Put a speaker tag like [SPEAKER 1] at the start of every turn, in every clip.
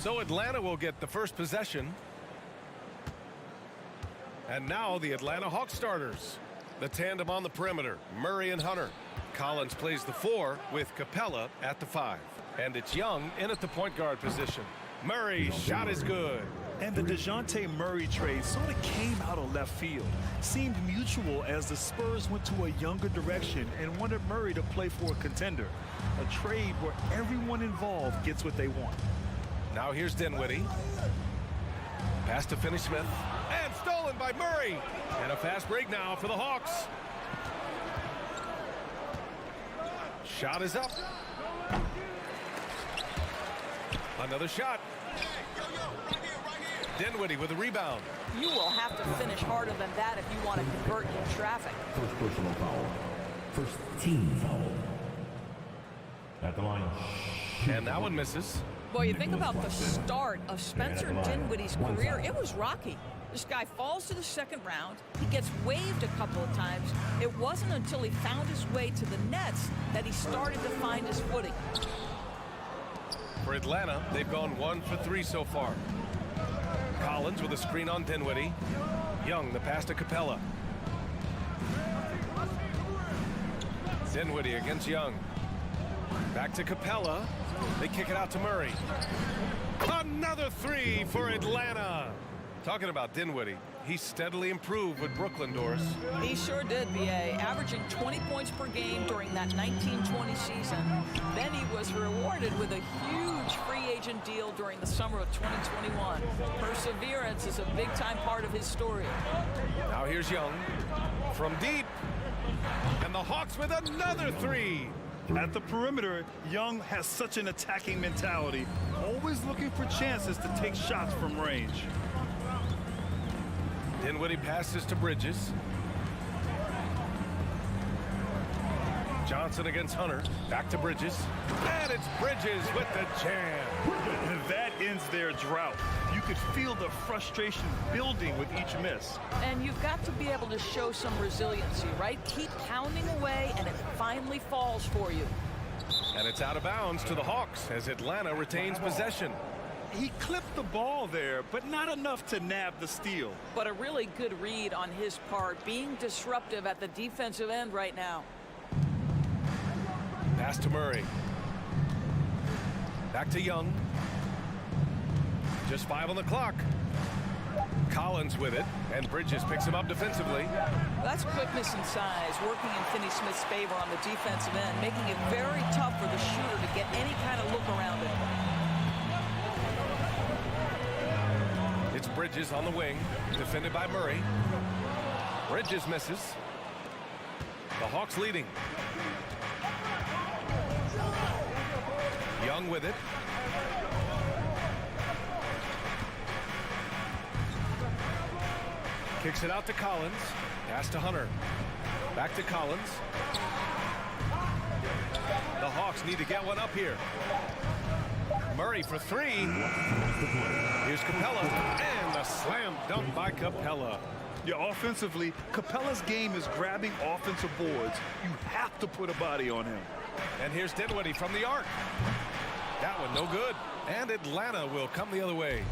[SPEAKER 1] So Atlanta will get the first possession. And now the Atlanta Hawks starters. The tandem on the perimeter, Murray and Hunter. Collins plays the 4 with Capella at the 5. And it's Young in at the point guard position. Murray's shot is good.
[SPEAKER 2] And the DeJounte Murray trade sort of came out of left field. Seemed mutual as the Spurs went to a younger direction and wanted Murray to play for a contender. A trade where everyone involved gets what they want.
[SPEAKER 1] Now here's Dinwiddie. Pass to Finney-Smith. And stolen by Murray. And a fast break now for the Hawks. Shot is up. Another shot. Dinwiddie with a rebound.
[SPEAKER 3] You will have to finish harder than that if you want to convert in traffic.
[SPEAKER 4] First personal foul. First team foul. At the line.
[SPEAKER 1] And that one misses.
[SPEAKER 3] Boy, you think about the start of Spencer Dinwiddie's career. It was rocky. This guy falls to the second round. He gets waived a couple of times. It wasn't until he found his way to the Nets that he started to find his footing.
[SPEAKER 1] For Atlanta, they've gone 1 for 3 so far. Collins with a screen on Dinwiddie. Young, the pass to Capella. Dinwiddie against Young. Back to Capella. They kick it out to Murray. Another 3 for Atlanta. Talking about Dinwiddie, he steadily improved with Brooklyn, Doris.
[SPEAKER 3] He sure did, B.A., averaging 20 points per game during that 19-20 season. Then he was rewarded with a huge free agent deal during the summer of 2021. Perseverance is a big-time part of his story.
[SPEAKER 1] Now here's Young from deep. And the Hawks with another 3.
[SPEAKER 2] At the perimeter, Young has such an attacking mentality, always looking for chances to take shots from range.
[SPEAKER 1] Dinwiddie passes to Bridges. Johnson against Hunter. Back to Bridges. And it's Bridges with the jam.
[SPEAKER 2] And that ends their drought. You could feel the frustration building with each miss.
[SPEAKER 3] And you've got to be able to show some resiliency, right? Keep pounding away, and it finally falls for you.
[SPEAKER 1] And it's out of bounds to the Hawks as Atlanta retains possession.
[SPEAKER 2] He clipped the ball there, but not enough to nab the steal.
[SPEAKER 3] But a really good read on his part, being disruptive at the defensive end right now.
[SPEAKER 1] Pass to Murray. Back to Young. Just 5 on the clock. Collins with it, and Bridges picks him up defensively.
[SPEAKER 3] That's quickness and size, working in Finney-Smith's favor on the defensive end, making it very tough for the shooter to get any kind of look around it.
[SPEAKER 1] It's Bridges on the wing, defended by Murray. Bridges misses. The Hawks leading. Young with it. Kicks it out to Collins. Pass to Hunter. Back to Collins. The Hawks need to get one up here. Murray for 3. Here's Capella, and a slam dunk by Capella.
[SPEAKER 2] Yeah, offensively, Capella's game is grabbing offensive boards. You have to put a body on him.
[SPEAKER 1] And here's Dinwiddie from the arc. That one no good. And Atlanta will come the other way.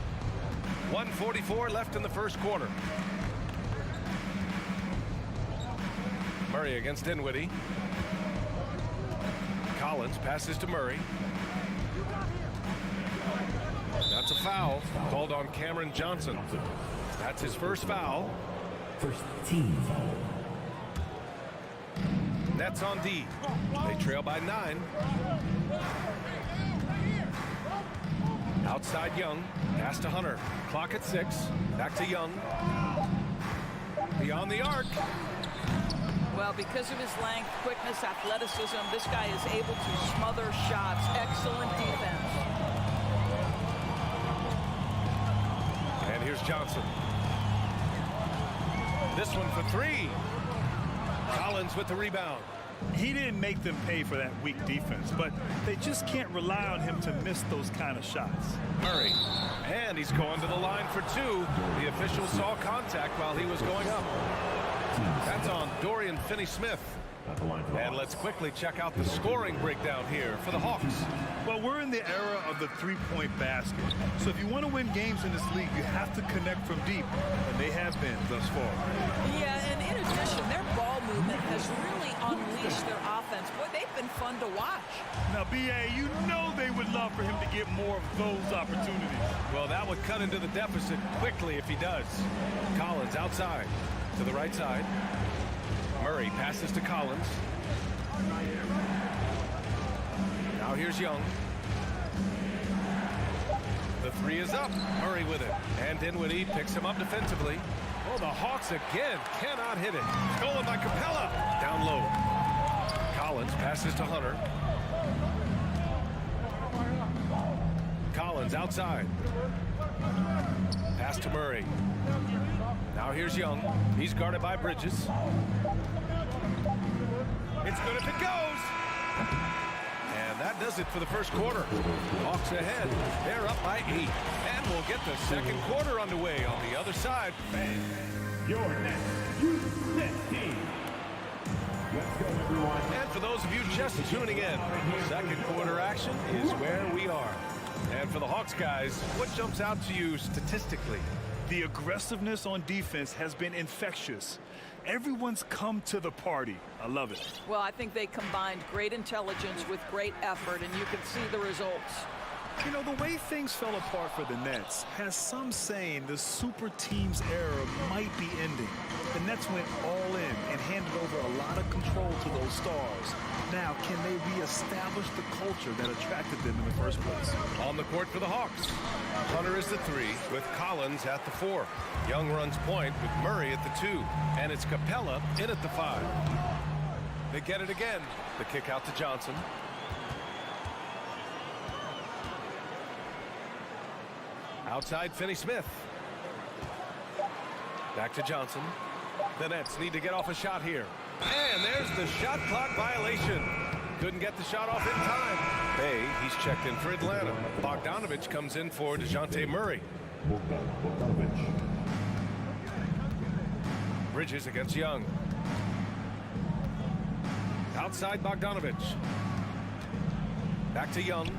[SPEAKER 1] 1:44 left in the first quarter. Murray against Dinwiddie. Collins passes to Murray. That's a foul called on Cameron Johnson. That's his first foul.
[SPEAKER 4] First team foul.
[SPEAKER 1] Nets on D. They trail by 9. Outside Young. Pass to Hunter. Clock at 6. Back to Young. Beyond the arc.
[SPEAKER 3] Well, because of his length, quickness, athleticism, this guy is able to smother shots. Excellent defense.
[SPEAKER 1] And here's Johnson. This one for 3. Collins with the rebound.
[SPEAKER 2] He didn't make them pay for that weak defense, but they just can't rely on him to miss those kind of shots.
[SPEAKER 1] Murray. And he's going to the line for 2. The official saw contact while he was going up. That's on Dorian Finney-Smith.
[SPEAKER 4] At the line for the
[SPEAKER 1] And
[SPEAKER 4] Hawks.
[SPEAKER 1] let's quickly check out the scoring breakdown here for the Hawks.
[SPEAKER 2] Well, we're in the era of the three-point basket. So if you want to win games in this league, you have to connect from deep. And they have been thus far.
[SPEAKER 3] Yeah, and in addition, their ball movement has really unleashed their offense. Boy, they've been fun to watch.
[SPEAKER 2] Now, B.A., you know they would love for him to get more of those opportunities.
[SPEAKER 1] Well, that would cut into the deficit quickly if he does. Collins outside to the right side. Murray passes to Collins. Now here's Young. The three is up. Murray with it. And Dinwiddie picks him up defensively. Oh, the Hawks again cannot hit it. Stolen by Capella. Down low. Collins passes to Hunter. Collins outside. Pass to Murray. Now here's Young. He's guarded by Bridges. It's good if it goes. And that does it for the first quarter. Hawks ahead. They're up by 8. And we'll get the second quarter underway on the other side.
[SPEAKER 4] Your next U.S. team. Let's go, everyone.
[SPEAKER 1] And for those of you just tuning in, second quarter action is where we are. And for the Hawks guys, what jumps out to you statistically?
[SPEAKER 2] The aggressiveness on defense has been infectious. Everyone's come to the party. I love it.
[SPEAKER 3] Well, I think they combined great intelligence with great effort, and you can see the results.
[SPEAKER 2] You know, the way things fell apart for the Nets has some saying the super team's era might be ending. The Nets went all in and handed over a lot of control to those stars. Now, can they reestablish the culture that attracted them in the first place?
[SPEAKER 1] On the court for the Hawks. Hunter is the 3 with Collins at the 4. Young runs point with Murray at the 2. And it's Capella in at the 5. They get it again. The kick out to Johnson. Outside Finney-Smith. Back to Johnson. The Nets need to get off a shot here. And there's the shot clock violation. Couldn't get the shot off in time. Bay, he's checked in for Atlanta. Bogdanovich comes in for DeJounte Murray.
[SPEAKER 4] Bogdanovich.
[SPEAKER 1] Bridges against Young. Outside Bogdanovich. Back to Young.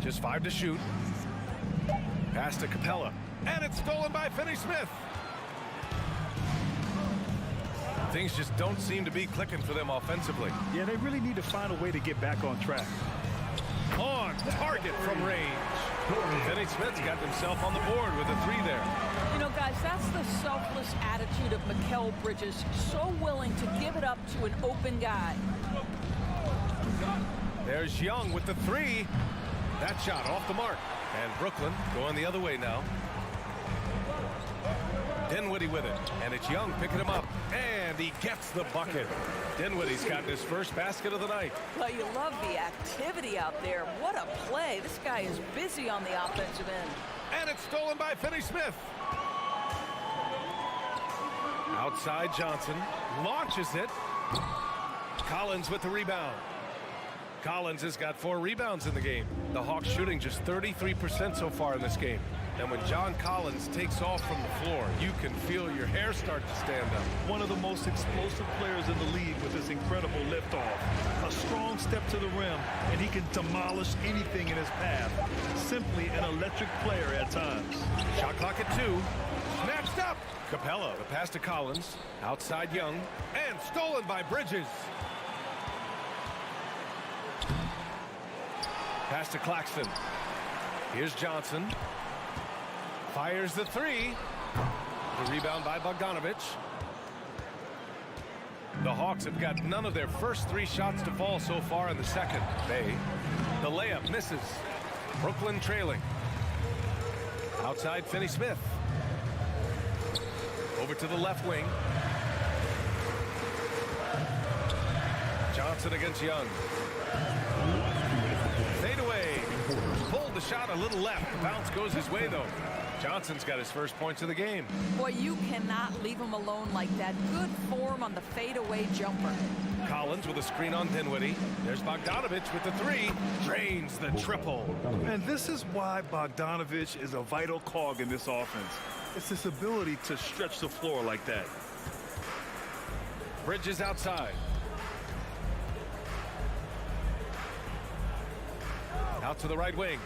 [SPEAKER 1] Just 5 to shoot. Pass to Capella. And it's stolen by Finney-Smith. Things just don't seem to be clicking for them offensively.
[SPEAKER 2] Yeah, they really need to find a way to get back on track.
[SPEAKER 1] On target from range. Finney-Smith's got himself on the board with a 3 there.
[SPEAKER 3] You know, guys, that's the selfless attitude of Mikal Bridges. So willing to give it up to an open guy.
[SPEAKER 1] There's Young with the 3. That shot off the mark. And Brooklyn going the other way now. Dinwiddie with it. And it's Young picking him up. And he gets the bucket. Dinwiddie's gotten his first basket of the night.
[SPEAKER 3] Well, you love the activity out there. What a play. This guy is busy on the offensive end.
[SPEAKER 1] And it's stolen by Finney-Smith. Outside Johnson. Launches it. Collins with the rebound. Collins has got 4 rebounds in the game. The Hawks shooting just 33% so far in this game. And when John Collins takes off from the floor, you can feel your hair start to stand up.
[SPEAKER 2] One of the most explosive players in the league with his incredible liftoff. A strong step to the rim, and he can demolish anything in his path. Simply an electric player at times.
[SPEAKER 1] Shot clock at 2. Snatched up. Capella, the pass to Collins. Outside Young. And stolen by Bridges. Pass to Claxton. Here's Johnson. Fires the 3. The rebound by Bogdanovich. The Hawks have got none of their first 3 shots to fall so far in the second. Bay. The layup misses. Brooklyn trailing. Outside Finney-Smith. Over to the left wing. Johnson against Young. Fade away. Pulled the shot a little left. The bounce goes his way, though. Johnson's got his first points of the game.
[SPEAKER 3] Boy, you cannot leave him alone like that. Good form on the fadeaway jumper.
[SPEAKER 1] Collins with a screen on Dinwiddie. There's Bogdanovich with the three. Drains the triple.
[SPEAKER 2] And this is why Bogdanovich is a vital cog in this offense. It's his ability to stretch the floor like that.
[SPEAKER 1] Bridges outside. Out to the right wing.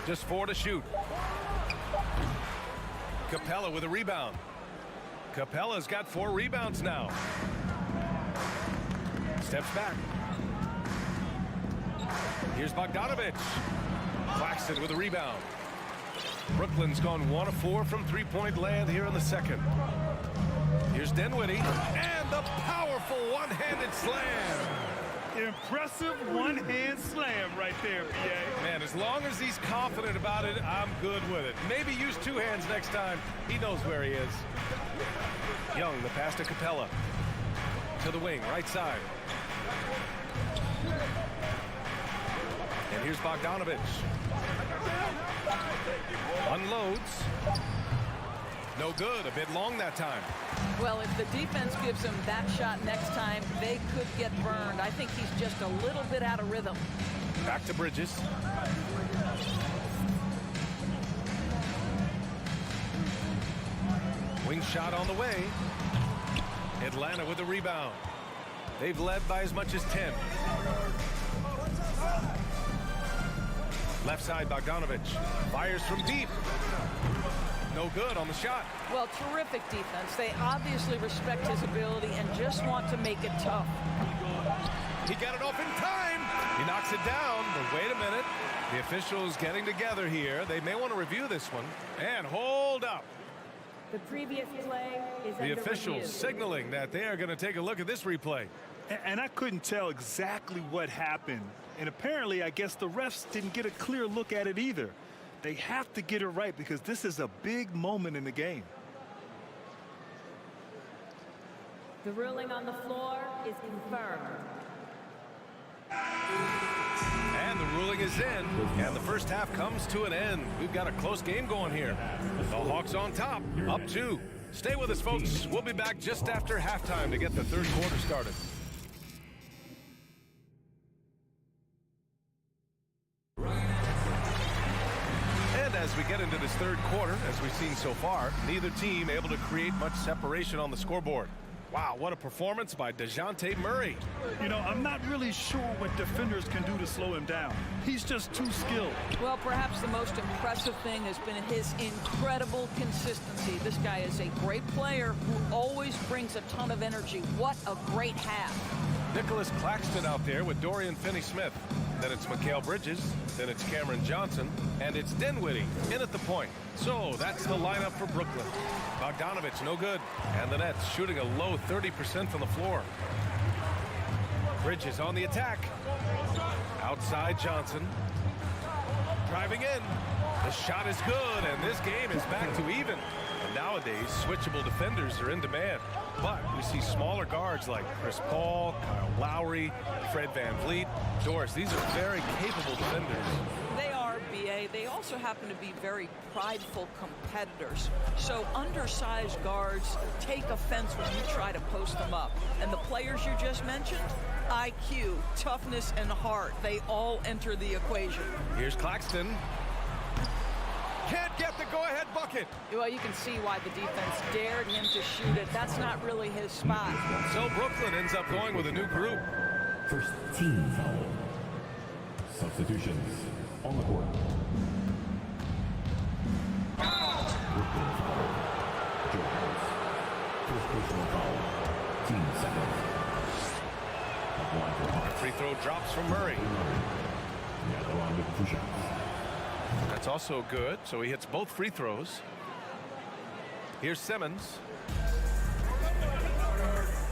[SPEAKER 1] Just 4 to shoot. Capella with a rebound. Capella's got 4 rebounds now. Steps back. Here's Bogdanovich. Claxton with a rebound. Brooklyn's gone 1 of 4 from three-point land here in the second. Here's Dinwiddie, and the powerful one-handed slam.
[SPEAKER 2] Impressive one-hand slam right there, B.A.
[SPEAKER 1] Man, as long as he's confident about it, I'm good with it. Maybe use 2 hands next time. He knows where he is. Young, the pass to Capella. To the wing, right side. And here's Bogdanovich. Unloads. No good, a bit long that time.
[SPEAKER 3] Well, if the defense gives him that shot next time, they could get burned. I think he's just a little bit out of rhythm.
[SPEAKER 1] Back to Bridges. Wing shot on the way. Atlanta with the rebound. They've led by as much as 10. Left side, Bogdanovich. Fires from deep. No good on the shot.
[SPEAKER 3] Well, terrific defense. They obviously respect his ability and just want to make it tough.
[SPEAKER 1] He got it off in time. He knocks it down, but wait a minute. The officials getting together here. They may want to review this one. And hold up.
[SPEAKER 5] The previous play is
[SPEAKER 1] The officials signaling that they are going to take a look at this replay.
[SPEAKER 2] And I couldn't tell exactly what happened. And apparently, I guess the refs didn't get a clear look at it either. They have to get it right because this is a big moment in the game.
[SPEAKER 5] The ruling on the floor is confirmed.
[SPEAKER 1] And the ruling is in, and the first half comes to an end. We've got a close game going here. The Hawks on top, up 2. Stay with us, folks. We'll be back just after halftime to get the third quarter started. And as we get into this third quarter, as we've seen so far, neither team able to create much separation on the scoreboard. Wow, what a performance by DeJounte Murray.
[SPEAKER 2] You know, I'm not really sure what defenders can do to slow him down. He's just too skilled.
[SPEAKER 3] Well, perhaps the most impressive thing has been his incredible consistency. This guy is a great player who always brings a ton of energy. What a great half.
[SPEAKER 1] Nicholas Claxton out there with Dorian Finney-Smith. Then it's Mikal Bridges. Then it's Cameron Johnson. And it's Dinwiddie in at the point. So that's the lineup for Brooklyn. Bogdanovich, no good. And the Nets shooting a low 30% from the floor. Bridges on the attack. Outside Johnson. Driving in. The shot is good, and this game is back to even. And nowadays, switchable defenders are in demand. But we see smaller guards like Chris Paul, Kyle Lowry, Fred VanVleet. Doris, these are very capable defenders.
[SPEAKER 3] They are, B.A. They also happen to be very prideful competitors. So undersized guards take offense when you try to post them up. And the players you just mentioned, IQ, toughness, and heart, they all enter the equation.
[SPEAKER 1] Here's Claxton. Can't get the go-ahead bucket.
[SPEAKER 3] Well, you can see why the defense dared him to shoot it. That's not really his spot.
[SPEAKER 1] So Brooklyn ends up going with a new group.
[SPEAKER 4] First team foul. Substitutions on the court. Brooklyn foul. Joe Harris. First personal foul. Team second.
[SPEAKER 1] Free throw drops from Murray.
[SPEAKER 4] Yeah, the line with 2 shots.
[SPEAKER 1] That's also good, so he hits both free throws. Here's Simmons.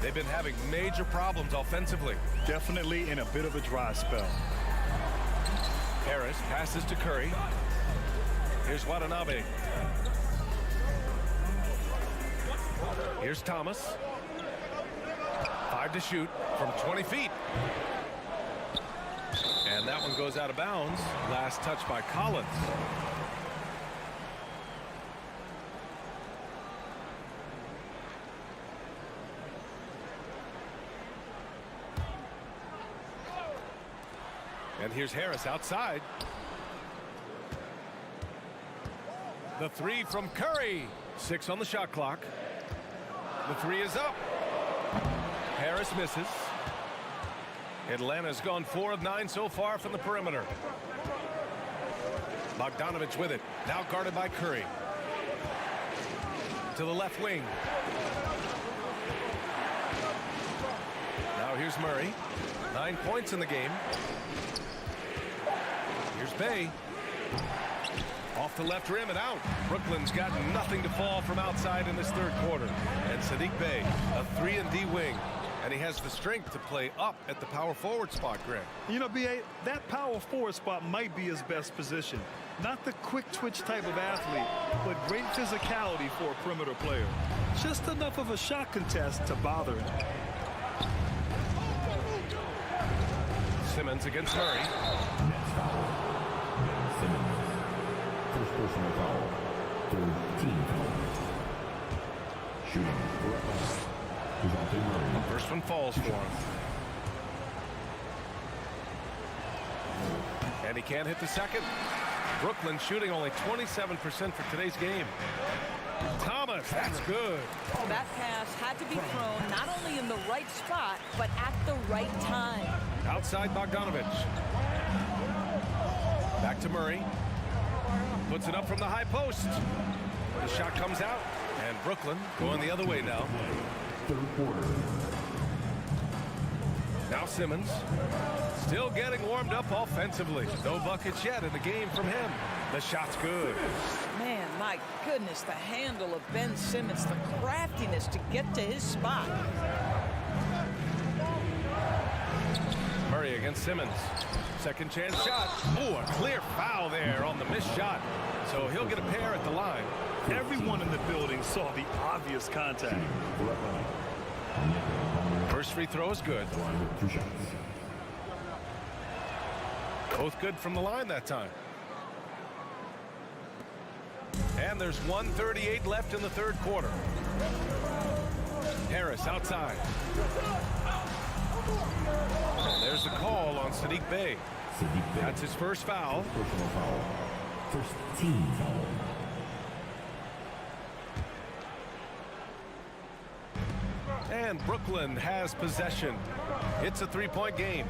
[SPEAKER 1] They've been having major problems offensively.
[SPEAKER 2] Definitely in a bit of a dry spell.
[SPEAKER 1] Harris passes to Curry. Here's Watanabe. Here's Thomas. 5 to shoot from 20 feet. And that one goes out of bounds. Last touch by Collins. And here's Harris outside. The three from Curry. 6 on the shot clock. The three is up. Harris misses. Atlanta's gone 4 of 9 so far from the perimeter. Bogdanovich with it. Now guarded by Curry. To the left wing. Now here's Murray. 9 points in the game. Here's Bay. Off the left rim and out. Brooklyn's got nothing to fall from outside in this third quarter. And Saddiq Bey, a 3-and-D wing. And he has the strength to play up at the power forward spot, Greg.
[SPEAKER 2] You know, B.A., that power forward spot might be his best position. Not the quick twitch type of athlete, but great physicality for a perimeter player. Just enough of a shot contest to bother him.
[SPEAKER 1] Simmons against Murray.
[SPEAKER 4] Simmons. First personal foul. Third team foul. Shooting.
[SPEAKER 1] First one falls for him. And he can't hit the second. Brooklyn shooting only 27% for today's game. Thomas, that's good.
[SPEAKER 3] That pass had to be thrown not only in the right spot, but at the right time.
[SPEAKER 1] Outside Bogdanovich. Back to Murray. Puts it up from the high post. The shot comes out. And Brooklyn going the other way now.
[SPEAKER 4] Third quarter.
[SPEAKER 1] Now Simmons. Still getting warmed up offensively. No buckets yet in the game from him. The shot's good.
[SPEAKER 3] Man, my goodness, the handle of Ben Simmons, the craftiness to get to his spot.
[SPEAKER 1] Murray against Simmons. Second chance shot. Ooh, a clear foul there on the missed shot. So he'll get a pair at the line.
[SPEAKER 2] Everyone in the building saw the obvious contact.
[SPEAKER 1] First free throw is good.
[SPEAKER 4] Two shots.
[SPEAKER 1] Both good from the line that time. And there's 1:38 left in the third quarter. Harris outside. And there's the call on Saddiq Bey. That's his first foul.
[SPEAKER 4] Personal foul. First team foul.
[SPEAKER 1] And Brooklyn has possession. It's a three-point game.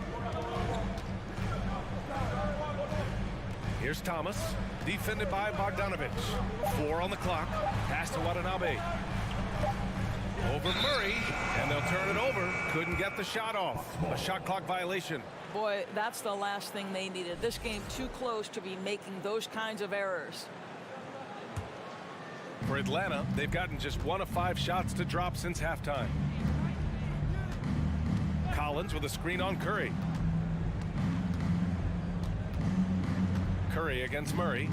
[SPEAKER 1] Here's Thomas, defended by Bogdanovich. 4 on the clock. Pass to Watanabe. Over Murray, and they'll turn it over. Couldn't get the shot off. A shot clock violation.
[SPEAKER 3] Boy, that's the last thing they needed. This game too close to be making those kinds of errors.
[SPEAKER 1] For Atlanta, they've gotten just 1 of 5 shots to drop since halftime. Collins with a screen on Curry. Curry against Murray.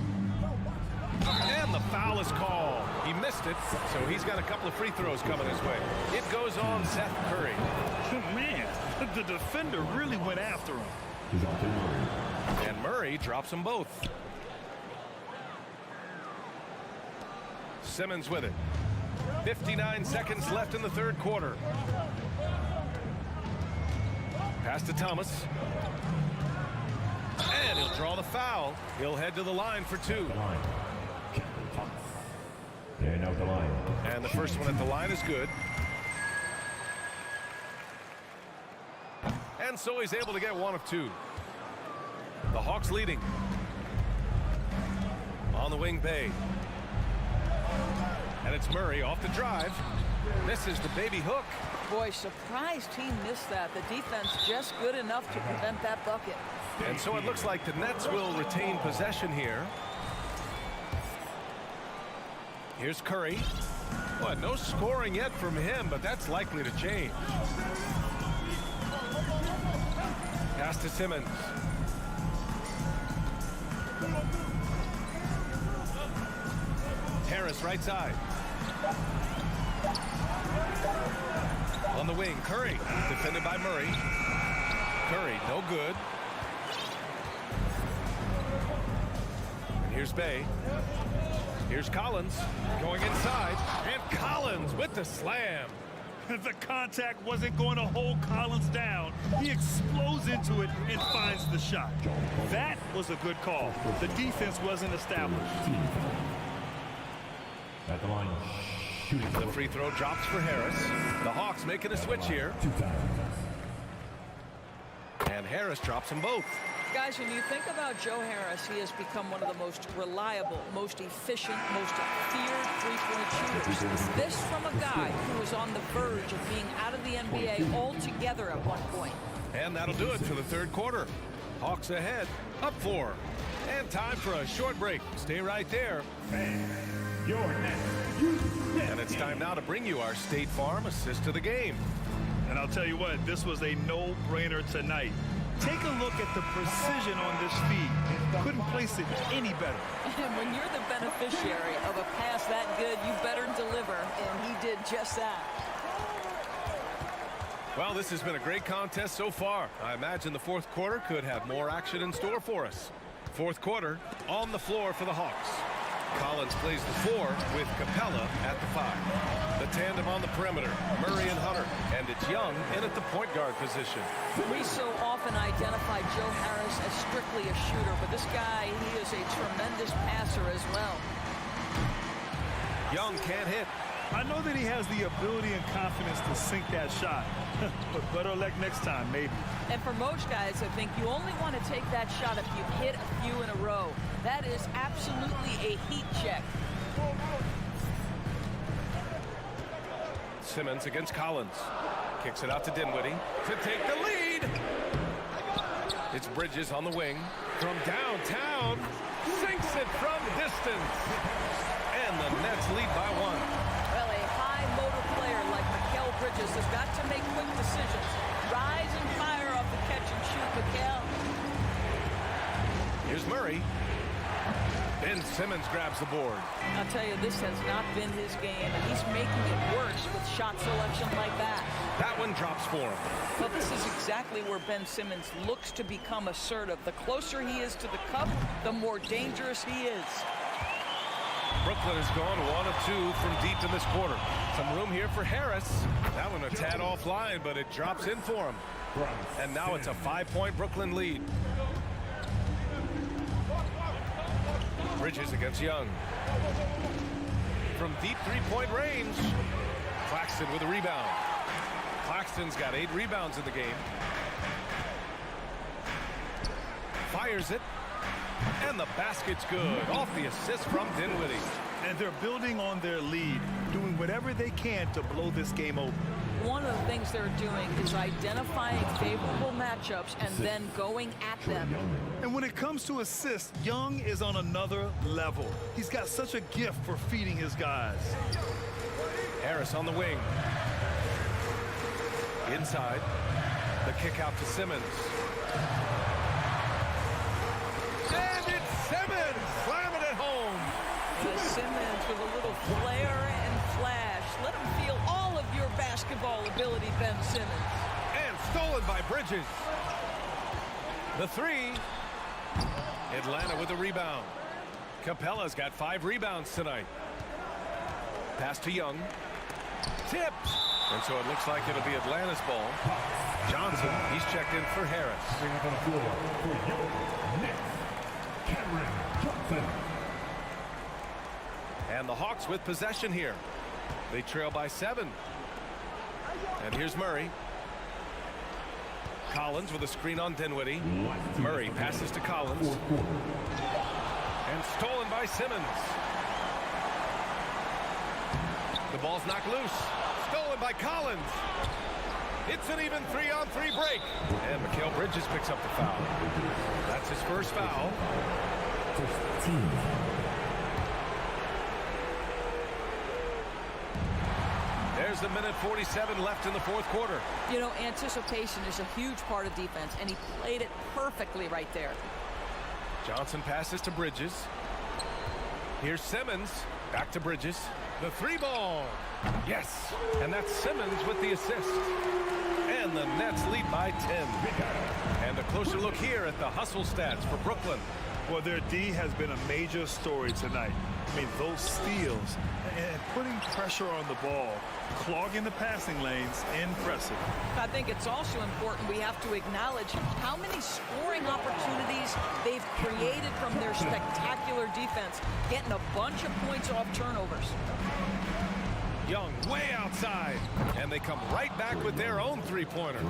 [SPEAKER 1] And the foul is called. He missed it, so he's got a couple of free throws coming his way. It goes on Seth Curry.
[SPEAKER 2] Man, the defender really went after him.
[SPEAKER 1] And Murray drops them both. Simmons with it. 59 seconds left in the third quarter. Pass to Thomas. And he'll draw the foul. He'll head to the line for 2.
[SPEAKER 4] And out the line.
[SPEAKER 1] And the first one at the line is good. And so he's able to get 1 of 2. The Hawks leading. On the wing, Bay. And it's Murray off the drive. Misses the baby hook.
[SPEAKER 3] Boy, surprised he missed that. The defense just good enough to prevent that bucket.
[SPEAKER 1] And so it looks like the Nets will retain possession here. Here's Curry. Well, no scoring yet from him, but that's likely to change. Pass to Simmons. Harris right side. On the wing, Curry, defended by Murray. Curry, no good. And here's Bay. Here's Collins going inside. And Collins with the slam.
[SPEAKER 2] The contact wasn't going to hold Collins down. He explodes into it and finds the shot. That was a good call. The defense wasn't established.
[SPEAKER 4] At the line, shooting.
[SPEAKER 1] The free throw drops for Harris. The Hawks making a switch here.
[SPEAKER 4] 2 times.
[SPEAKER 1] And Harris drops them both.
[SPEAKER 3] Guys, when you think about Joe Harris, he has become one of the most reliable, most efficient, most feared three-point shooters. This from a guy who was on the verge of being out of the NBA altogether at one point.
[SPEAKER 1] And that'll do it for the third quarter. Hawks ahead, up 4. And time for a short break. Stay right there.
[SPEAKER 4] Your next.
[SPEAKER 1] And it's time now to bring you our State Farm assist of the game.
[SPEAKER 2] And I'll tell you what, this was a no-brainer tonight. Take a look at the precision on this feed. Couldn't place it any better.
[SPEAKER 3] And when you're the beneficiary of a pass that good, you better deliver, and he did just that.
[SPEAKER 1] Well, this has been a great contest so far. I imagine the fourth quarter could have more action in store for us. Fourth quarter, on the floor for the Hawks. Collins plays the 4 with Capella at the 5. The tandem on the perimeter, Murray and Hunter. And it's Young in at the point guard position.
[SPEAKER 3] We so often identify Joe Harris as strictly a shooter, but this guy, he is a tremendous passer as well.
[SPEAKER 1] Young can't hit.
[SPEAKER 2] I know that he has the ability and confidence to sink that shot. But better luck next time, maybe.
[SPEAKER 3] And for most guys, I think you only want to take that shot if you hit a few in a row. That is absolutely a heat check.
[SPEAKER 1] Simmons against Collins. Kicks it out to Dinwiddie to take the lead. It's Bridges on the wing. From downtown. Sinks it from distance. And the Nets lead by 1.
[SPEAKER 3] Well, a high motor player like Mikal Bridges has got to make quick decisions. Rise and fire off the catch and shoot, Mikal.
[SPEAKER 1] Here's Murray. Ben Simmons grabs the board.
[SPEAKER 3] I'll tell you, this has not been his game, and he's making it worse with shot selection like that.
[SPEAKER 1] That one drops for him.
[SPEAKER 3] Well, this is exactly where Ben Simmons looks to become assertive. The closer he is to the cup, the more dangerous he is.
[SPEAKER 1] Brooklyn has gone 1 of 2 from deep in this quarter. Some room here for Harris. That one a tad offline, but it drops in for him. And now it's a 5-point Brooklyn lead. Bridges against Young. From deep three-point range. Claxton with a rebound. Claxton's got 8 rebounds in the game. Fires it. And the basket's good. Off the assist from Dinwiddie.
[SPEAKER 2] And they're building on their lead, doing whatever they can to blow this game open.
[SPEAKER 3] One of the things they're doing is identifying favorable matchups and then going at them.
[SPEAKER 2] And when it comes to assists, Young is on another level. He's got such a gift for feeding his guys.
[SPEAKER 1] Harris on the wing. Inside. The kick out to Simmons. And it's Simmons slamming it home.
[SPEAKER 3] Simmons with a little flair and flash. Let him feel all of your basketball ability, Ben Simmons.
[SPEAKER 1] And stolen by Bridges. The 3. Atlanta with a rebound. Capella's got 5 rebounds tonight. Pass to Young. Tipped. And so it looks like it'll be Atlanta's ball. Johnson, he's checked in for Harris. And the Hawks with possession here. They trail by 7. And here's Murray. Collins with a screen on Dinwiddie. Murray passes to Collins. And stolen by Simmons. The ball's knocked loose. Stolen by Collins. It's an even 3-on-3 break. And Mikal Bridges picks up the foul. That's his first foul. There's a minute 47 left in the fourth quarter.
[SPEAKER 3] You know, anticipation is a huge part of defense, and he played it perfectly right there.
[SPEAKER 1] Johnson passes to Bridges. Here's Simmons. Back to Bridges. The 3-ball. Yes. And that's Simmons with the assist. And the Nets lead by 10. And a closer look here at the hustle stats for Brooklyn.
[SPEAKER 2] Well, their D has been a major story tonight. I mean, those steals and putting pressure on the ball, clogging the passing lanes, impressive.
[SPEAKER 3] I think it's also important we have to acknowledge how many scoring opportunities they've created from their spectacular defense, getting a bunch of points off turnovers.
[SPEAKER 1] Young way outside, and they come right back with their own three-pointer.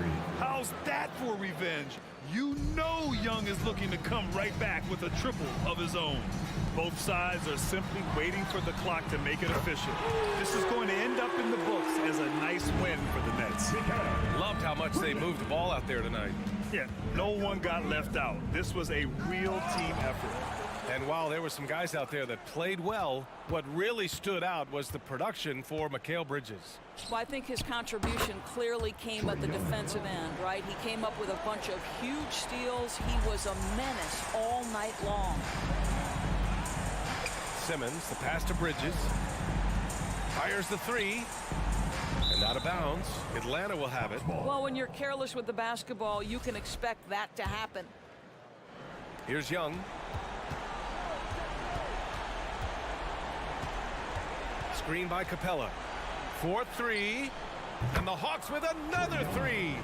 [SPEAKER 2] How's that for revenge? You know Young is looking to come right back with a triple of his own. Both sides are simply waiting for the clock to make it official. This is going to end up in the books as a nice win for the Nets.
[SPEAKER 1] Loved how much they moved the ball out there tonight.
[SPEAKER 2] Yeah, no one got left out. This was a real team effort.
[SPEAKER 1] And while there were some guys out there that played well, what really stood out was the production for Mikal Bridges.
[SPEAKER 3] Well, I think his contribution clearly came at the defensive end, right? He came up with a bunch of huge steals. He was a menace all night long.
[SPEAKER 1] Simmons, the pass to Bridges. Fires the three. And out of bounds. Atlanta will have it.
[SPEAKER 3] Well, when you're careless with the basketball, you can expect that to happen.
[SPEAKER 1] Here's Young. Screen by Capella. 4-3. And the Hawks with another three.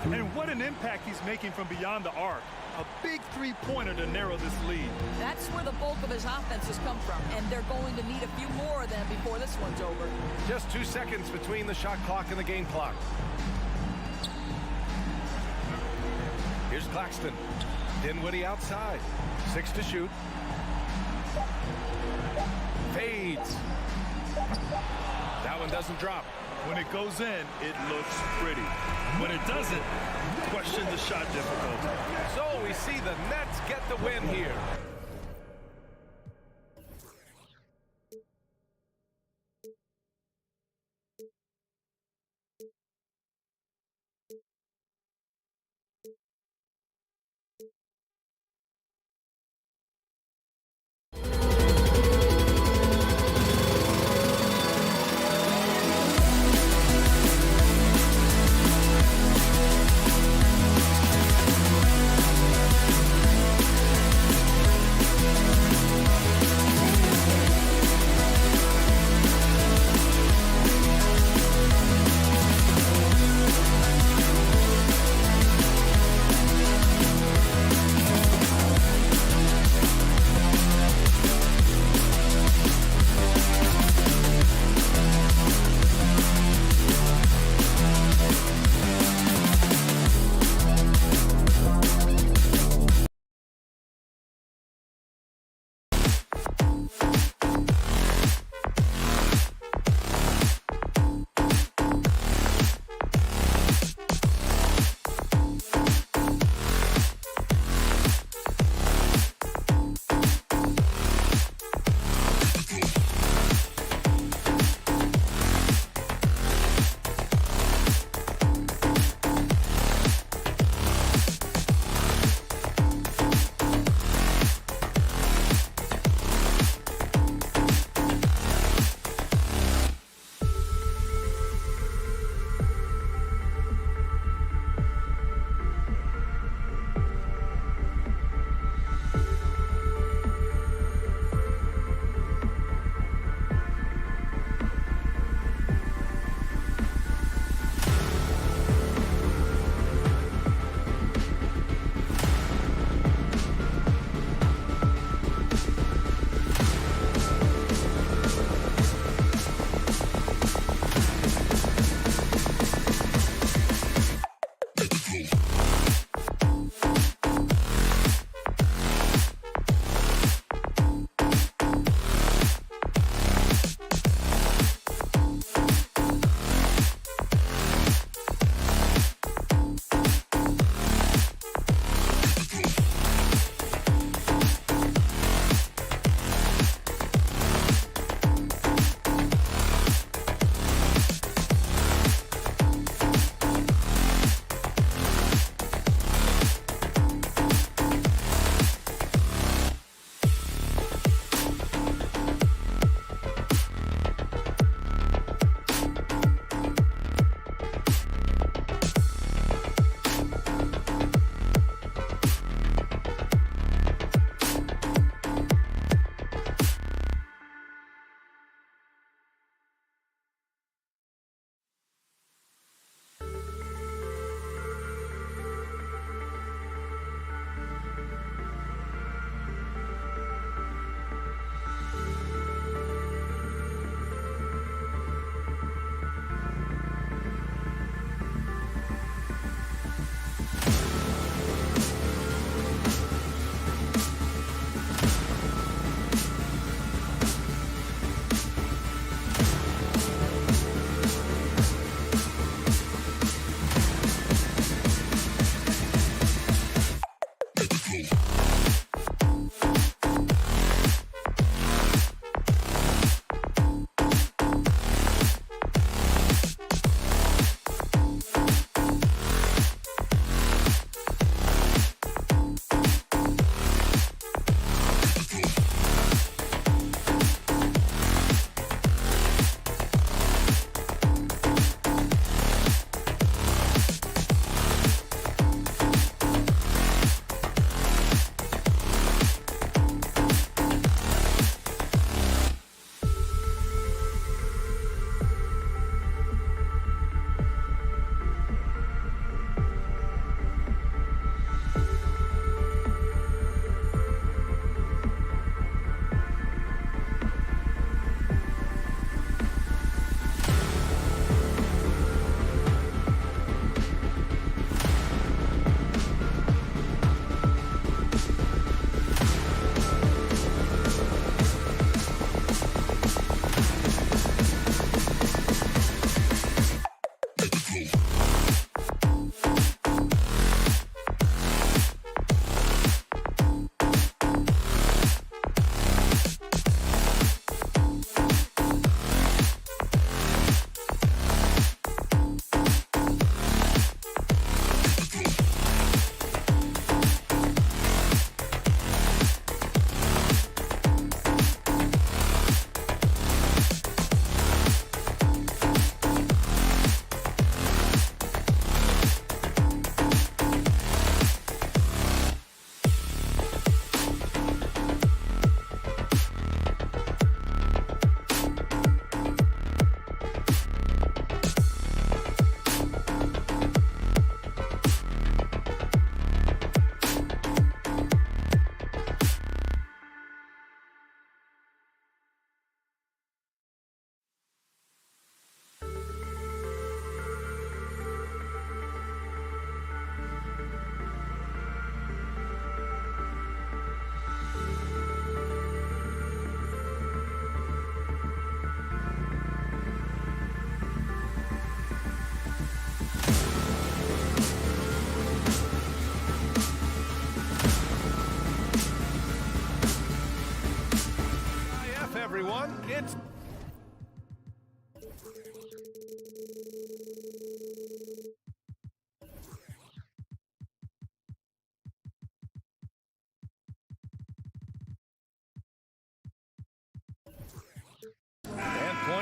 [SPEAKER 2] And what an impact he's making from beyond the arc. A big three-pointer to narrow this lead.
[SPEAKER 3] That's where the bulk of his offense has come from, and they're going to need a few more of them before this one's over.
[SPEAKER 1] Just 2 seconds between the shot clock and the game clock. Here's Claxton. Dinwiddie outside. 6 to shoot. Fades. That one doesn't drop.
[SPEAKER 2] When it goes in, it looks pretty. When it doesn't, question the shot difficulty.
[SPEAKER 1] So we see the Nets get the win here.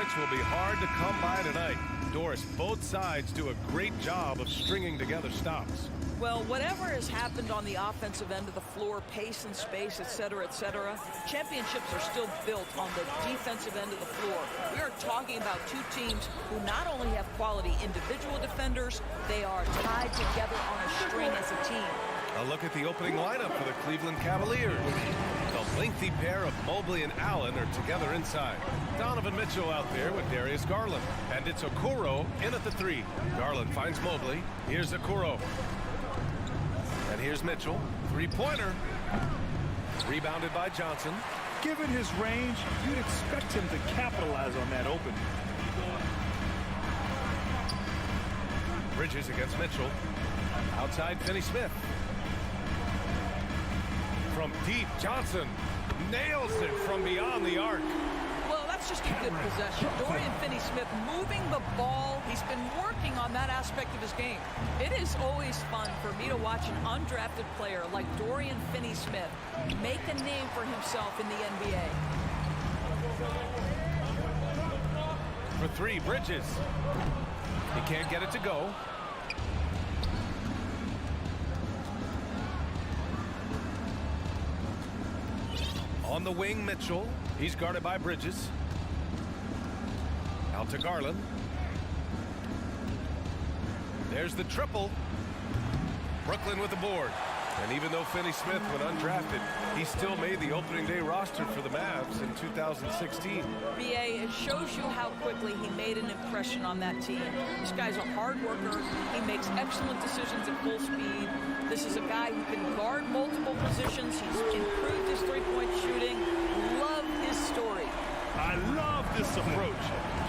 [SPEAKER 1] stretch will be hard to come by tonight. Doris, both sides do a great job of stringing together stops.
[SPEAKER 3] Well, whatever has happened on the offensive end of the floor, pace and space, et cetera, championships are still built on the defensive end of the floor. We are talking about two teams who not only have quality individual defenders, they are tied together on a string as a team.
[SPEAKER 1] A look at the opening lineup for the Cleveland Cavaliers. The lengthy pair of Mobley and Allen are together inside. Donovan Mitchell out there with Darius Garland. And it's Okoro in at the 3. Garland finds Mobley. Here's Okoro. And here's Mitchell. Three-pointer. Rebounded by Johnson.
[SPEAKER 2] Given his range, you'd expect him to capitalize on that opening.
[SPEAKER 1] Bridges against Mitchell. Outside Finney-Smith. From deep, Johnson nails it from beyond the arc.
[SPEAKER 3] Well, that's just a good possession. Dorian Finney-Smith moving the ball. He's been working on that aspect of his game. It is always fun for me to watch an undrafted player like Dorian Finney-Smith make a name for himself in the NBA.
[SPEAKER 1] For 3, Bridges. He can't get it to go. On the wing, Mitchell. He's guarded by Bridges. Out to Garland. There's the triple. Brooklyn with the board. And even though Finney-Smith went undrafted, he still made the opening day roster for the Mavs in 2016.
[SPEAKER 3] BA, it shows you how quickly he made an impression on that team. This guy's a hard worker. He makes excellent decisions at full speed. This is a guy who can guard multiple positions. He's improved his three-point shooting. Love his story.
[SPEAKER 2] I love this approach.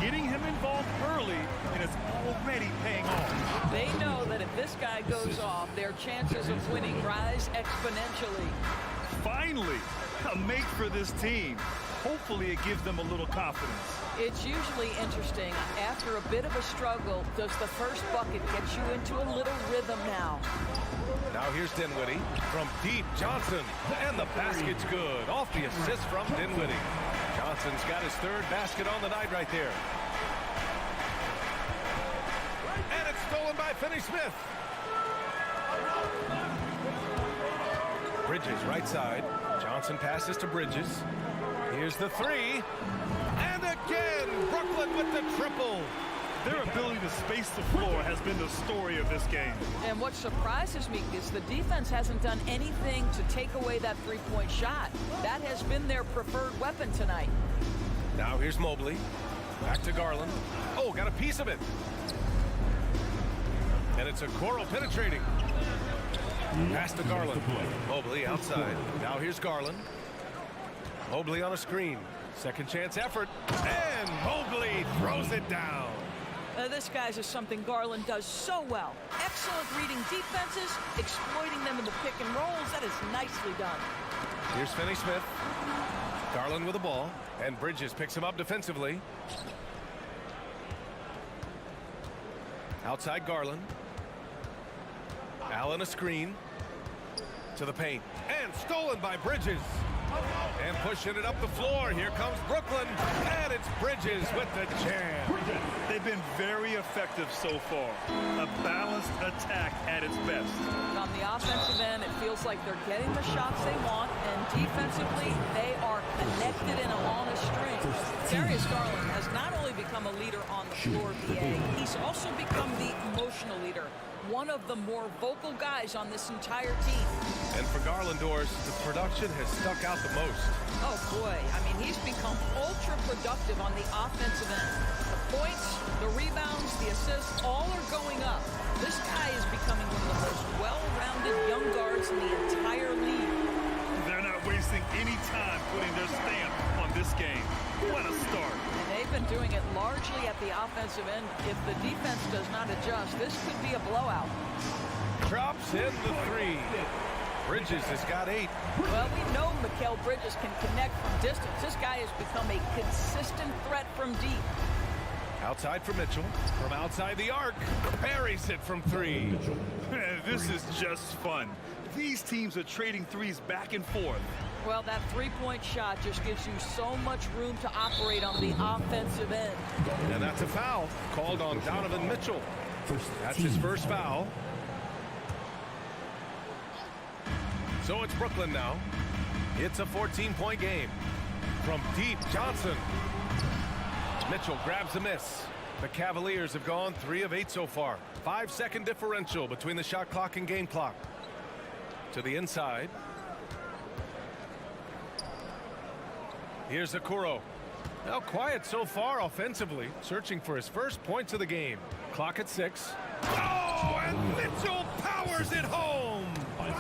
[SPEAKER 2] Getting him involved early, and it's already paying off.
[SPEAKER 3] They know that if this guy goes off, their chances of winning rise exponentially.
[SPEAKER 2] Finally, a make for this team. Hopefully it gives them a little confidence.
[SPEAKER 3] It's usually interesting. After a bit of a struggle, does the first bucket get you into a little rhythm now?
[SPEAKER 1] Now here's Dinwiddie. From deep, Johnson. And the basket's good. Off the assist from Dinwiddie. Johnson's got his 3rd basket on the night right there. And it's stolen by Finney-Smith. Bridges right side. Johnson passes to Bridges. Here's the 3. And again, Brooklyn with the triple.
[SPEAKER 2] Their ability to space the floor has been the story of this game.
[SPEAKER 3] And what surprises me is the defense hasn't done anything to take away that three-point shot. That has been their preferred weapon tonight.
[SPEAKER 1] Now here's Mobley. Back to Garland. Oh, got a piece of it. And it's Okoro penetrating. Pass to Garland. Mobley outside. Now here's Garland. Mobley on a screen. Second chance effort. And Mobley throws it down.
[SPEAKER 3] This, guys, is something Garland does so well. Excellent reading defenses, exploiting them in the pick and rolls. That is nicely done.
[SPEAKER 1] Here's Finney-Smith. Garland with the ball. And Bridges picks him up defensively. Outside Garland. Allen a screen. To the paint. And stolen by Bridges. And pushing it up the floor. Here comes Brooklyn. And it's Bridges with the jam.
[SPEAKER 2] They've been very effective so far. A balanced attack at its best.
[SPEAKER 3] On the offensive end, it feels like they're getting the shots they want, and defensively, they are connected and on a string. Darius Garland has not only become a leader on the floor, BA, he's also become the emotional leader. One of the more vocal guys on this entire team.
[SPEAKER 1] And for Garland, Doris, the production has stuck out the most.
[SPEAKER 3] Oh, boy. I mean, he's become ultra productive on the offensive end. The points, the rebounds, the assists, all are going up. This guy is becoming one of the most well-rounded young guards in the entire league.
[SPEAKER 2] They're not wasting any time putting their stamp on this game. What a start.
[SPEAKER 3] And they've been doing it largely at the offensive end. If the defense does not adjust, this could be a blowout.
[SPEAKER 1] Drops in the 3. Bridges has got 8.
[SPEAKER 3] Well, we know Mikal Bridges can connect from distance. This guy has become a consistent threat from deep.
[SPEAKER 1] Outside for Mitchell. From outside the arc. Buries it from 3.
[SPEAKER 2] This is just fun. These teams are trading threes back and forth.
[SPEAKER 3] Well, that three-point shot just gives you so much room to operate on the offensive end.
[SPEAKER 1] And that's a foul called on Donovan Mitchell. That's his first foul. So it's Brooklyn now. It's a 14-point game. From deep, Johnson. Mitchell grabs the miss. The Cavaliers have gone 3 of 8 so far. 5-second differential between the shot clock and game clock. To the inside. Here's Okoro. Now quiet so far offensively, searching for his first points of the game. Clock at 6. Oh, and Mitchell powers it home.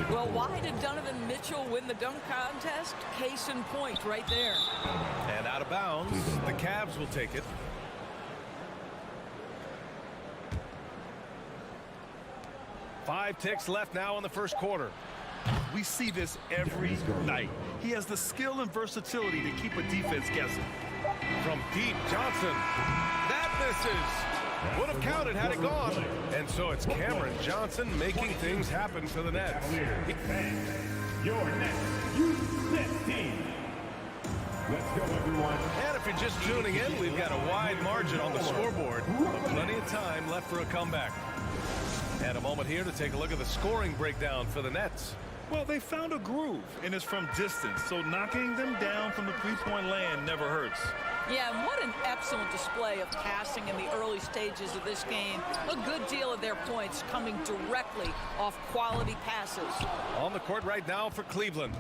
[SPEAKER 3] Well, why did Donovan Mitchell win the dunk contest? Case in point right there.
[SPEAKER 1] And out of bounds, the Cavs will take it. Five ticks left now in the first quarter.
[SPEAKER 2] We see this every night. He has the skill and versatility to keep a defense guessing.
[SPEAKER 1] From deep, Johnson. That misses. Would have counted had it gone. And so it's Cameron Johnson making things happen for the Nets.
[SPEAKER 4] Your next U-Net team. Let's go, everyone.
[SPEAKER 1] And if you're just tuning in, we've got a wide margin on the scoreboard, but plenty of time left for a comeback. And a moment here to take a look at the scoring breakdown for the Nets.
[SPEAKER 2] Well, they found a groove, and it's from distance, so knocking them down from the three-point land never hurts.
[SPEAKER 3] Yeah, and what an excellent display of passing in the early stages of this game. A good deal of their points coming directly off quality passes.
[SPEAKER 1] On the court right now for Cleveland.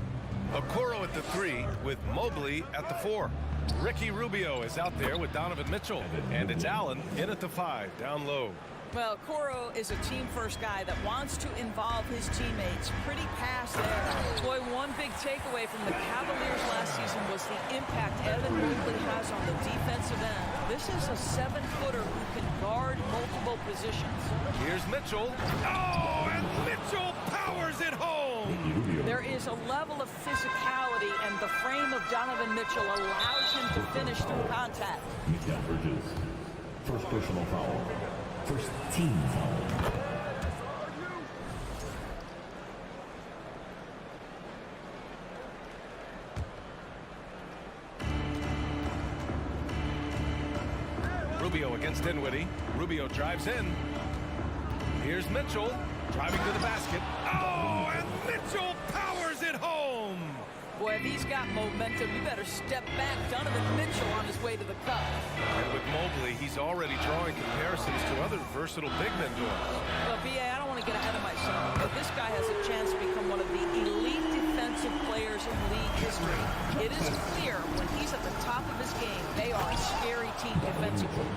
[SPEAKER 1] Okoro at the 3 with Mobley at the 4. Ricky Rubio is out there with Donovan Mitchell. And it's Allen in at the 5, down low.
[SPEAKER 3] Well, Okoro is a team-first guy that wants to involve his teammates. Pretty pass there. Boy, one big takeaway from the Cavaliers last season was the impact Evan Mobley has on the defensive end. This is a 7-footer who can guard multiple positions.
[SPEAKER 1] Here's Mitchell. Oh, and Mitchell powers it home.
[SPEAKER 3] There is a level of physicality, and the frame of Donovan Mitchell allows him to finish through contact.
[SPEAKER 4] Mikal Bridges. First personal foul. First team foul.
[SPEAKER 1] Rubio against Dinwiddie. Rubio drives in. Here's Mitchell driving to the basket. Oh, and Mitchell powers it home.
[SPEAKER 3] Boy, if he's got momentum, you better step back. Donovan Mitchell on his way to the cup.
[SPEAKER 1] And with Mobley, he's already drawing comparisons to other versatile big men to him.
[SPEAKER 3] Well, B.A., I don't want to get ahead of myself, but this guy has a chance to become one of the elite defensive players in league history. It is clear when he's at the top of his game, they are a scary team defensively.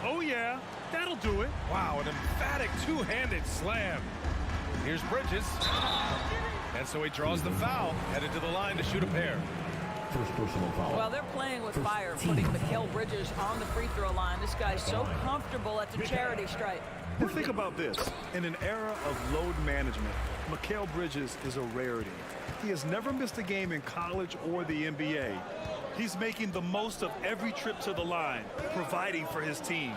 [SPEAKER 2] Oh, yeah, that'll do it.
[SPEAKER 1] Wow, an emphatic two-handed slam. Here's Bridges. And so he draws the foul, headed to the line to shoot a pair.
[SPEAKER 4] First personal foul.
[SPEAKER 3] Well, they're playing with fire, putting Mikal Bridges on the free throw line. This guy's so comfortable at the charity stripe.
[SPEAKER 2] And think about this. In an era of load management, Mikal Bridges is a rarity. He has never missed a game in college or the NBA. He's making the most of every trip to the line, providing for his team.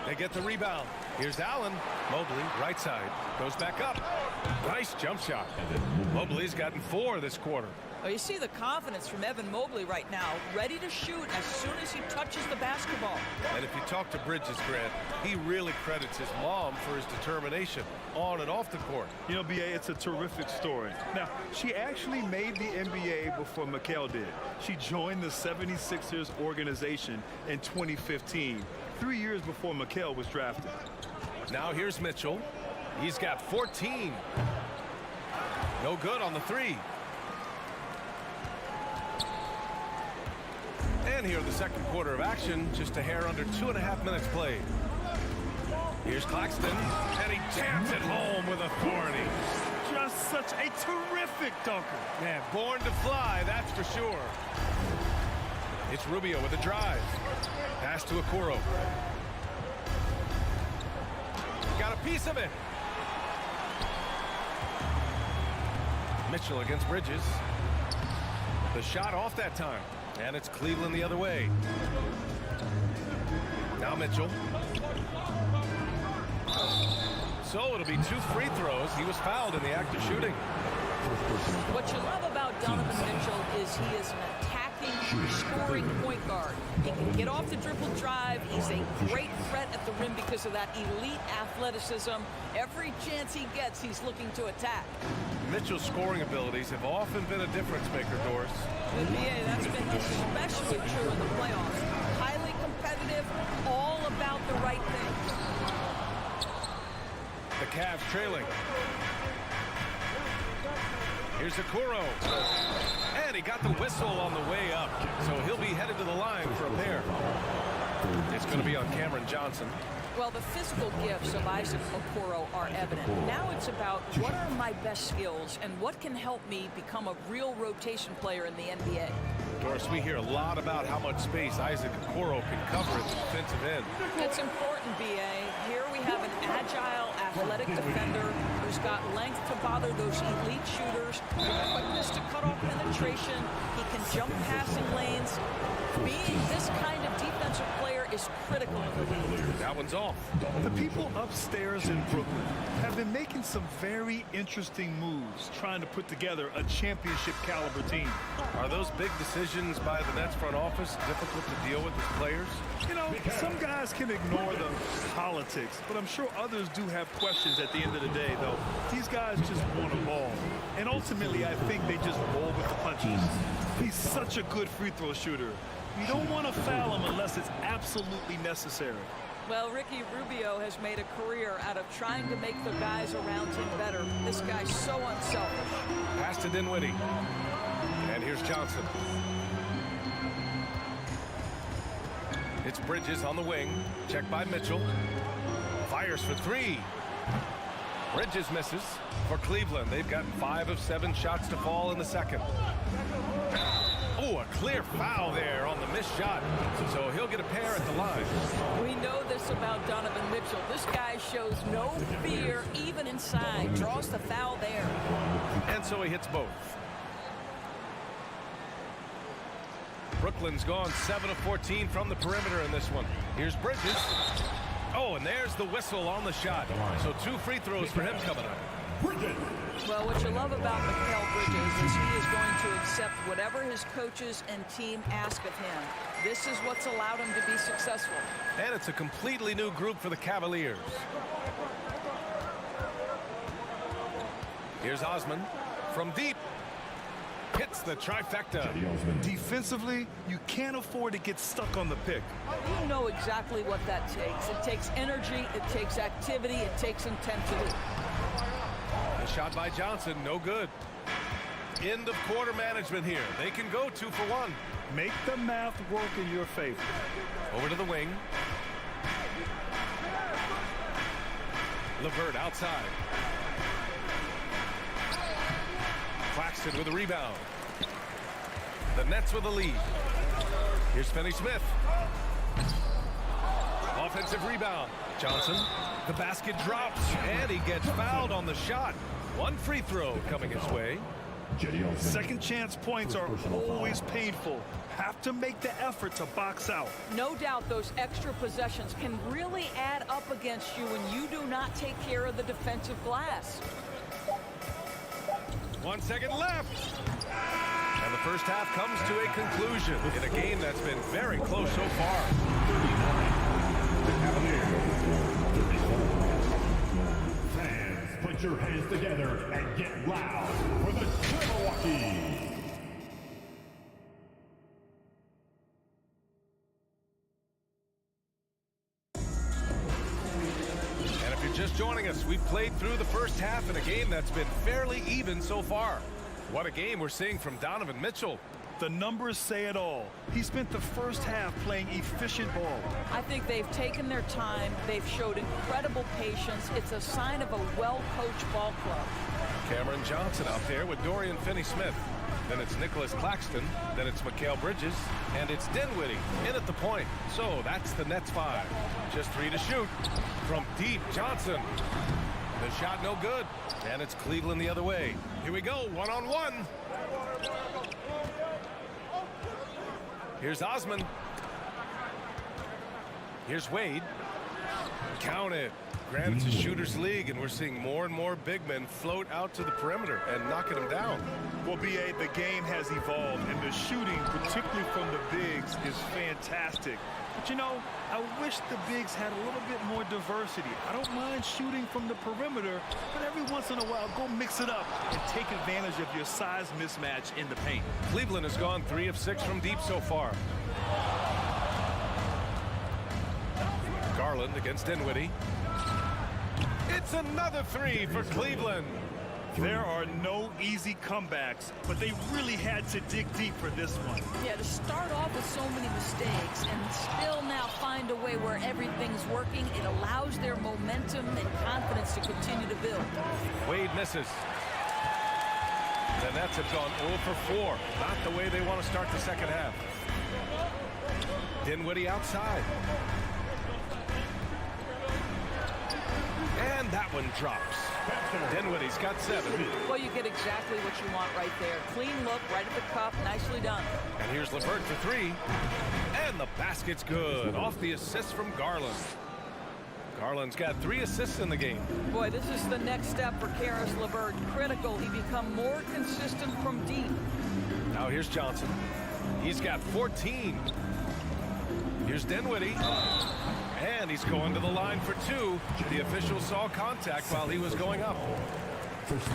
[SPEAKER 1] They get the rebound. Here's Allen. Mobley, right side, goes back up. Nice jump shot. Mobley's gotten 4 this quarter.
[SPEAKER 3] Well, you see the confidence from Evan Mobley right now, ready to shoot as soon as he touches the basketball.
[SPEAKER 1] And if you talk to Bridges, Grant, he really credits his mom for his determination on and off the court.
[SPEAKER 2] You know, B.A., it's a terrific story. Now, she actually made the NBA before Mikal did. She joined the 76ers organization in 2015, 3 years before Mikal was drafted.
[SPEAKER 1] Now here's Mitchell. He's got 14. No good on the 3. And here in the second quarter of action, just a hair under 2.5 minutes played. Here's Claxton, and he jams it home with authority.
[SPEAKER 2] Just such a terrific dunker.
[SPEAKER 1] Man, born to fly, that's for sure. It's Rubio with a drive. Pass to Okoro. Got a piece of it. Mitchell against Bridges. The shot off that time. And it's Cleveland the other way. Now Mitchell. So it'll be 2 free throws. He was fouled in the act of shooting.
[SPEAKER 3] What you love about Donovan Mitchell is he is an attacking, scoring point guard. He can get off the dribble drive. He's a great threat at the rim because of that elite athleticism. Every chance he gets, he's looking to attack.
[SPEAKER 1] Mitchell's scoring abilities have often been a difference maker, Doris.
[SPEAKER 3] With BA, that's been especially true in the playoffs. Highly competitive, all about the right things.
[SPEAKER 1] The Cavs trailing. Here's Okoro. And he got the whistle on the way up. So he'll be headed to the line for a pair. It's going to be on Cameron Johnson.
[SPEAKER 3] Well, the physical gifts of Isaac Okoro are evident. Now it's about what are my best skills and what can help me become a real rotation player in the NBA.
[SPEAKER 1] Doris, we hear a lot about how much space Isaac Okoro can cover at the defensive end.
[SPEAKER 3] It's important, BA. Here we have an agile, athletic defender who's got length to bother those elite shooters, quickness to cut off penetration. He can jump passing lanes. Being this kind of defensive player is critical in the league.
[SPEAKER 1] That one's off.
[SPEAKER 2] The people upstairs in Brooklyn have been making some very interesting moves trying to put together a championship caliber team.
[SPEAKER 1] Are those big decisions by the Nets front office difficult to deal with as players?
[SPEAKER 2] You know, some guys can ignore the politics, but I'm sure others do have questions at the end of the day, though. These guys just want a ball. And ultimately, I think they just roll with the punches. He's such a good free throw shooter. You don't want to foul him unless it's absolutely necessary.
[SPEAKER 3] Well, Ricky Rubio has made a career out of trying to make the guys around him better. This guy's so unselfish.
[SPEAKER 1] Pass to Dinwiddie. And here's Johnson. It's Bridges on the wing. Checked by Mitchell. Fires for three. Bridges misses. For Cleveland, they've gotten 5 of 7 shots to fall in the second. Oh, a clear foul there on the missed shot. So he'll get a pair at the line.
[SPEAKER 3] We know this about Donovan Mitchell. This guy shows no fear even inside. Draws the foul there.
[SPEAKER 1] And so he hits both. Brooklyn's gone 7 of 14 from the perimeter in this one. Here's Bridges. Oh, and there's the whistle on the shot. So 2 free throws for him coming up.
[SPEAKER 3] Well, what you love about Mikal Bridges is he is going to accept whatever his coaches and team ask of him. This is what's allowed him to be successful.
[SPEAKER 1] And it's a completely new group for the Cavaliers. Here's Osman from deep. Hits the trifecta.
[SPEAKER 2] Defensively, you can't afford to get stuck on the pick.
[SPEAKER 3] You know exactly what that takes. It takes energy, it takes activity, it takes intensity.
[SPEAKER 1] The shot by Johnson, no good. End of quarter management here. They can go 2 for 1.
[SPEAKER 2] Make the math work in your favor.
[SPEAKER 1] Over to the wing. LeVert outside. Claxton with a rebound. The Nets with a lead. Here's Finney-Smith. Offensive rebound. Johnson. The basket drops, and he gets fouled on the shot. 1 free throw coming his way.
[SPEAKER 2] Second chance points are always painful. Have to make the effort to box out.
[SPEAKER 3] No doubt those extra possessions can really add up against you when you do not take care of the defensive glass.
[SPEAKER 1] 1 second left. And the first half comes to a conclusion in a game that's been very close so far.
[SPEAKER 4] Fans, put your hands together and get loud for the Jabberwockies.
[SPEAKER 1] And if you're just joining us, we've played through the first half in a game that's been fairly even so far. What a game we're seeing from Donovan Mitchell.
[SPEAKER 2] The numbers say it all. He spent the first half playing efficient ball.
[SPEAKER 3] I think they've taken their time. They've showed incredible patience. It's a sign of a well-coached ball club.
[SPEAKER 1] Cameron Johnson out there with Dorian Finney-Smith. Then it's Nicholas Claxton. Then it's Mikal Bridges. And it's Dinwiddie in at the point. So that's the Nets 5. Just 3 to shoot. From deep, Johnson. The shot no good. And it's Cleveland the other way. Here we go, 1-on-1. Here's Osman. Here's Wade. Count it. Granted, it's a shooter's league, and we're seeing more and more big men float out to the perimeter and knocking them down.
[SPEAKER 2] Well, B.A., the game has evolved, and the shooting, particularly from the bigs, is fantastic. But, you know, I wish the bigs had a little bit more diversity. I don't mind shooting from the perimeter, but every once in a while, go mix it up and take advantage of your size mismatch in the paint.
[SPEAKER 1] Cleveland has gone 3 of 6 from deep so far. Garland against Dinwiddie. It's another 3 for Cleveland.
[SPEAKER 2] There are no easy comebacks, but they really had to dig deep for this one.
[SPEAKER 3] Yeah, to start off with so many mistakes and still now find a way where everything's working, it allows their momentum and confidence to continue to build.
[SPEAKER 1] Wade misses. The Nets have gone 0 for 4. Not the way they want to start the second half. Dinwiddie outside. And that one drops. Dinwiddie's got 7.
[SPEAKER 3] Well, you get exactly what you want right there. Clean look, right at the cup, nicely done.
[SPEAKER 1] And here's LeVert for 3. And the basket's good. Off the assist from Garland. Garland's got 3 assists in the game.
[SPEAKER 3] Boy, this is the next step for Karis LeVert. Critical. He become more consistent from deep.
[SPEAKER 1] Now here's Johnson. He's got 14. Here's Dinwiddie. And he's going to the line for 2. The official saw contact while he was going up.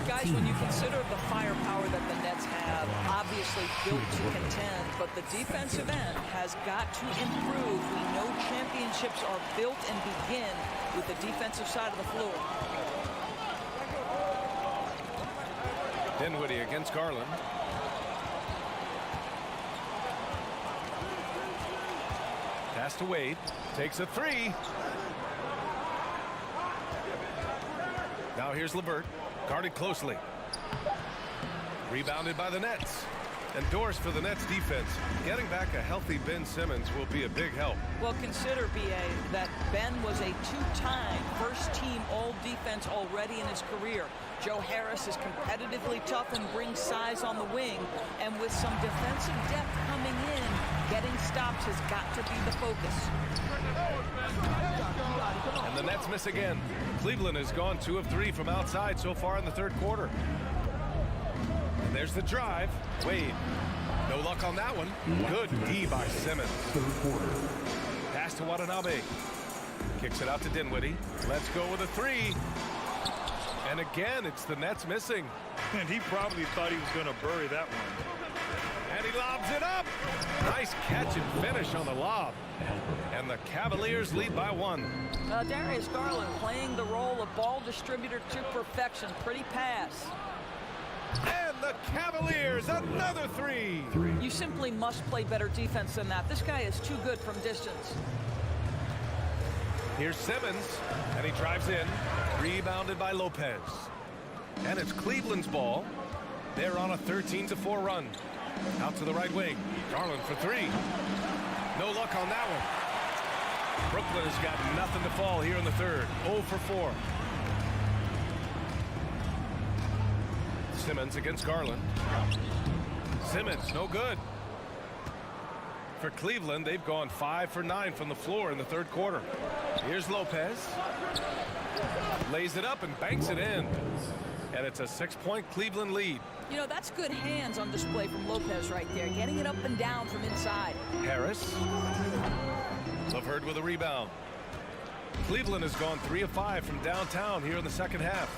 [SPEAKER 3] Guys, when you consider the firepower that the Nets have, obviously built to contend, but the defensive end has got to improve. We know championships are built and begin with the defensive side of the floor.
[SPEAKER 1] Dinwiddie against Garland. Pass to Wade. Takes a 3. Now here's LeVert. Guarded closely. Rebounded by the Nets. And doors for the Nets defense. Getting back a healthy Ben Simmons will be a big help.
[SPEAKER 3] Well, consider, B.A., that Ben was a 2-time first-team all-defense already in his career. Joe Harris is competitively tough and brings size on the wing. And with some defensive depth coming in, getting stops has got to be the focus.
[SPEAKER 1] And the Nets miss again. Cleveland has gone 2 of 3 from outside so far in the third quarter. And there's the drive. Wade. No luck on that one. Good D by Simmons. Pass to Watanabe. Kicks it out to Dinwiddie. Let's go with a 3. And again, it's the Nets missing.
[SPEAKER 2] And he probably thought he was going to bury that one.
[SPEAKER 1] And he lobs it up. Nice catch and finish on the lob. And the Cavaliers lead by 1.
[SPEAKER 3] Darius Garland playing the role of ball distributor to perfection. Pretty pass.
[SPEAKER 1] And the Cavaliers, another 3.
[SPEAKER 3] You simply must play better defense than that. This guy is too good from distance.
[SPEAKER 1] Here's Simmons, and he drives in. Rebounded by Lopez. And it's Cleveland's ball. They're on a 13-4 run. Out to the right wing. Garland for 3. No luck on that one. Brooklyn has got nothing to fall here in the third. 0 for 4. Simmons against Garland. Simmons, no good. For Cleveland, they've gone 5 for 9 from the floor in the third quarter. Here's Lopez. Lays it up and banks it in. And it's a 6-point Cleveland lead.
[SPEAKER 3] You know, that's good hands on display from Lopez right there. Getting it up and down from inside.
[SPEAKER 1] Harris. LeVert with a rebound. Cleveland has gone 3 of 5 from downtown here in the second half.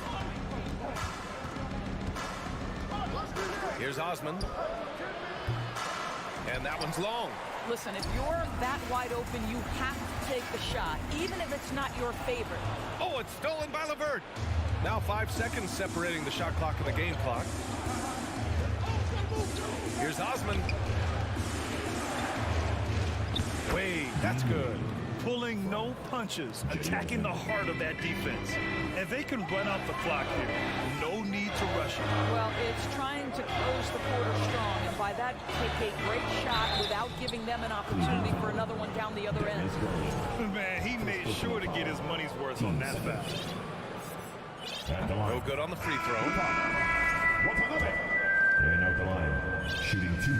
[SPEAKER 1] Here's Osman. And that one's long.
[SPEAKER 3] Listen, if you're that wide open, you have to take the shot, even if it's not your favorite.
[SPEAKER 1] Oh, it's stolen by LeVert. Now 5 seconds separating the shot clock and the game clock. Here's Osman. Wade, that's good.
[SPEAKER 2] Pulling no punches, attacking the heart of that defense. And they can run out the clock here. No need to rush it.
[SPEAKER 3] Well, it's trying to close the quarter strong, and by that, take a great shot without giving them an opportunity for another one down the other end.
[SPEAKER 2] Man, he made sure to get his money's worth on that foul.
[SPEAKER 1] No good on the free throw.
[SPEAKER 4] And out the line, shooting 2.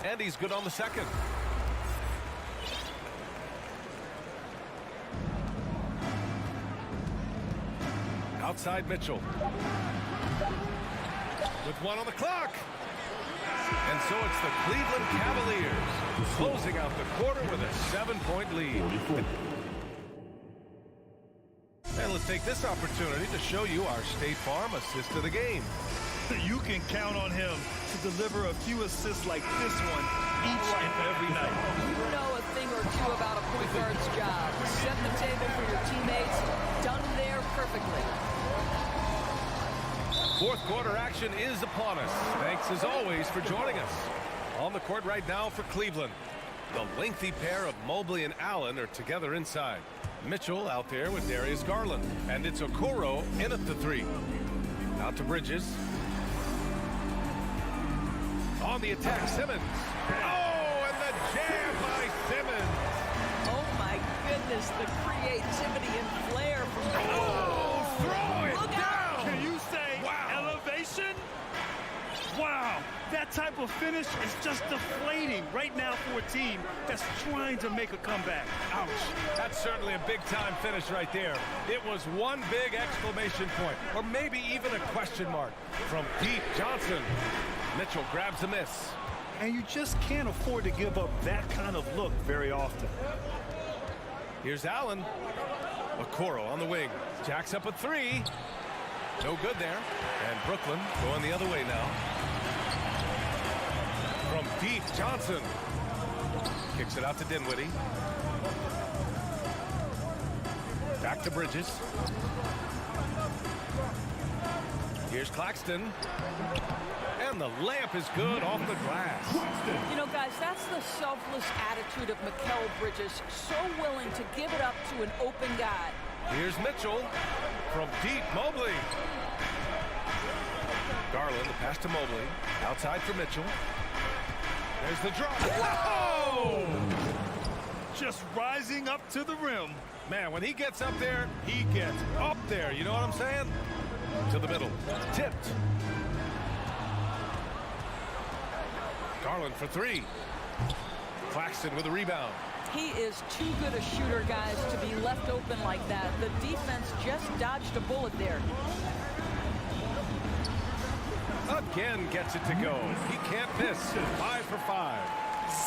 [SPEAKER 1] And he's good on the second. Outside Mitchell. With 1 on the clock. And so it's the Cleveland Cavaliers closing out the quarter with a 7-point lead. And let's take this opportunity to show you our State Farm assist of the game.
[SPEAKER 2] You can count on him to deliver a few assists like this one each and every night.
[SPEAKER 3] You know a thing or two about a point guard's job. Set the table for your teammates. Done there perfectly.
[SPEAKER 1] Fourth quarter action is upon us. Thanks as always for joining us. On the court right now for Cleveland. The lengthy pair of Mobley and Allen are together inside. Mitchell out there with Darius Garland. And it's Okoro in at the 3. Out to Bridges. On the attack, Simmons. Oh, and the jam by Simmons.
[SPEAKER 3] Oh my goodness, the creativity and flair from
[SPEAKER 1] Throw it
[SPEAKER 3] Look
[SPEAKER 1] down.
[SPEAKER 3] out.
[SPEAKER 2] Can you say elevation? Wow, that type of finish is just deflating right now for a team that's trying to make a comeback. Ouch.
[SPEAKER 1] That's certainly a big-time finish right there. It was one big exclamation point, or maybe even a question mark. From Pete Johnson. Mitchell grabs a miss.
[SPEAKER 2] And you just can't afford to give up that kind of look very often.
[SPEAKER 1] Here's Allen. Okoro on the wing. Jacks up a 3. No good there. And Brooklyn going the other way now. From deep, Johnson. Kicks it out to Dinwiddie. Back to Bridges. Here's Claxton. And the layup is good off the glass.
[SPEAKER 3] You know, guys, that's the selfless attitude of Mikal Bridges. So willing to give it up to an open guy.
[SPEAKER 1] Here's Mitchell. From deep, Mobley. Garland, the pass to Mobley. Outside for Mitchell. There's the drop. Whoa!
[SPEAKER 2] Just rising up to the rim.
[SPEAKER 1] Man, when he gets up there, he gets up there. You know what I'm saying? To the middle. Tipped. Garland for 3. Claxton with a rebound.
[SPEAKER 3] He is too good a shooter, guys, to be left open like that. The defense just dodged a bullet there.
[SPEAKER 1] Again gets it to go. He can't miss. 5 for 5.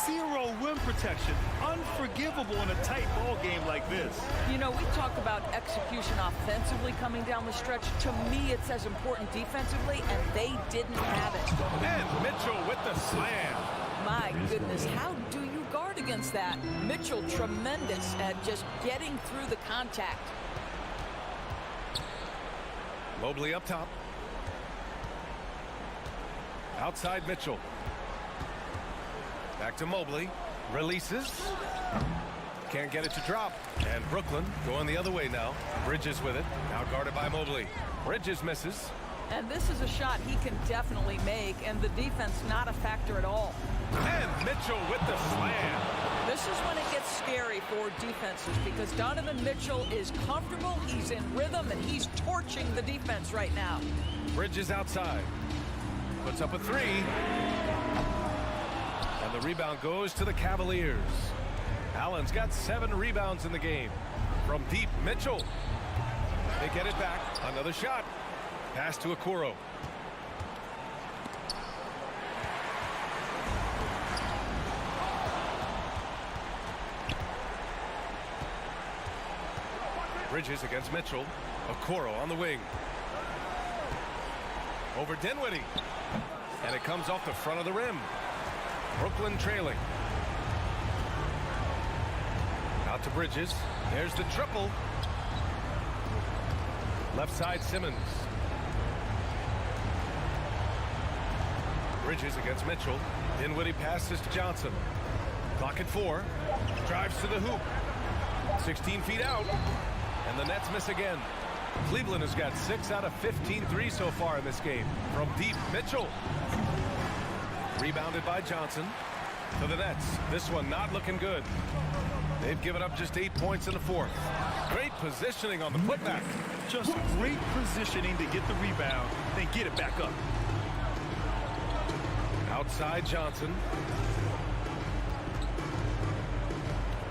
[SPEAKER 2] 0 rim protection. Unforgivable in a tight ball game like this.
[SPEAKER 3] You know, we talk about execution offensively coming down the stretch. To me, it's as important defensively, and they didn't have it.
[SPEAKER 1] And Mitchell with the slam.
[SPEAKER 3] My goodness, how do you guard against that? Mitchell tremendous at just getting through the contact.
[SPEAKER 1] Mobley up top. Outside Mitchell. Back to Mobley. Releases. Can't get it to drop. And Brooklyn going the other way now. Bridges with it. Now guarded by Mobley. Bridges misses.
[SPEAKER 3] And this is a shot he can definitely make, and the defense not a factor at all.
[SPEAKER 1] And Mitchell with the slam.
[SPEAKER 3] This is when it gets scary for defenses because Donovan Mitchell is comfortable, he's in rhythm, and he's torching the defense right now.
[SPEAKER 1] Bridges outside. Puts up a 3. And the rebound goes to the Cavaliers. Allen's got 7 rebounds in the game. From deep, Mitchell. They get it back. Another shot. Pass to Okoro. Bridges against Mitchell. Okoro on the wing. Over Dinwiddie. And it comes off the front of the rim. Brooklyn trailing. Out to Bridges. There's the triple. Left side Simmons. Bridges against Mitchell. Dinwiddie passes to Johnson. Clock at 4. Drives to the hoop. 16 feet out. And the Nets miss again. Cleveland has got 6 out of 15 threes so far in this game. From deep, Mitchell. Rebounded by Johnson. To the Nets. This one not looking good. They've given up just 8 points in the fourth. Great positioning on the putback.
[SPEAKER 2] Just great positioning to get the rebound, then get it back up.
[SPEAKER 1] Outside Johnson.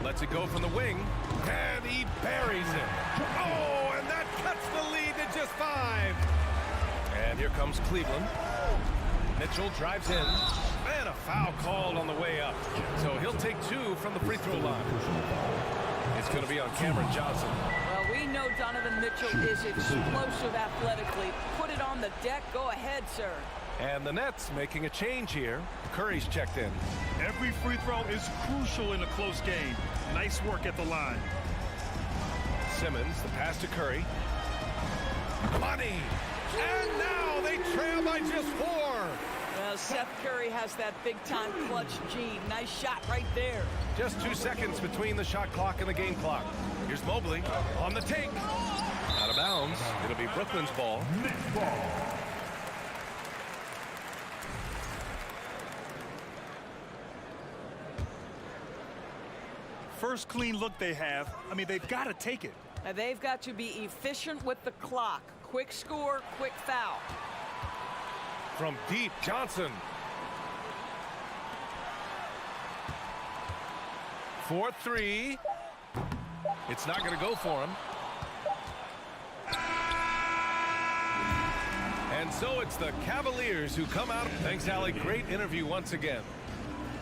[SPEAKER 1] Lets it go from the wing. And he buries it. Oh, and that cuts the lead to just 5. And here comes Cleveland. Mitchell drives in. And a foul called on the way up. So he'll take 2 from the free throw line. It's going to be on Cameron Johnson.
[SPEAKER 3] Well, we know Donovan Mitchell is explosive athletically. Put it on the deck. Go ahead, sir.
[SPEAKER 1] And the Nets making a change here. Curry's checked in.
[SPEAKER 2] Every free throw is crucial in a close game. Nice work at the line.
[SPEAKER 1] Simmons, the pass to Curry. Money! And now they trail by just 4.
[SPEAKER 3] Well, Seth Curry has that big-time clutch gene. Nice shot right there.
[SPEAKER 1] Just 2 seconds between the shot clock and the game clock. Here's Mobley on the take. Out of bounds. It'll be Brooklyn's ball.
[SPEAKER 4] Next ball.
[SPEAKER 2] First clean look they have. I mean, they've got to take it.
[SPEAKER 3] Now, they've got to be efficient with the clock. Quick score, quick foul.
[SPEAKER 1] From deep, Johnson. 4-3. It's not going to go for him. And so it's the Cavaliers who come out. Thanks, Allie. Great interview once again.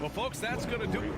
[SPEAKER 1] Well, folks, that's going to do it.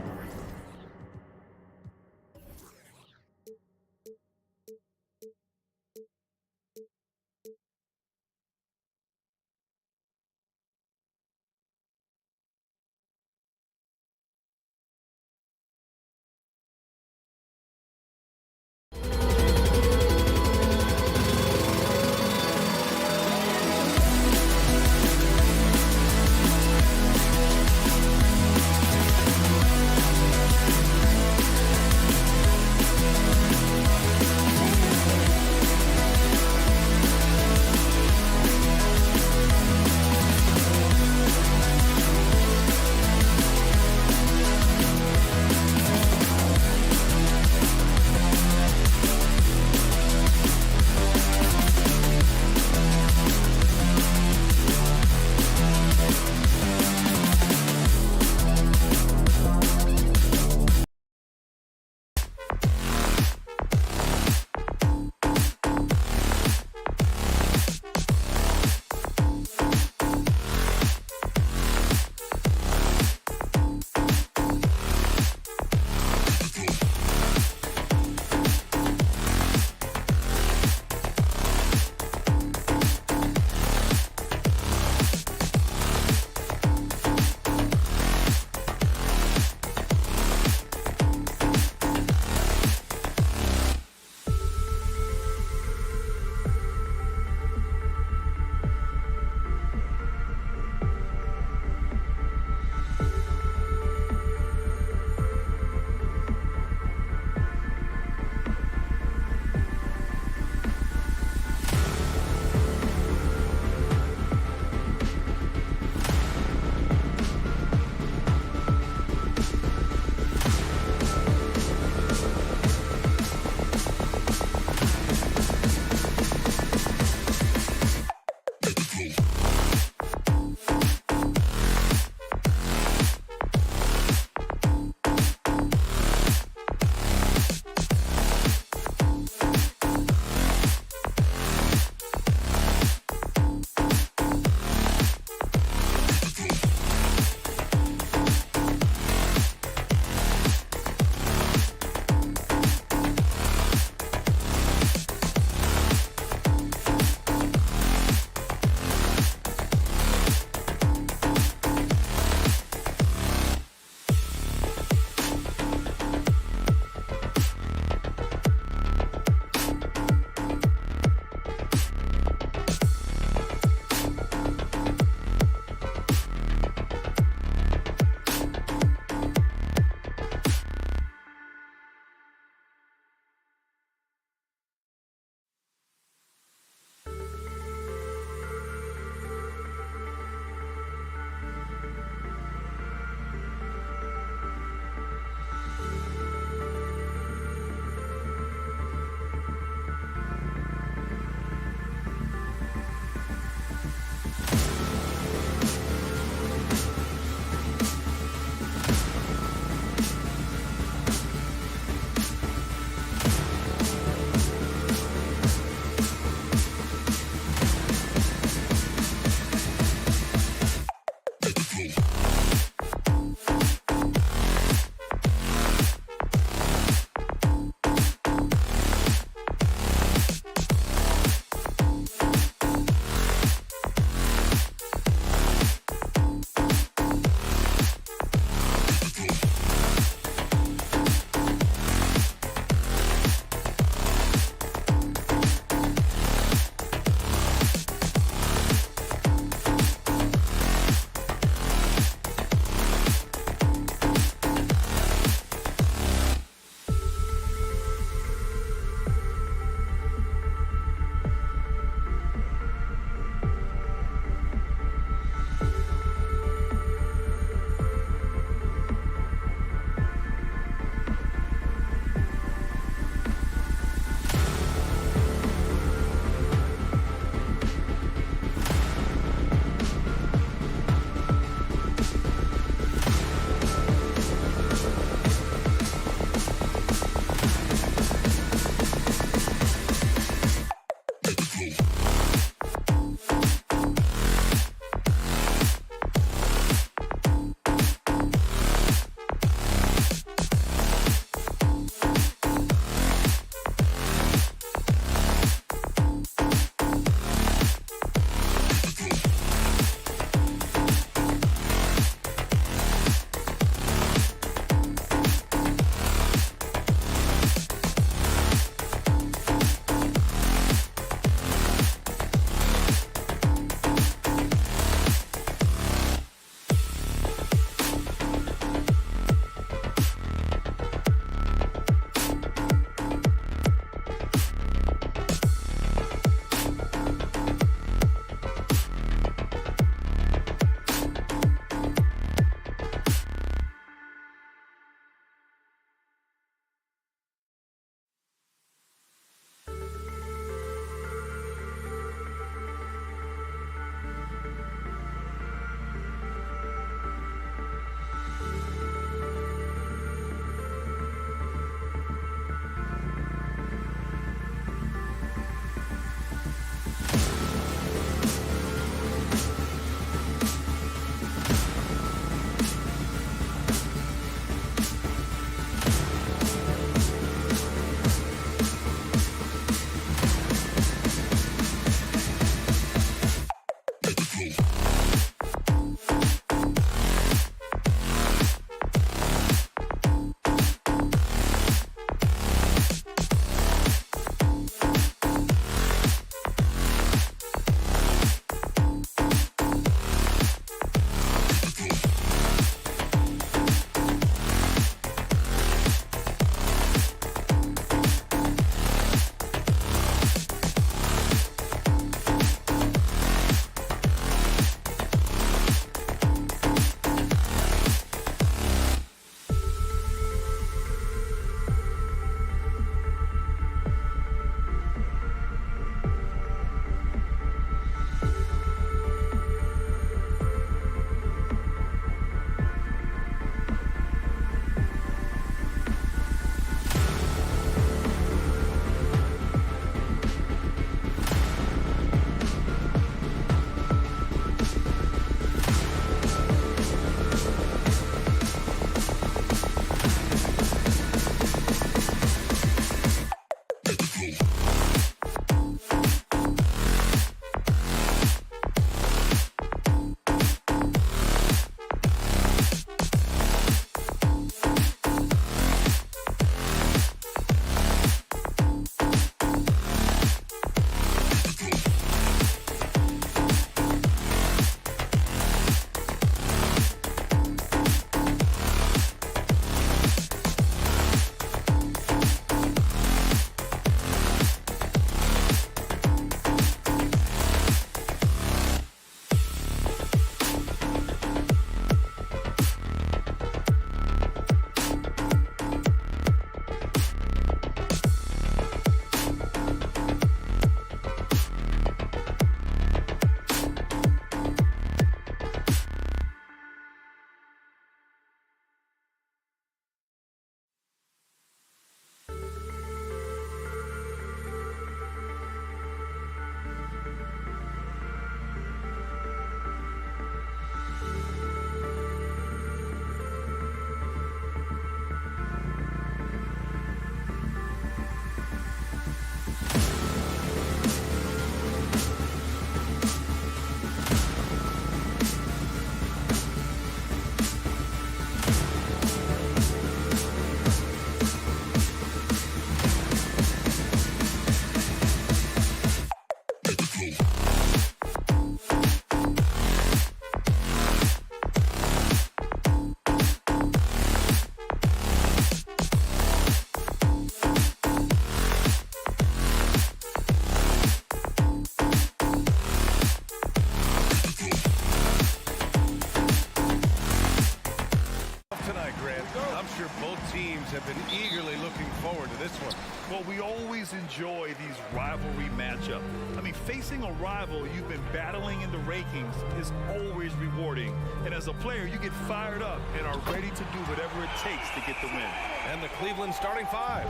[SPEAKER 1] teams have been eagerly looking forward to this one.
[SPEAKER 2] Well, we always enjoy these rivalry matchups. I mean, facing a rival you've been battling in the rankings is always rewarding. And as a player, you get fired up and are ready to do whatever it takes to get the win.
[SPEAKER 1] And the Cleveland starting five.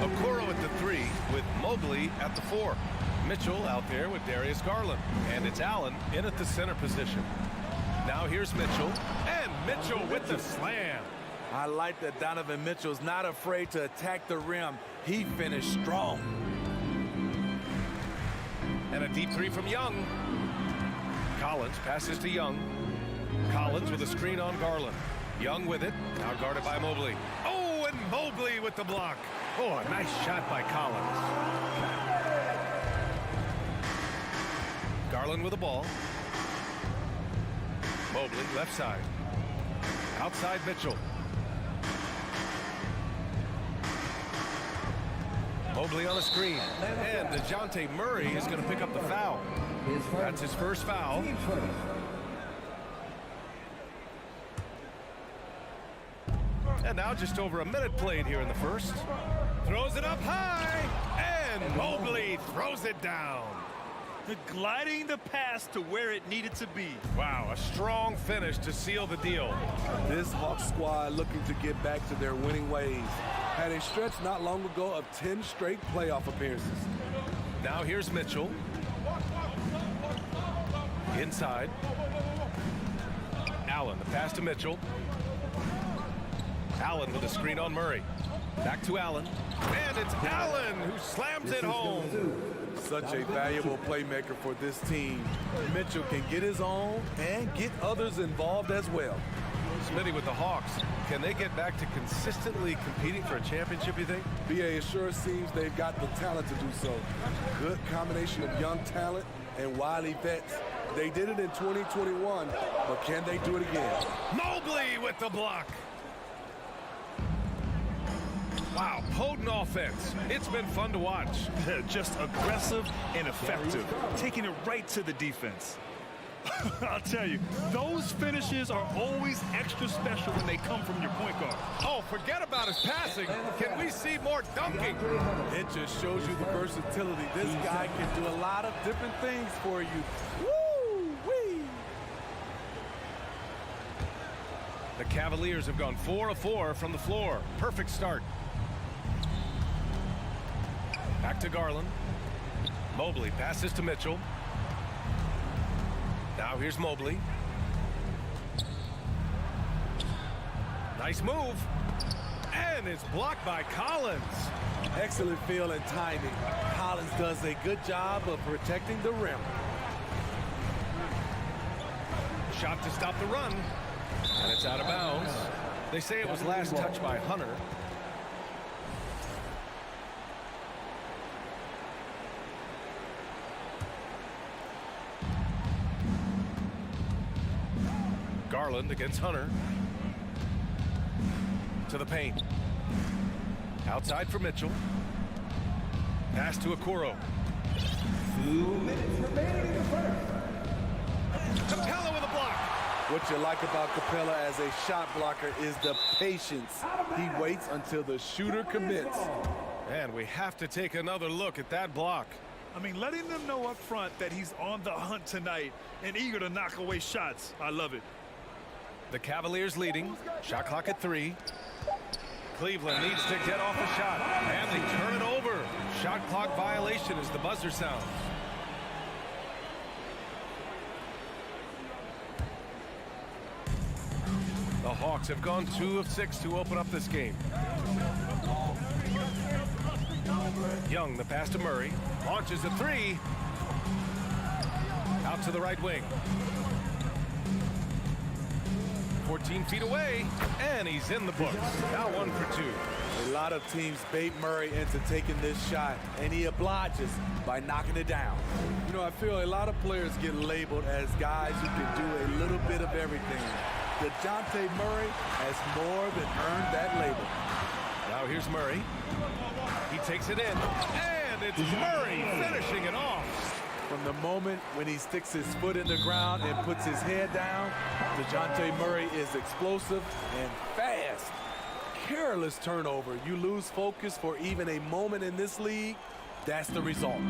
[SPEAKER 1] Okoro at the 3 with Mobley at the 4. Mitchell out there with Darius Garland. And it's Allen in at the center position. Now here's Mitchell. And Mitchell with the slam.
[SPEAKER 6] I like that Donovan Mitchell's not afraid to attack the rim. He finished strong.
[SPEAKER 1] And a deep 3 from Young. Collins passes to Young. Collins with a screen on Garland. Young with it. Now guarded by Mobley. Oh, and Mobley with the block. Oh, a nice shot by Collins. Garland with the ball. Mobley left side. Outside Mitchell. Mobley on a screen. And DeJounte Murray is going to pick up the foul. That's his first foul. And now just over a minute played here in the first. Throws it up high. And Mobley throws it down.
[SPEAKER 2] Gliding the pass to where it needed to be.
[SPEAKER 1] Wow, a strong finish to seal the deal.
[SPEAKER 7] This Hawks squad looking to get back to their winning ways. Had a stretch not long ago of 10 straight playoff appearances.
[SPEAKER 1] Now here's Mitchell. Inside. Allen, the pass to Mitchell. Allen with a screen on Murray. Back to Allen. And it's Allen who slams it home.
[SPEAKER 7] Such a valuable playmaker for this team. Mitchell can get his own and get others involved as well.
[SPEAKER 1] Smitty with the Hawks. Can they get back to consistently competing for a championship, you think?
[SPEAKER 7] BA, it sure seems they've got the talent to do so. Good combination of young talent and wily vets. They did it in 2021, but can they do it again?
[SPEAKER 1] Mobley with the block. Wow, potent offense. It's been fun to watch.
[SPEAKER 2] Just aggressive and effective, taking it right to the defense. I'll tell you, those finishes are always extra special when they come from your point guard.
[SPEAKER 1] Oh, forget about his passing. Can we see more dunking?
[SPEAKER 7] It just shows you the versatility. This guy can do a lot of different things for you. Woo-wee!
[SPEAKER 1] The Cavaliers have gone 4 of 4 from the floor. Perfect start. Back to Garland. Mobley passes to Mitchell. Now here's Mobley. Nice move. And it's blocked by Collins.
[SPEAKER 7] Excellent feel and timing. Collins does a good job of protecting the rim.
[SPEAKER 1] Shot to stop the run. And it's out of bounds. They say it was last touched by Hunter. Garland against Hunter. To the paint. Outside for Mitchell. Pass to Okoro.
[SPEAKER 4] 2 minutes remaining in the first.
[SPEAKER 1] Capella with a block.
[SPEAKER 7] What you like about Capella as a shot blocker is the patience. He waits until the shooter commits.
[SPEAKER 1] And we have to take another look at that block.
[SPEAKER 2] I mean, letting them know up front that he's on the hunt tonight and eager to knock away shots. I love it.
[SPEAKER 1] The Cavaliers leading. Shot clock at 3. Cleveland needs to get off a shot. And they turn it over. Shot clock violation as the buzzer sounds. The Hawks have gone 2 of 6 to open up this game. Young, the pass to Murray. Launches a 3. Out to the right wing. 14 feet away, and he's in the books. Now 1 for 2.
[SPEAKER 7] A lot of teams bait Murray into taking this shot, and he obliges by knocking it down. You know, I feel a lot of players get labeled as guys who can do a little bit of everything. DeJounte Murray has more than earned that label.
[SPEAKER 1] Now here's Murray. He takes it in, and it's Murray finishing it off.
[SPEAKER 7] From the moment when he sticks his foot in the ground and puts his head down, DeJounte Murray is explosive and fast. careless turnover. You lose focus for even a moment in this league. That's the result.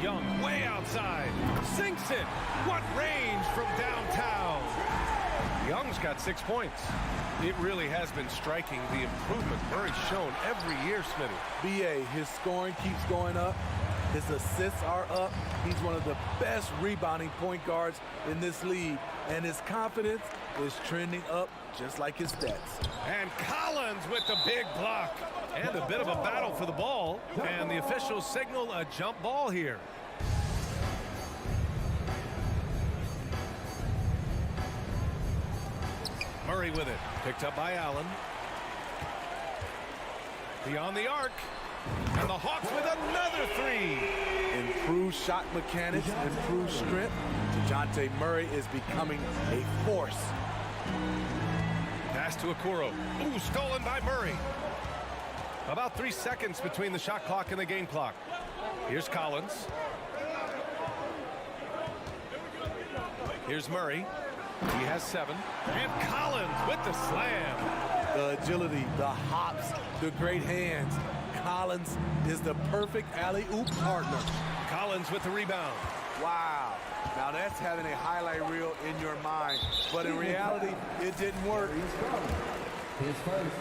[SPEAKER 1] Young way outside, sinks it. What range from downtown. Young's got 6 points. It really has been striking the improvement Murray's shown every year, Smitty.
[SPEAKER 7] BA, his scoring keeps going up. His assists are up. He's one of the best rebounding point guards in this league. And his confidence is trending up just like his stats.
[SPEAKER 1] And Collins with the big block. And a bit of a battle for the ball. And the officials signal a jump ball here. Murray with it. Picked up by Allen. Beyond the arc. And the Hawks with another three.
[SPEAKER 7] Improved shot mechanics, improved strength. DeJounte Murray is becoming a force.
[SPEAKER 1] Pass to Okoro. Ooh, stolen by Murray. About 3 seconds between the shot clock and the game clock. Here's Collins. Here's Murray. He has 7. And Collins with the slam.
[SPEAKER 7] The agility, the hops, the great hands. Collins is the perfect alley-oop partner.
[SPEAKER 1] Collins with the rebound.
[SPEAKER 7] Wow. Now that's having a highlight reel in your mind. But in reality, it didn't work.
[SPEAKER 8] His first.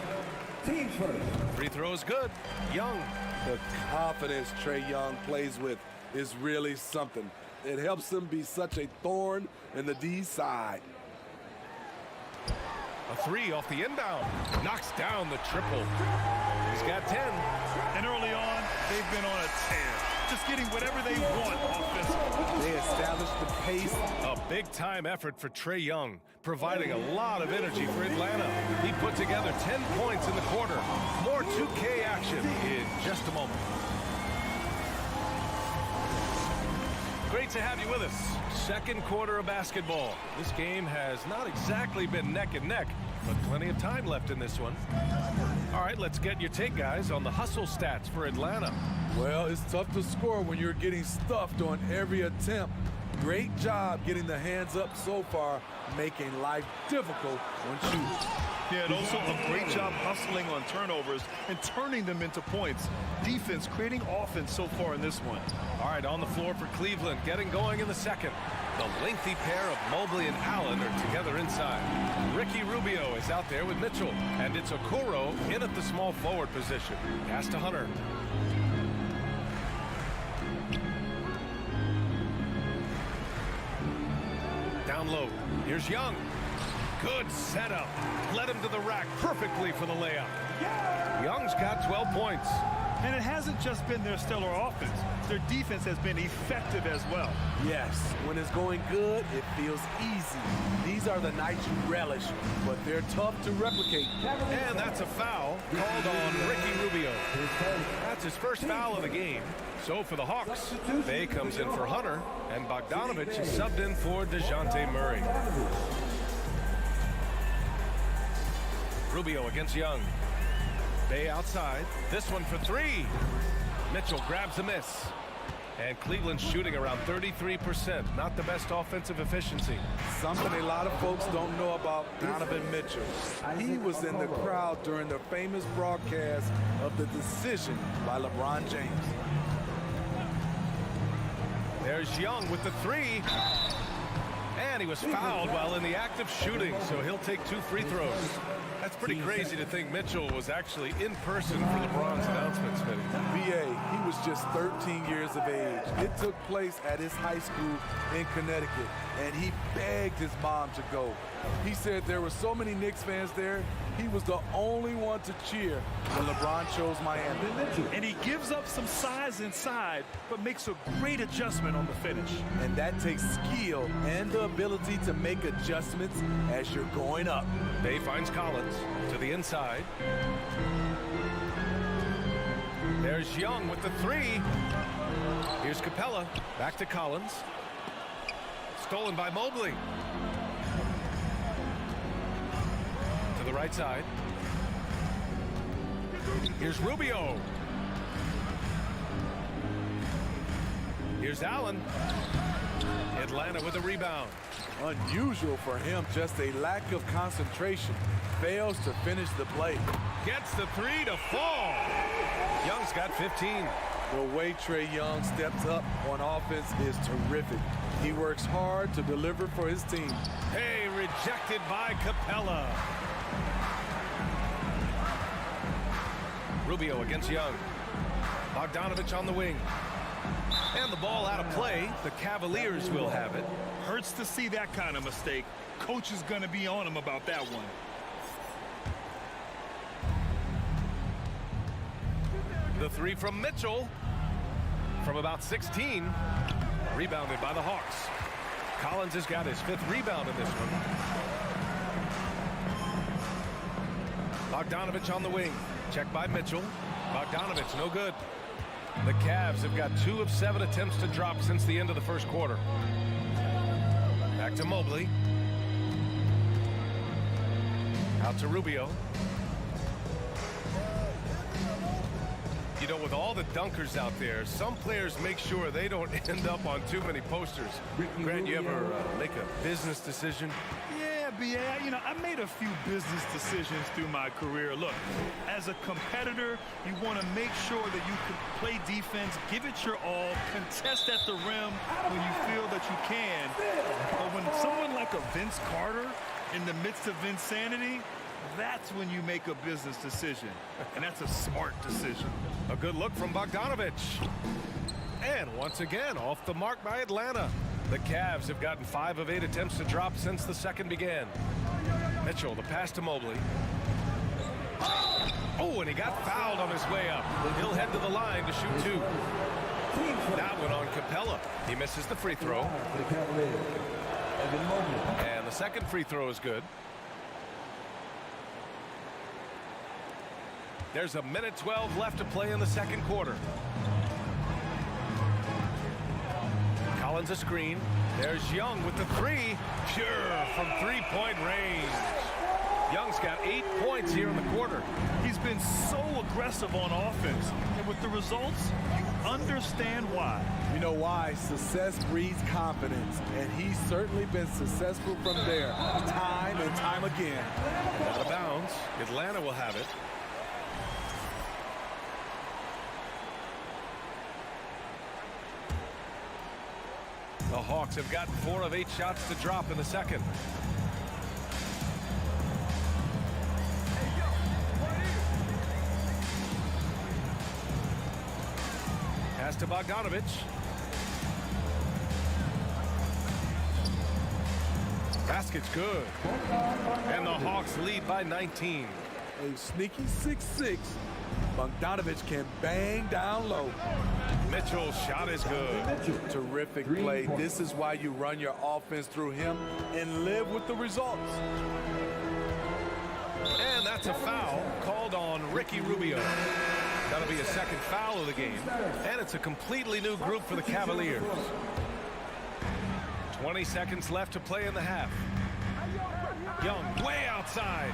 [SPEAKER 8] Team's first.
[SPEAKER 1] Free throw is good. Young.
[SPEAKER 7] The confidence Trae Young plays with is really something. It helps him be such a thorn in the D side.
[SPEAKER 1] A 3 off the inbound. Knocks down the triple. He's got 10.
[SPEAKER 2] And early on, they've been on a tear. Just getting whatever they want offensively.
[SPEAKER 7] They established the pace.
[SPEAKER 1] A big-time effort for Trae Young, providing a lot of energy for Atlanta. He put together 10 points in the quarter. More 2K action in just a moment. Great to have you with us. Second quarter of basketball. This game has not exactly been neck and neck, but plenty of time left in this one. All right, let's get your take, guys, on the hustle stats for Atlanta.
[SPEAKER 7] Well, it's tough to score when you're getting stuffed on every attempt. Great job getting the hands up so far, making life difficult when shooting.
[SPEAKER 2] Yeah, and also a great job hustling on turnovers and turning them into points. Defense creating offense so far in this one.
[SPEAKER 1] All right, on the floor for Cleveland, getting going in the second. The lengthy pair of Mobley and Allen are together inside. Ricky Rubio is out there with Mitchell, and it's Okoro in at the small forward position. Pass to Hunter. Down low. Here's Young. Good setup. Led him to the rack perfectly for the layup. Young's got 12 points.
[SPEAKER 2] And it hasn't just been their stellar offense. Their defense has been effective as well.
[SPEAKER 7] Yes, when it's going good, it feels easy. These are the nights you relish, but they're tough to replicate.
[SPEAKER 1] And that's a foul called on Ricky Rubio. That's his first foul of the game. So for the Hawks, Bay comes in for Hunter, and Bogdanovich is subbed in for DeJounte Murray. Rubio against Young. Bay outside. This one for 3. Mitchell grabs a miss. And Cleveland's shooting around 33%. Not the best offensive efficiency.
[SPEAKER 7] Something a lot of folks don't know about Donovan Mitchell. He was in the crowd during the famous broadcast of the decision by LeBron James.
[SPEAKER 1] There's Young with the 3. And he was fouled while in the act of shooting, so he'll take 2 free throws. That's pretty crazy to think Mitchell was actually in person for LeBron's announcement, Smitty.
[SPEAKER 7] BA, he was just 13 years of age. It took place at his high school in Connecticut, and he begged his mom to go. He said there were so many Knicks fans there, he was the only one to cheer when LeBron chose Miami.
[SPEAKER 2] And he gives up some size inside, but makes a great adjustment on the finish.
[SPEAKER 7] And that takes skill and the ability to make adjustments as you're going up.
[SPEAKER 1] Bay finds Collins to the inside. There's Young with the 3. Here's Capella. Back to Collins. Stolen by Mobley. To the right side. Here's Rubio. Here's Allen. Atlanta with a rebound.
[SPEAKER 6] Unusual for him, just a lack of concentration. Fails to finish the play.
[SPEAKER 1] Gets the three to fall. Young's got 15.
[SPEAKER 6] The way Trae Young steps up on offense is terrific. He works hard to deliver for his team.
[SPEAKER 1] Hey, rejected by Capella. Rubio against Young. Bogdanovich on the wing. And the ball out of play. The Cavaliers will have it.
[SPEAKER 2] Hurts to see that kind of mistake. Coach is going to be on him about that one.
[SPEAKER 1] The three from Mitchell from about 16. Rebounded by the Hawks. Collins has got his 5th rebound in this one. Bogdanovich on the wing. Check by Mitchell. Bogdanovich, no good. The Cavs have got 2 of 7 attempts to drop since the end of the first quarter. Back to Mobley. Out to Rubio. You know, with all the dunkers out there, some players make sure they don't end up on too many posters. Grant, you ever make a business decision?
[SPEAKER 2] Yeah, B.A., you know, I made a few business decisions through my career. Look, as a competitor, you want to make sure that you can play defense, give it your all, contest at the rim when you feel that you can. But when someone like a Vince Carter in the midst of insanity, that's when you make a business decision. And that's a smart decision.
[SPEAKER 1] A good look from Bogdanovich. And once again, off the mark by Atlanta. The Cavs have gotten 5 of 8 attempts to drop since the second began. Mitchell, the pass to Mobley. Oh, and he got fouled on his way up. He'll head to the line to shoot 2. That one on Capella. He misses the free throw. And the second free throw is good. There's 1:12 left to play in the second quarter. Collins a screen. There's Young with the 3. Pure from 3-point range. Young's got 8 points here in the quarter.
[SPEAKER 2] He's been so aggressive on offense. And with the results, you understand why.
[SPEAKER 6] You know why? Success breeds confidence. And he's certainly been successful from there, time and time again.
[SPEAKER 1] Out of bounds. Atlanta will have it. The Hawks have gotten 4 of 8 shots to drop in the second. Pass to Bogdanovich. Basket's good. And the Hawks lead by 19.
[SPEAKER 6] A sneaky 6'6". Bogdanovich can bang down low.
[SPEAKER 1] Mitchell's shot is good.
[SPEAKER 6] Terrific play. This is why you run your offense through him and live with the results.
[SPEAKER 1] And that's a foul called on Ricky Rubio. That'll be a second foul of the game. And it's a completely new group for the Cavaliers. 20 seconds left to play in the half. Young way outside.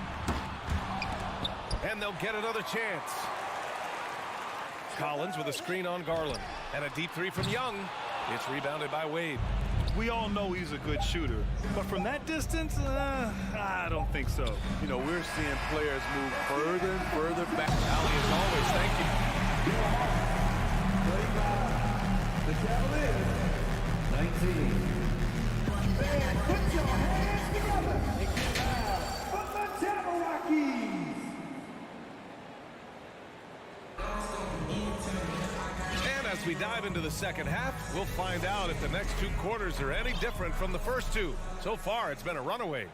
[SPEAKER 1] And they'll get another chance. Collins with a screen on Garland. And a deep 3 from Young. It's rebounded by Wade.
[SPEAKER 2] We all know he's a good shooter. But from that distance, I don't think so.
[SPEAKER 6] You know, we're seeing players move further and further back.
[SPEAKER 1] Allie, as always, thank you.
[SPEAKER 8] The Cavaliers, 19. Man, put your hands together and get loud for the Jabberwockies.
[SPEAKER 1] And as we dive into the second half, we'll find out if the next 2 quarters are any different from the first 2. So far, it's been a runaway.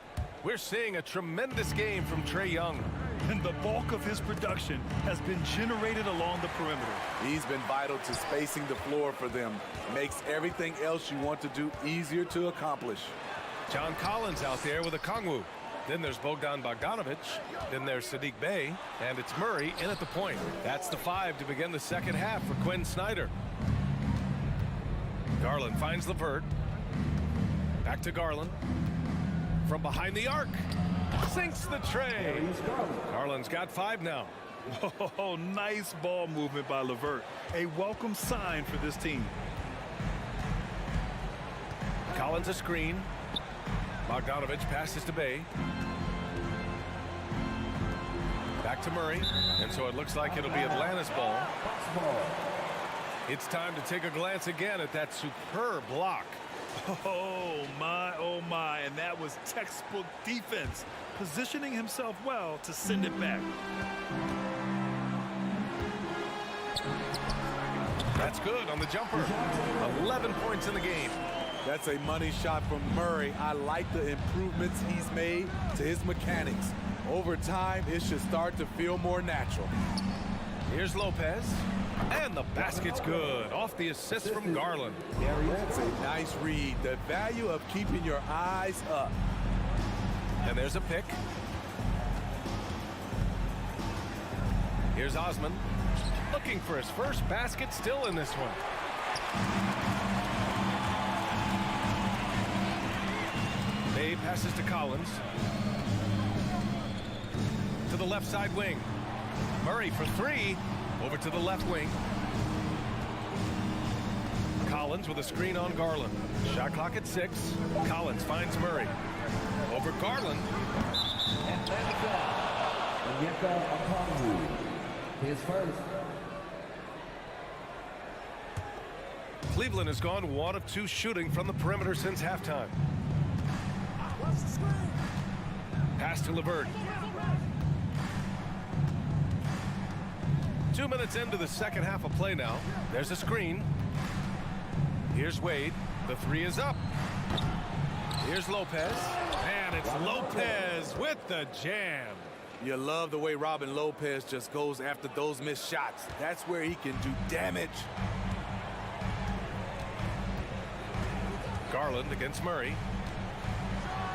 [SPEAKER 1] We're seeing a tremendous game from Trae Young.
[SPEAKER 2] And the bulk of his production has been generated along the perimeter.
[SPEAKER 6] He's been vital to spacing the floor for them. Makes everything else you want to do easier to accomplish.
[SPEAKER 1] John Collins out there with a Kongwu. Then there's Bogdan Bogdanovich. Then there's Sadiq Bey. And it's Murray in at the point. That's the 5 to begin the second half for Quinn Snyder. Garland finds LeVert. Back to Garland. From behind the arc. Sinks the tray. Garland's got 5 now.
[SPEAKER 2] Oh, nice ball movement by LeVert. A welcome sign for this team.
[SPEAKER 1] Collins a screen. Bogdanovich passes to Bay. Back to Murray. And so it looks like it'll be Atlanta's ball. It's time to take a glance again at that superb block.
[SPEAKER 2] Oh my, and that was textbook defense, positioning himself well to send it back.
[SPEAKER 1] That's good on the jumper. 11 points in the game.
[SPEAKER 7] That's a money shot from Murray. I like the improvements he's made to his mechanics. Over time, it should start to feel more natural.
[SPEAKER 1] Here's Lopez. And the basket's good. Off the assist from Garland.
[SPEAKER 7] That's a nice read. The value of keeping your eyes up.
[SPEAKER 1] And there's a pick. Here's Osman. Looking for his first basket, still in this one. Bay passes to Collins. To the left side wing. Murray for three. Over to the left wing. Collins with a screen on Garland. Shot clock at 6. Collins finds Murray. Over Garland.
[SPEAKER 8] And that's his first.
[SPEAKER 1] Cleveland has gone 1 of 2 shooting from the perimeter since halftime. Pass to LeVert. 2 minutes into the second half of play now. There's a screen. Here's Wade. The three is up. Here's Lopez. And it's Lopez with the jam.
[SPEAKER 7] You love the way Robin Lopez just goes after those missed shots. That's where he can do damage.
[SPEAKER 1] Garland against Murray.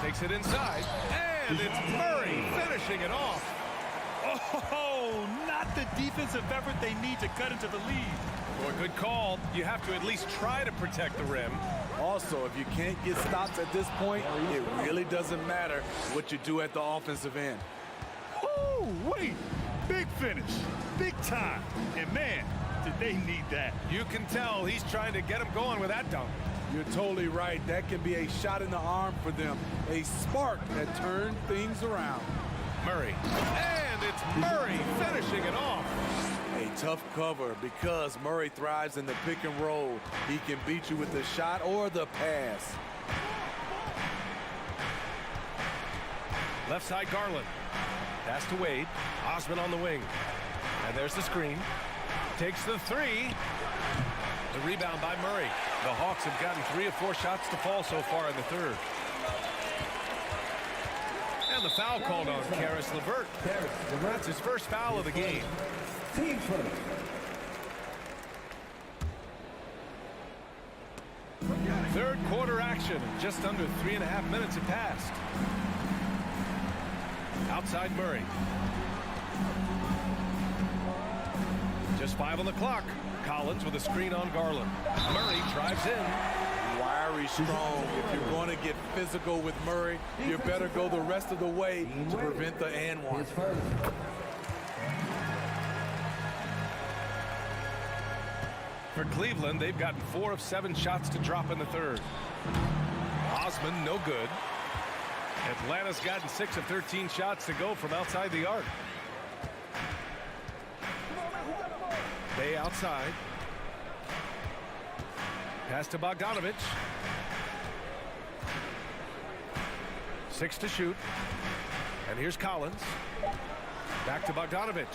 [SPEAKER 1] Takes it inside. And it's Murray finishing it off.
[SPEAKER 2] Oh, not the defensive effort they need to cut into the lead.
[SPEAKER 1] Boy, good call. You have to at least try to protect the rim.
[SPEAKER 7] Also, if you can't get stops at this point, it really doesn't matter what you do at the offensive end.
[SPEAKER 2] Oh, wait. Big finish. Big time. And man, did they need that.
[SPEAKER 1] You can tell he's trying to get him going with that dunk.
[SPEAKER 7] You're totally right. That can be a shot in the arm for them. A spark that turned things around.
[SPEAKER 1] Murray. And it's Murray finishing it off.
[SPEAKER 7] A tough cover because Murray thrives in the pick and roll. He can beat you with the shot or the pass.
[SPEAKER 1] Left side Garland. Pass to Wade. Osman on the wing. And there's the screen. Takes the three. The rebound by Murray. The Hawks have gotten 3 or 4 shots to fall so far in the third. And the foul called on Karis LeVert. That's his first foul of the game.
[SPEAKER 8] Team first.
[SPEAKER 1] Third quarter action. Just under 3.5 minutes have passed. Outside Murray. Just 5 on the clock. Collins with a screen on Garland. Murray drives in.
[SPEAKER 7] Wiry, strong. If you're going to get physical with Murray, you better go the rest of the way to prevent the and one.
[SPEAKER 1] For Cleveland, they've gotten 4 of 7 shots to drop in the third. Osman, no good. Atlanta's gotten 6 of 13 shots to go from outside the arc. Bay outside. Pass to Bogdanovich. 6 to shoot. And here's Collins. Back to Bogdanovich.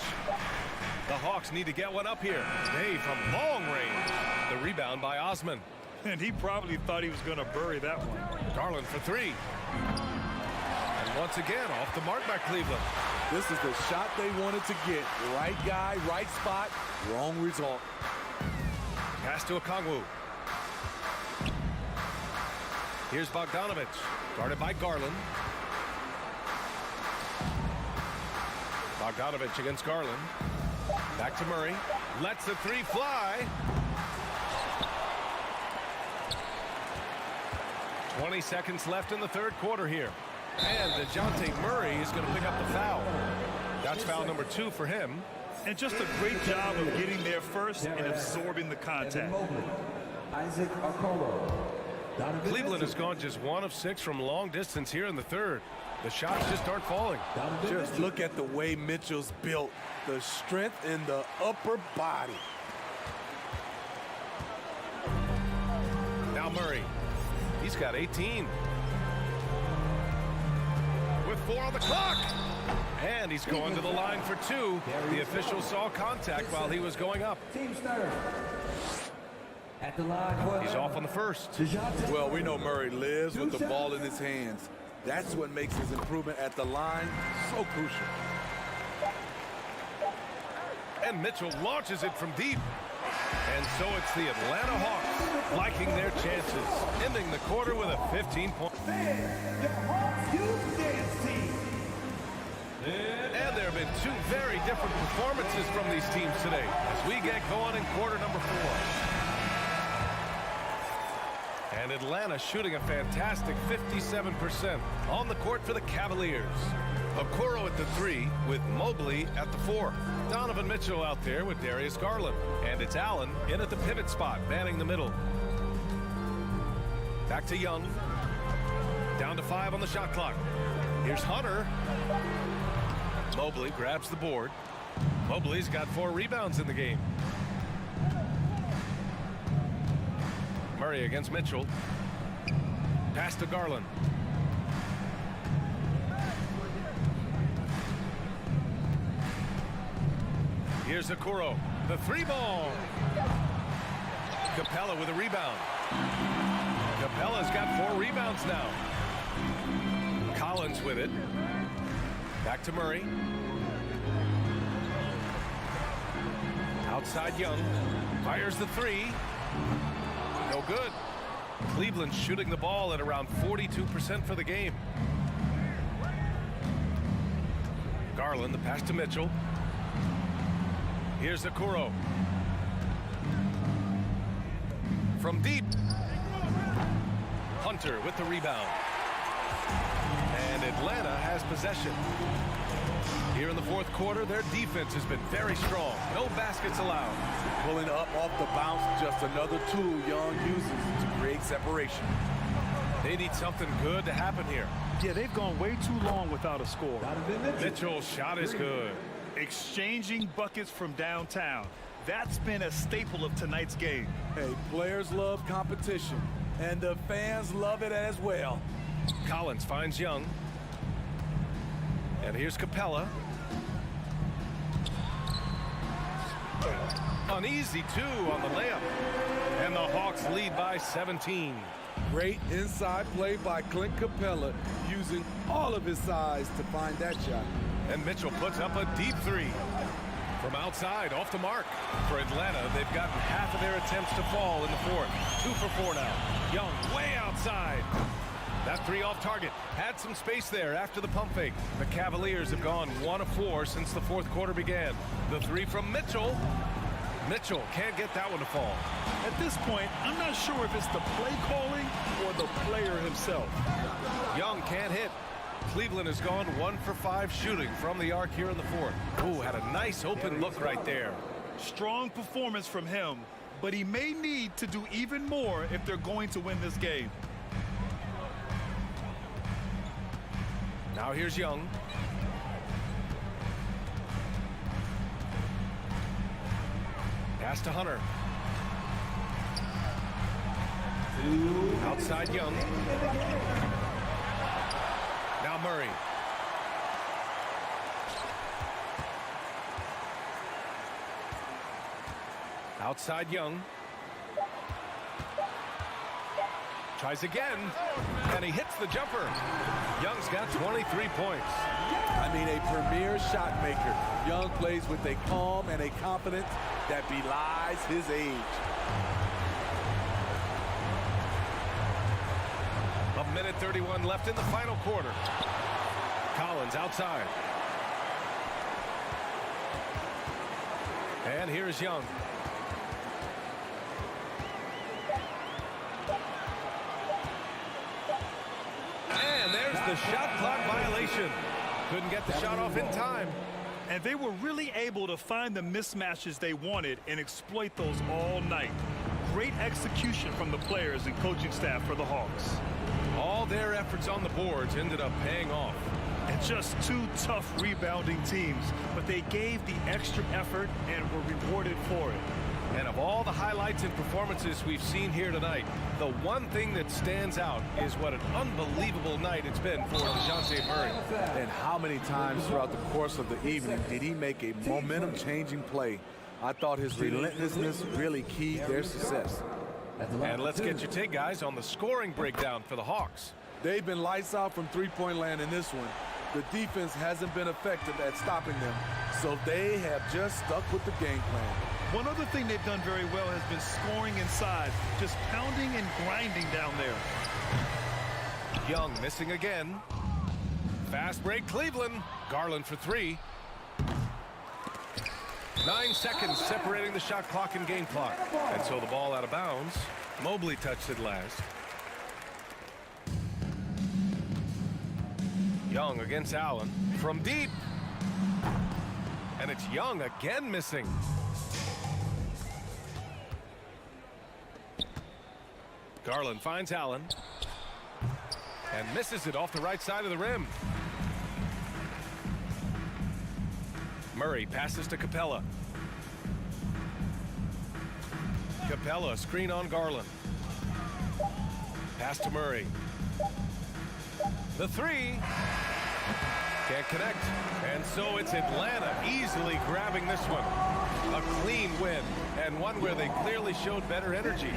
[SPEAKER 1] The Hawks need to get one up here. Bay from long range. The rebound by Osman.
[SPEAKER 2] And he probably thought he was going to bury that one.
[SPEAKER 1] Garland for 3. And once again, off the mark by Cleveland.
[SPEAKER 7] This is the shot they wanted to get. Right guy, right spot, wrong result.
[SPEAKER 1] Pass to Okongwu. Here's Bogdanovich, guarded by Garland. Bogdanovich against Garland. Back to Murray. Lets the 3 fly. 20 seconds left in the third quarter here. And DeJounte Murray is going to pick up the foul. That's foul number 2 for him.
[SPEAKER 2] And just a great job of getting there first and absorbing the contact.
[SPEAKER 8] Isaac Okoro.
[SPEAKER 1] Cleveland has gone just 1 of 6 from long distance here in the third. The shots just aren't falling.
[SPEAKER 7] Just look at the way Mitchell's built. The strength in the upper body.
[SPEAKER 1] Now Murray. He's got 18. With 4 on the clock. And he's going to the line for 2. The official saw contact while he was going up.
[SPEAKER 8] Team starter. At the line for
[SPEAKER 1] He's off on the first.
[SPEAKER 7] Well, we know Murray lives with the ball in his hands. That's what makes his improvement at the line so crucial.
[SPEAKER 1] And Mitchell launches it from deep. And so it's the Atlanta Hawks liking their chances, ending the quarter with a 15-point. And there have been 2 very different performances from these teams today as we get going in quarter number 4. And Atlanta shooting a fantastic 57% on the court for the Cavaliers. Okoro at the 3 with Mobley at the 4. Donovan Mitchell out there with Darius Garland. And it's Allen in at the pivot spot, manning the middle. Back to Young. Down to 5 on the shot clock. Here's Hunter. Mobley grabs the board. Mobley's got 4 rebounds in the game. Murray against Mitchell. Pass to Garland. Here's Okoro. The 3-ball. Capella with a rebound. Capella's got 4 rebounds now. Collins with it. Back to Murray. Outside Young. Fires the 3. No good. Cleveland shooting the ball at around 42% for the game. Garland, the pass to Mitchell. Here's Okoro. From deep. Hunter with the rebound. And Atlanta has possession. Here in the fourth quarter, their defense has been very strong. No baskets allowed.
[SPEAKER 7] Pulling up off the bounce, just another tool Young uses to create separation.
[SPEAKER 1] They need something good to happen here.
[SPEAKER 2] Yeah, they've gone way too long without a score.
[SPEAKER 1] Mitchell's shot is good.
[SPEAKER 2] Exchanging buckets from downtown. That's been a staple of tonight's game.
[SPEAKER 7] Hey, players love competition, and the fans love it as well.
[SPEAKER 1] Collins finds Young. And here's Capella. An easy 2 on the layup. And the Hawks lead by 17.
[SPEAKER 7] Great inside play by Clint Capella, using all of his size to find that shot.
[SPEAKER 1] And Mitchell puts up a deep 3. From outside, off the mark. For Atlanta, they've gotten half of their attempts to fall in the fourth. 2 for 4 now. Young way outside. That 3 off target. Had some space there after the pump fake. The Cavaliers have gone 1 of 4 since the fourth quarter began. The 3 from Mitchell. Mitchell can't get that one to fall.
[SPEAKER 2] At this point, I'm not sure if it's the play calling or the player himself.
[SPEAKER 1] Young can't hit. Cleveland has gone 1 for 5 shooting from the arc here in the fourth. Ooh, had a nice open look right there.
[SPEAKER 2] Strong performance from him, but he may need to do even more if they're going to win this game.
[SPEAKER 1] Now here's Young. Pass to Hunter. Outside Young. Now Murray. Outside Young. Tries again, and he hits the jumper. Young's got 23 points.
[SPEAKER 7] I mean, a premier shot maker. Young plays with a calm and a confidence that belies his age.
[SPEAKER 1] A minute 31 left in the final quarter. Collins outside. And here's Young. And there's the shot clock violation. Couldn't get the shot off in time.
[SPEAKER 2] And they were really able to find the mismatches they wanted and exploit those all night. great execution from the players and coaching staff for the Hawks.
[SPEAKER 1] All their efforts on the boards ended up paying off.
[SPEAKER 2] And just two tough rebounding teams, but they gave the extra effort and were rewarded for it.
[SPEAKER 1] And of all the highlights and performances we've seen here tonight, the one thing that stands out is what an unbelievable night it's been for DeJounte Murray.
[SPEAKER 7] And how many times throughout the course of the evening did he make a momentum-changing play? I thought his relentlessness really keyed their success.
[SPEAKER 1] And let's get your take, guys, on the scoring breakdown for the Hawks.
[SPEAKER 7] They've been lights out from three-point land in this one. The defense hasn't been effective at stopping them, so they have just stuck with the game plan.
[SPEAKER 2] One other thing they've done very well has been scoring inside, just pounding and grinding down there.
[SPEAKER 1] Young missing again. Fast break, Cleveland. Garland for three. 9 seconds separating the shot clock and game clock. And so the ball out of bounds. Mobley touched it last. Young against Allen from deep. And it's Young again missing. Garland finds Allen and misses it off the right side of the rim. Murray passes to Capella. Capella screen on Garland. Pass to Murray. The three. Can't connect. And so it's Atlanta easily grabbing this one. A clean win, and one where they clearly showed better energy.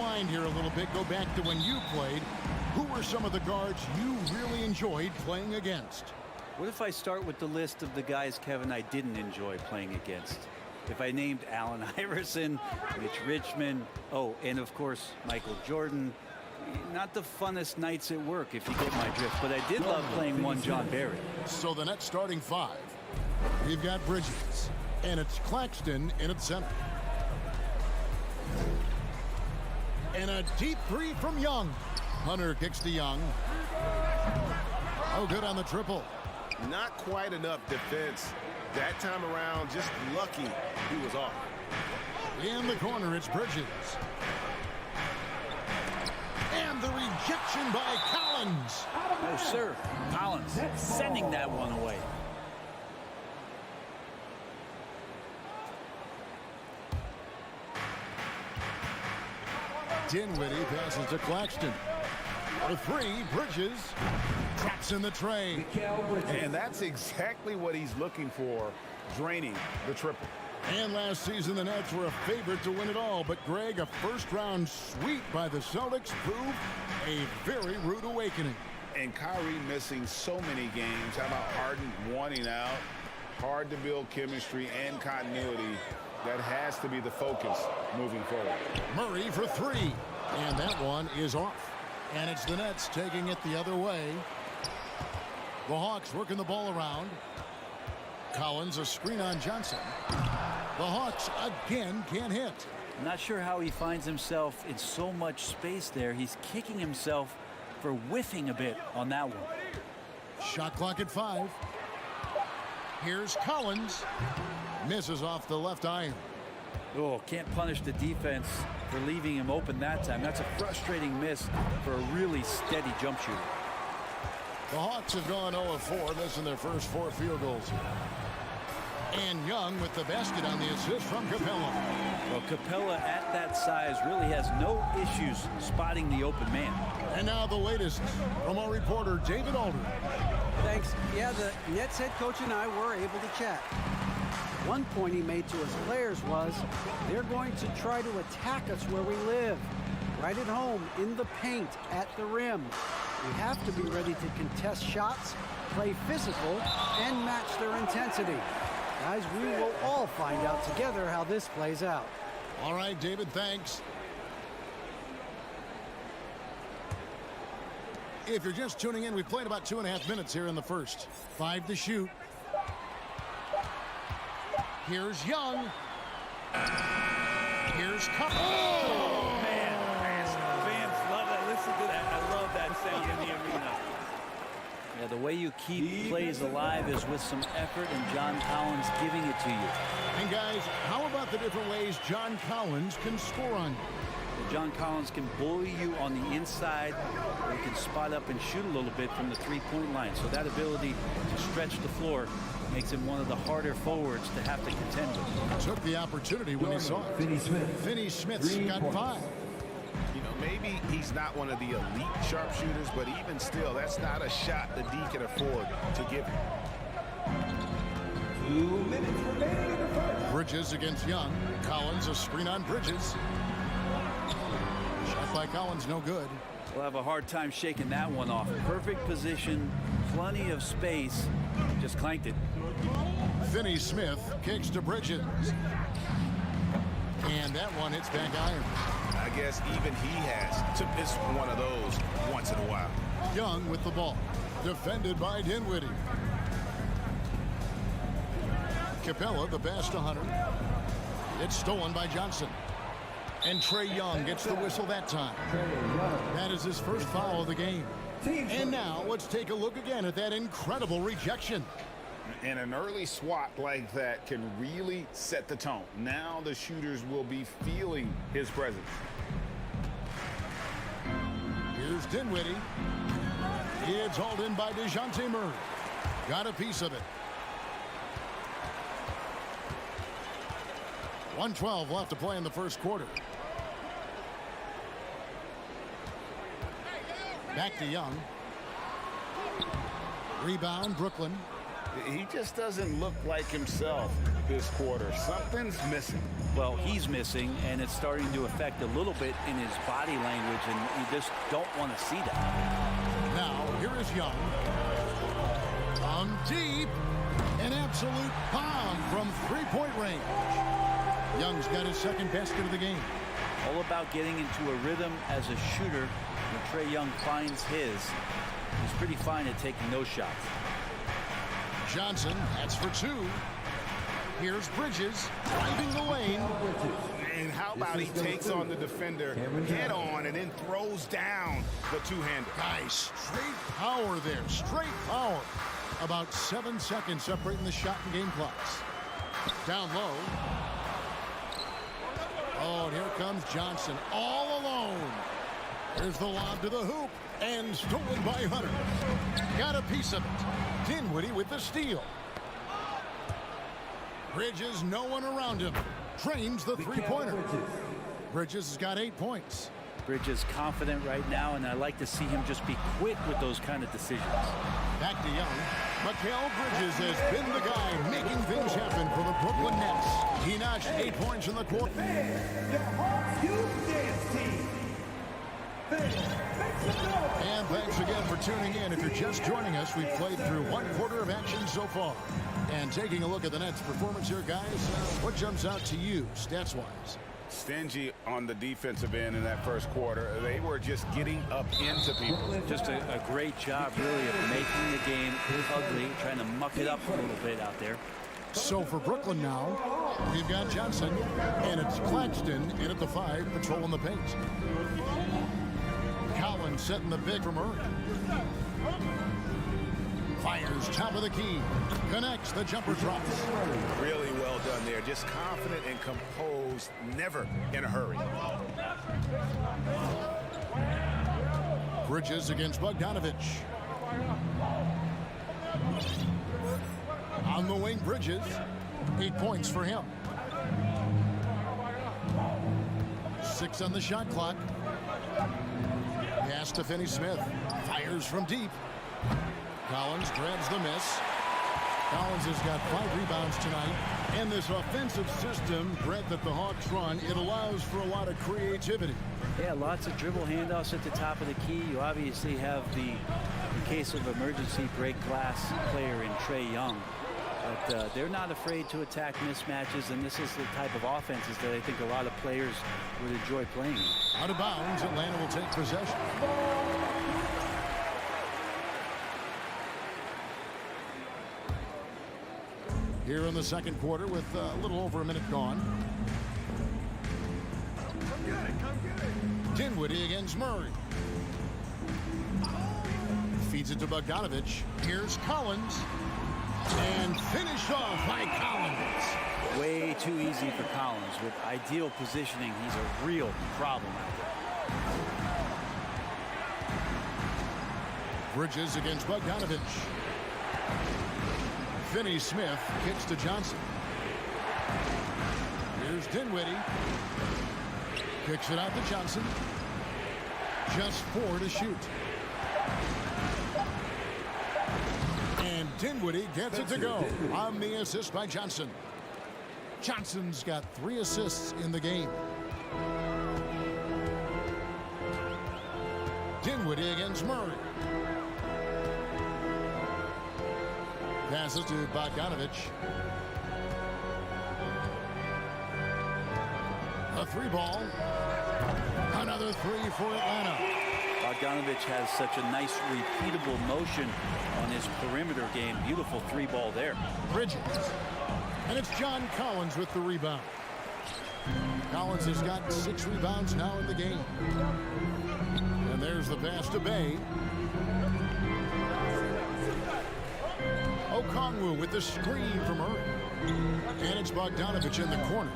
[SPEAKER 9] rewind here a little bit. Go back to when you played. Who were some of the guards you really enjoyed playing against?
[SPEAKER 10] What if I start with the list of the guys, Kevin, I didn't enjoy playing against? If I named Allen Iverson, Mitch Richmond, oh, and of course, Michael Jordan, not the funnest nights at work, if you get my drift, but I did love playing one John Barry.
[SPEAKER 9] So the Nets starting five. We've got Bridges, and it's Claxton in at center. And a deep three from Young. Hunter kicks to Young. Oh, good on the triple.
[SPEAKER 11] Not quite enough defense. That time around, just lucky he was off.
[SPEAKER 9] In the corner, it's Bridges. And the rejection by Collins.
[SPEAKER 10] Oh, sir. Collins sending that one away.
[SPEAKER 9] Dinwiddie passes to Claxton. For three, Bridges traps in the tray.
[SPEAKER 11] And that's exactly what he's looking for, draining the triple.
[SPEAKER 9] And last season, the Nets were a favorite to win it all. But, Greg, a first-round sweep by the Celtics proved a very rude awakening.
[SPEAKER 11] And Kyrie missing so many games. How about Harden wanting out? Hard to build chemistry and continuity. That has to be the focus moving forward.
[SPEAKER 9] Murray for three. And that one is off. And it's the Nets taking it the other way. The Hawks working the ball around. Collins, a screen on Johnson. The Hawks again can't hit.
[SPEAKER 10] I'm not sure how he finds himself in so much space there. He's kicking himself for whiffing a bit on that one.
[SPEAKER 9] Shot clock at 5. Here's Collins. Misses off the left iron.
[SPEAKER 10] Oh, can't punish the defense for leaving him open that time. That's a frustrating miss for a really steady jump shooter.
[SPEAKER 9] The Hawks have gone 0 of 4, missing their first 4 field goals. And Young with the basket on the assist from Capella.
[SPEAKER 10] Well, Capella at that size really has no issues spotting the open man.
[SPEAKER 9] And now the latest from our reporter, David Alder.
[SPEAKER 12] Thanks. Yeah, the Nets head coach and I were able to chat. One point he made to his players was, they're going to try to attack us where we live. Right at home, in the paint, at the rim. We have to be ready to contest shots, play physical, and match their intensity. Guys, we will all find out together how this plays out.
[SPEAKER 9] All right, David, thanks. If you're just tuning in, we played about 2.5 minutes here in the first. 5 to shoot. Here's Young. Here's Collins.
[SPEAKER 10] Oh, man. Fans love that. Listen to that. I love that sound in the arena. Yeah, the way you keep plays alive is with some effort and John Collins giving it to you.
[SPEAKER 9] And guys, how about the different ways John Collins can score on you?
[SPEAKER 10] John Collins can bully you on the inside, or he can spot up and shoot a little bit from the three-point line. So that ability to stretch the floor makes him one of the harder forwards to have to contend with.
[SPEAKER 9] Took the opportunity when he saw it. Finney Smith's got 5.
[SPEAKER 11] You know, maybe he's not one of the elite sharpshooters, but even still, that's not a shot the D can afford to give him.
[SPEAKER 8] 2 minutes remaining in the first.
[SPEAKER 9] Bridges against Young. Collins, a screen on Bridges. Shot by Collins, no good.
[SPEAKER 10] We'll have a hard time shaking that one off. Perfect position, plenty of space, just clanked it.
[SPEAKER 9] Finney Smith kicks to Bridges. And that one hits back iron.
[SPEAKER 11] I guess even he has to miss one of those once in a while.
[SPEAKER 9] Young with the ball. Defended by Dinwiddie. Capella, the pass to Hunter. It's stolen by Johnson. And Trae Young gets the whistle that time. That is his first foul of the game. And now let's take a look again at that incredible rejection.
[SPEAKER 11] And an early swat like that can really set the tone. Now the shooters will be feeling his presence.
[SPEAKER 9] Here's Dinwiddie. It's hauled in by DeJounte Murray. Got a piece of it. 1:12 left to play in the first quarter. Back to Young. Rebound, Brooklyn.
[SPEAKER 11] He just doesn't look like himself. this quarter. Something's missing.
[SPEAKER 10] Well, he's missing, and it's starting to affect a little bit in his body language, and you just don't want to see that.
[SPEAKER 9] Now, here is Young. From deep, an absolute bomb from three-point range. Young's got his second basket of the game.
[SPEAKER 10] All about getting into a rhythm as a shooter. When Trae Young finds his, he's pretty fine at taking those shots.
[SPEAKER 9] Johnson, that's for two. Here's Bridges, driving the lane.
[SPEAKER 11] And how about he takes on the defender head on and then throws down the two-hander.
[SPEAKER 9] Nice, straight power there, straight power. About 7 seconds separating the shot and game clocks. Down low. Oh, and here comes Johnson all alone. Here's the lob to the hoop and stolen by Hunter. Got a piece of it. Dinwiddie with the steal. Bridges, no one around him. Trains the three-pointer. Bridges has got 8 points.
[SPEAKER 10] Bridges confident right now, and I like to see him just be quick with those kind of decisions.
[SPEAKER 9] Back to Young. Mikal Bridges has been the guy making things happen for the Brooklyn Nets. He notched 8 points in the quarter. And thanks again for tuning in. If you're just joining us, we've played through 1 quarter of action so far. And taking a look at the Nets' performance here, guys, what jumps out to you, stats-wise?
[SPEAKER 11] Stingy on the defensive end in that first quarter. They were just getting up into people.
[SPEAKER 10] Just a great job, really, of making the game ugly, trying to muck it up a little bit out there.
[SPEAKER 9] So for Brooklyn now, we've got Johnson, and it's Claxton in at the 5, patrolling the paint. Collins setting the big for Murray. Fires top of the key. Connects, the jumper drops.
[SPEAKER 11] Really well done there. Just confident and composed, never in a hurry.
[SPEAKER 9] Bridges against Bogdanovich. On the wing, Bridges. 8 points for him. 6 on the shot clock. Pass to Finney-Smith. Fires from deep. Collins grabs the miss. Collins has got 5 rebounds tonight. And this offensive system, Brett, that the Hawks run, it allows for a lot of creativity.
[SPEAKER 10] Yeah, lots of dribble handoffs at the top of the key. You obviously have the, in case of emergency, break glass player in Trae Young. But they're not afraid to attack mismatches, and this is the type of offenses that I think a lot of players would enjoy playing.
[SPEAKER 9] Out of bounds, Atlanta will take possession. Here in the second quarter with a little over a minute gone. Dinwiddie against Murray. Feeds it to Bogdanovich. Here's Collins. And finished off by Collins.
[SPEAKER 10] Way too easy for Collins. With ideal positioning, he's a real problem out there.
[SPEAKER 9] Bridges against Bogdanovich. Finney-Smith kicks to Johnson. Here's Dinwiddie. Kicks it out to Johnson. Just 4 to shoot. And Dinwiddie gets it to go on the assist by Johnson. Johnson's got 3 assists in the game. Dinwiddie against Murray. Passes to Bogdanovich. A 3 ball. Another 3 for Atlanta.
[SPEAKER 10] Bogdanovich has such a nice repeatable motion on his perimeter game. Beautiful 3 ball there.
[SPEAKER 9] Bridges. And it's John Collins with the rebound. Collins has got 6 rebounds now in the game. And there's the pass to Bay. Okongwu with the screen from Murray. And it's Bogdanovich in the corner.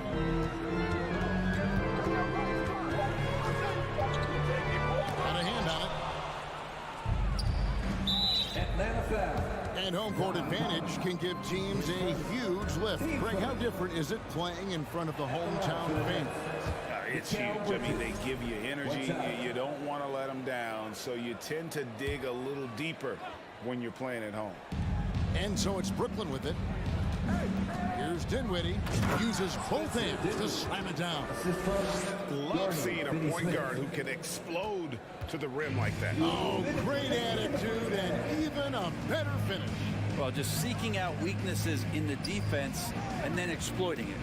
[SPEAKER 9] Got a hand on it.
[SPEAKER 8] Atlanta foul.
[SPEAKER 9] And home court advantage can give teams a huge lift. Greg, how different is it playing in front of the hometown fans?
[SPEAKER 11] It's huge. I mean, they give you energy. You don't want to let them down, so you tend to dig a little deeper when you're playing at home.
[SPEAKER 9] And so it's Brooklyn with it. Here's Dinwiddie. Uses both hands to slam it down.
[SPEAKER 11] Love seeing a point guard who can explode to the rim like that.
[SPEAKER 9] Oh, great attitude and even a better finish.
[SPEAKER 10] Well, just seeking out weaknesses in the defense and then exploiting it.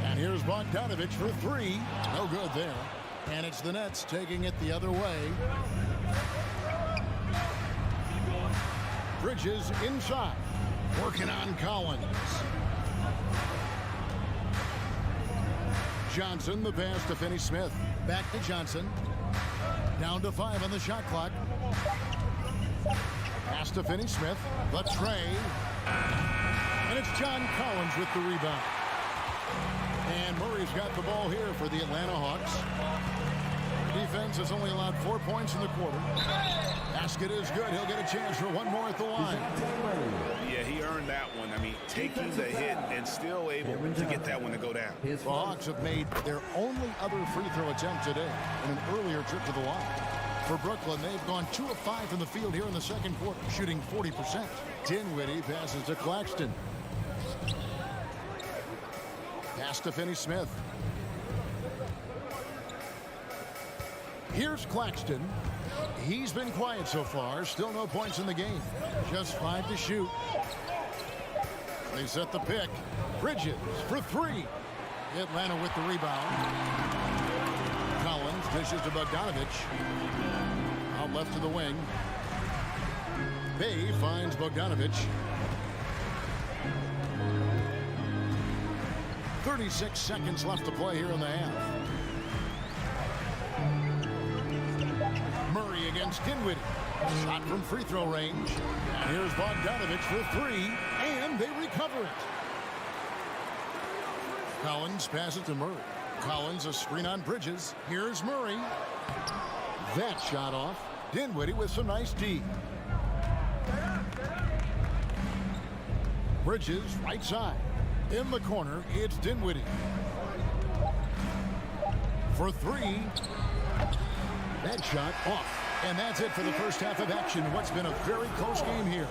[SPEAKER 9] And here's Bogdanovich for three. No good there. And it's the Nets taking it the other way. Bridges inside. Working on Collins. Johnson, the pass to Finney-Smith. Back to Johnson. Down to 5 on the shot clock. Pass to Finney-Smith. The tray. And it's John Collins with the rebound. And Murray's got the ball here for the Atlanta Hawks. Defense has only allowed 4 points in the quarter. Basket is good. He'll get a chance for one more at the line.
[SPEAKER 11] Yeah, he earned that one. I mean, taking the hit and still able to get that one to go down.
[SPEAKER 9] The Hawks have made their only other free throw attempt today in an earlier trip to the line. For Brooklyn, they've gone 2 of 5 from the field here in the second quarter, shooting 40%. Dinwiddie passes to Claxton. Pass to Finney-Smith. Here's Claxton. He's been quiet so far. Still no points in the game. Just 5 to shoot. They set the pick. Bridges for 3. Atlanta with the rebound. Collins dishes to Bogdanovich. Out left to the wing. Bay finds Bogdanovich. 36 seconds left to play here in the half. Murray against Dinwiddie. Shot from free throw range. And here's Bogdanovich for 3. And they recover it. Collins passes to Murray. Collins a screen on Bridges. Here's Murray. That shot off. Dinwiddie with some nice D. Bridges right side. In the corner, it's Dinwiddie. For 3. That shot off. And that's it for the first half of action. What's been a very close game here.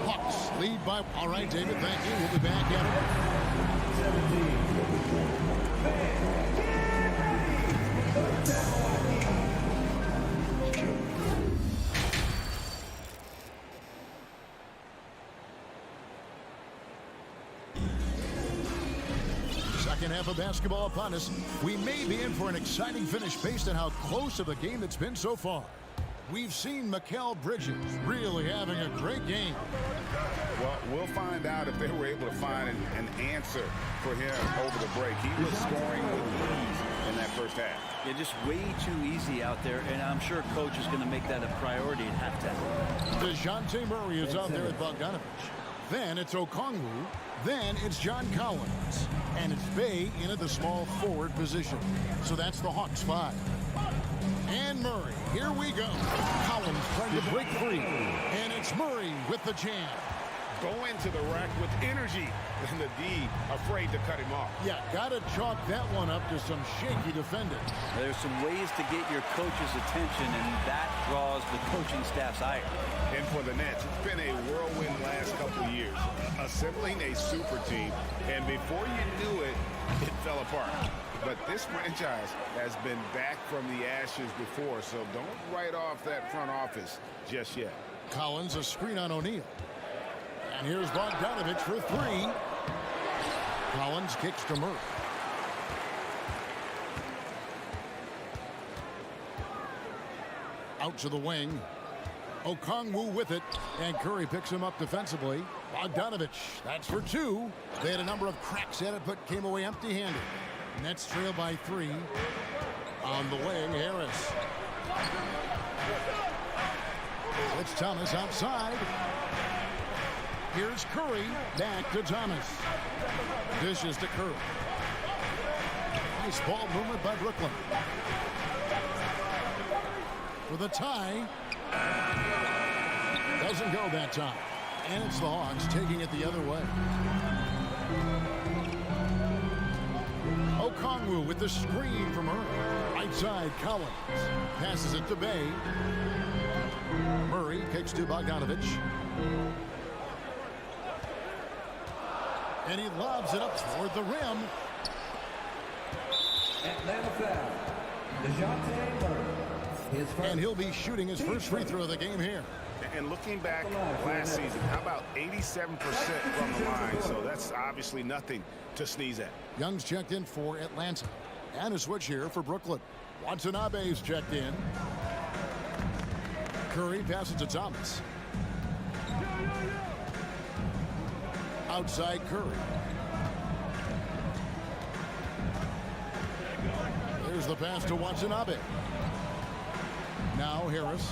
[SPEAKER 9] Hawks lead by... All right, David, thank you. We'll be back at Second half of basketball upon us. We may be in for an exciting finish based on how close of a game it's been so far. We've seen Mikal Bridges really having a great game.
[SPEAKER 11] Well, we'll find out if they were able to find an answer for him over the break. He was scoring with ease in that first half.
[SPEAKER 10] Yeah, just way too easy out there, and I'm sure coach is going to make that a priority at halftime.
[SPEAKER 9] DeJounte Murray is out there with Bogdanovich. Then it's Okongwu. Then it's John Collins. And it's Bay in at the small forward position. So that's the Hawks 5. And Murray, here we go. Collins trying to break free. And it's Murray with the jam.
[SPEAKER 11] Go into the rack with energy. And the D afraid to cut him off.
[SPEAKER 9] Yeah, got to chalk that one up to some shaky defending.
[SPEAKER 10] There's some ways to get your coach's attention, and that draws the coaching staff's ire.
[SPEAKER 11] And for the Nets, it's been a whirlwind last couple of years. Assembling a super team, and before you knew it, it fell apart. But this franchise has been back from the ashes before, so don't write off that front office just yet.
[SPEAKER 9] Collins a screen on O'Neal. And here's Bogdanovich for 3. Collins kicks to Murray. Out to the wing. Okongwu with it. And Curry picks him up defensively. Bogdanovich, that's for 2. They had a number of cracks at it, but came away empty-handed. Nets trail by 3. On the wing, Harris. It's Thomas outside. Here's Curry, back to Thomas. Dishes to Curry. Nice ball movement by Brooklyn. For the tie. Doesn't go that time. And it's the Hawks taking it the other way. Okongwu with the screen from Murray. Right side, Collins. Passes it to Bay. Murray kicks to Bogdanovich. And he lobs it up toward the rim.
[SPEAKER 8] Atlanta foul. DeJounte Murray.
[SPEAKER 9] And he'll be shooting his first free throw of the game here.
[SPEAKER 11] And looking back last season, how about 87% from the line? So that's obviously nothing to sneeze at.
[SPEAKER 9] Young's checked in for Atlanta. And a switch here for Brooklyn. Watanabe's checked in. Curry passes to Thomas. Outside Curry. Here's the pass to Watanabe. Now Harris.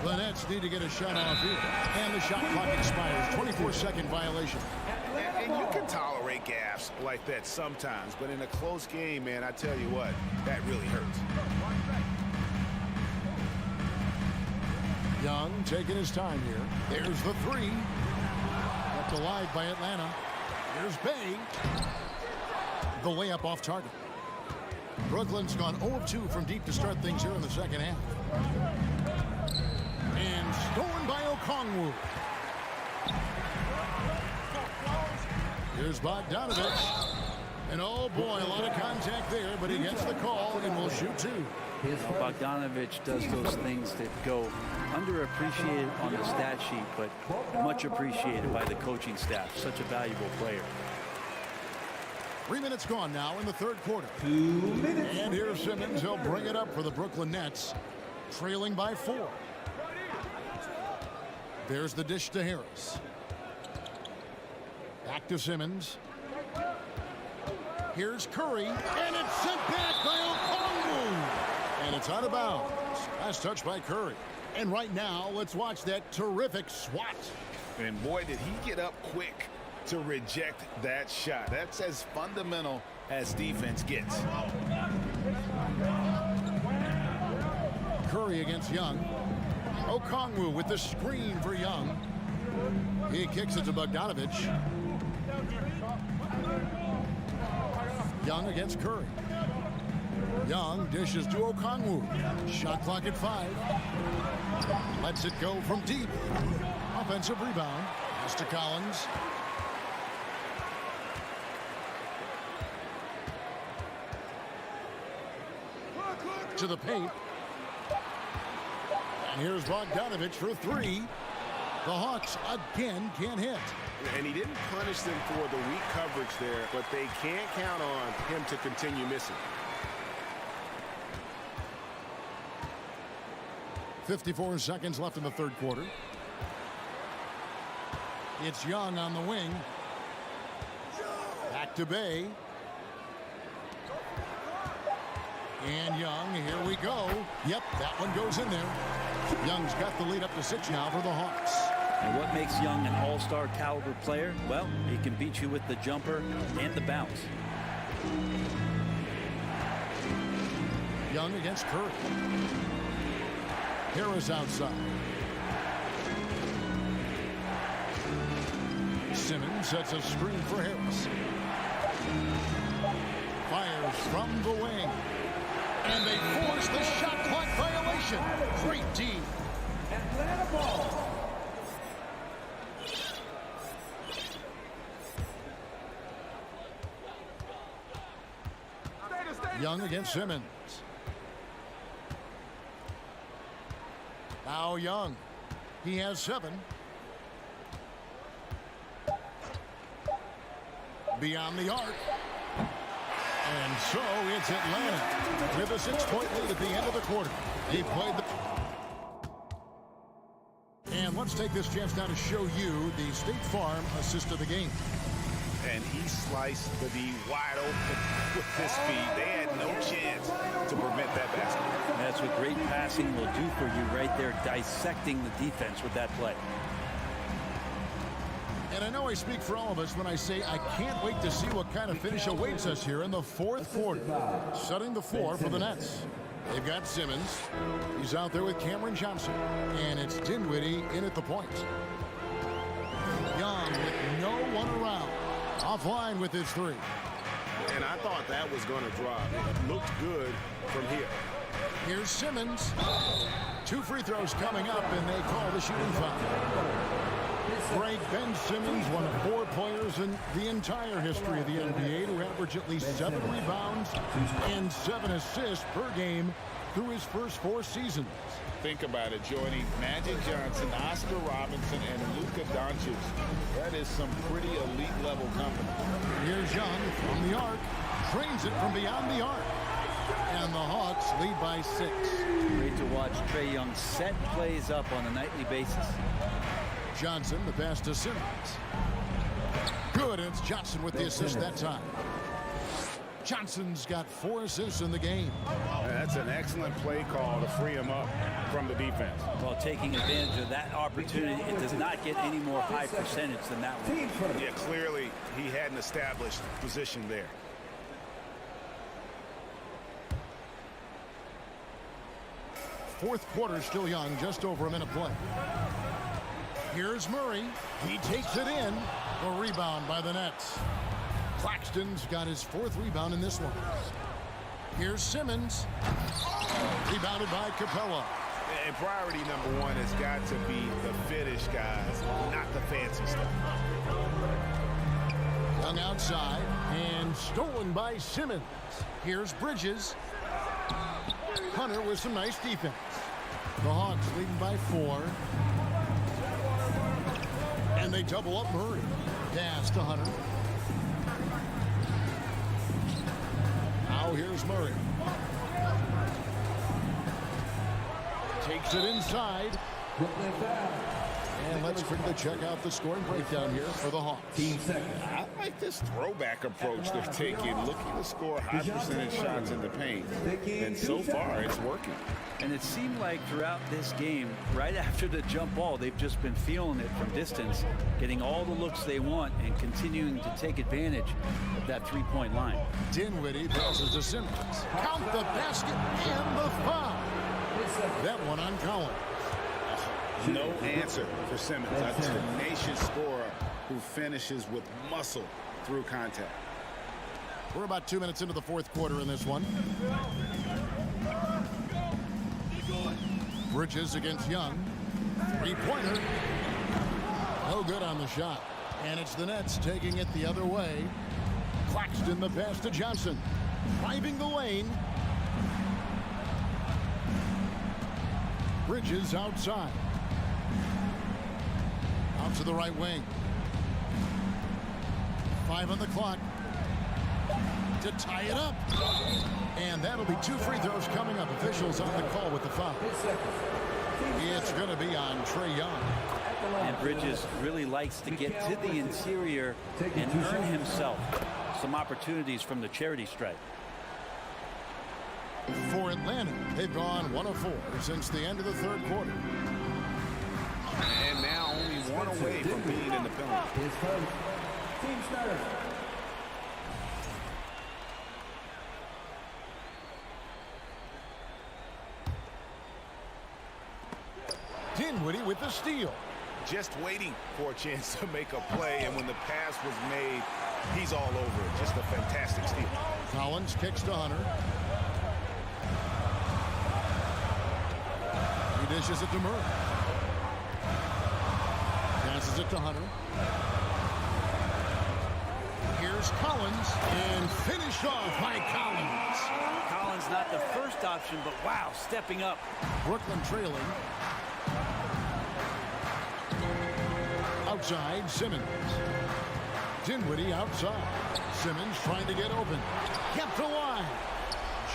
[SPEAKER 9] The Nets need to get a shot off here. And the shot clock expires. 24-second violation.
[SPEAKER 11] And you can tolerate gaffes like that sometimes, but in a close game, man, I tell you what, that really hurts.
[SPEAKER 9] Young taking his time here. There's the three. Kept alive by Atlanta. Here's Bay. The layup off target. Brooklyn's gone 0 of 2 from deep to start things here in the second half. And stolen by Okongwu. Here's Bogdanovich. And oh boy, a lot of contact there, but he gets the call and will shoot two.
[SPEAKER 10] Bogdanovich does those things that go underappreciated on the stat sheet, but much appreciated by the coaching staff. Such a valuable player.
[SPEAKER 9] 3 minutes gone now in the third quarter. 2 minutes. And here's Simmons. He'll bring it up for the Brooklyn Nets, trailing by 4. There's the dish to Harris. Back to Simmons. Here's Curry, and it's sent back by Okongwu. And it's out of bounds. Last touch by Curry. And right now, let's watch that terrific swat.
[SPEAKER 11] And boy, did he get up quick to reject that shot. That's as fundamental as defense gets.
[SPEAKER 9] Curry against Young. Okongwu with the screen for Young. He kicks it to Bogdanovich. Young against Curry. Young dishes to Okongwu. Shot clock at 5. Lets it go from deep. Offensive rebound. Pass to Collins. To the paint. And here's Bogdanovich for 3. The Hawks again can't hit.
[SPEAKER 11] And he didn't punish them for the weak coverage there, but they can't count on him to continue missing.
[SPEAKER 9] 54 seconds left in the third quarter. It's Young on the wing. Back to Bay. And Young, here we go. Yep, that one goes in there. Young's got the lead up to 6 now for the Hawks.
[SPEAKER 10] And what makes Young an all-star caliber player? Well, he can beat you with the jumper and the bounce.
[SPEAKER 9] Young against Curry. Harris outside. Simmons sets a screen for Harris. Fires from the wing. And they force the shot clock violation. Great team.
[SPEAKER 8] Atlanta ball.
[SPEAKER 9] Young against Simmons. Now Young. He has 7. Beyond the arc. And so it's Atlanta with a 6-point lead at the end of the quarter. He played the... And let's take this chance now to show you the State Farm assist of the game.
[SPEAKER 11] And he sliced the D wide open with his speed. They had no chance to prevent that basket.
[SPEAKER 10] That's what great passing will do for you right there, dissecting the defense with that play.
[SPEAKER 9] And I know I speak for all of us when I say I can't wait to see what kind of finish awaits us here in the fourth quarter. Setting the floor for the Nets. They've got Simmons. He's out there with Cameron Johnson. And it's Dinwiddie in at the point. Young with no one around. Offline with his 3.
[SPEAKER 11] And I thought that was going to drop. It looked good from here.
[SPEAKER 9] Here's Simmons. 2 free throws coming up, and they call the shooting foul. Greg, Ben Simmons, one of 4 players in the entire history of the NBA to average at least 7 rebounds and 7 assists per game through his first 4 seasons.
[SPEAKER 11] Think about it, joining Magic Johnson, Oscar Robinson, and Luka Doncic. That is some pretty elite level company.
[SPEAKER 9] Here's Young from the arc, trains it from beyond the arc. And the Hawks lead by 6.
[SPEAKER 10] Great to watch Trae Young set plays up on a nightly basis.
[SPEAKER 9] Johnson, the pass to Simmons. Good, and it's Johnson with the assist that time. Johnson's got 4 assists in the game.
[SPEAKER 11] That's an excellent play call to free him up from the defense.
[SPEAKER 10] Well, taking advantage of that opportunity, it does not get any more high percentage than that one.
[SPEAKER 11] Yeah, clearly he hadn't established position there.
[SPEAKER 9] Fourth quarter still young, just over a minute play. Here's Murray. He takes it in. A rebound by the Nets. Claxton's got his 4th rebound in this one. Here's Simmons. Rebounded by Capella.
[SPEAKER 11] And priority number 1 has got to be the finish, guys, not the fancy stuff.
[SPEAKER 9] Young outside and stolen by Simmons. Here's Bridges. Hunter with some nice defense. The Hawks leading by 4. And they double up Murray. Pass to Hunter. Now here's Murray. Takes it inside. And let's quickly check out the scoring breakdown here for the Hawks.
[SPEAKER 11] I like this throwback approach they're taking, looking to score high percentage shots in the paint. And so far, it's working.
[SPEAKER 10] And it seemed like throughout this game, right after the jump ball, they've just been feeling it from distance, getting all the looks they want and continuing to take advantage of that three-point line.
[SPEAKER 9] Dinwiddie passes to Simmons. Count the basket and the foul. That one on Collins.
[SPEAKER 11] No answer for Simmons. A tenacious scorer who finishes with muscle through contact.
[SPEAKER 9] We're about 2 minutes into the fourth quarter in this one. Bridges against Young. Three-pointer. No good on the shot. And it's the Nets taking it the other way. Claxton the pass to Johnson. Driving the lane. Bridges outside. Out to the right wing. 5 on the clock. To tie it up. And that'll be 2 free throws coming up. Officials on the call with the foul. It's going to be on Trae Young.
[SPEAKER 10] And Bridges really likes to get to the interior and earn himself some opportunities from the charity stripe.
[SPEAKER 9] For Atlanta, they've gone 1 of 4 since the end of the third quarter.
[SPEAKER 11] And now only 1 away from being in the penalty.
[SPEAKER 8] Team starter.
[SPEAKER 9] Dinwiddie with the steal.
[SPEAKER 11] Just waiting for a chance to make a play, and when the pass was made, he's all over it. Just a fantastic steal.
[SPEAKER 9] Collins kicks to Hunter. He dishes it to Murray. Passes it to Hunter. Here's Collins, and finished off by Collins.
[SPEAKER 10] Collins not the first option, but wow, stepping up.
[SPEAKER 9] Brooklyn trailing. Outside, Simmons. Dinwiddie outside. Simmons trying to get open. Kept alive.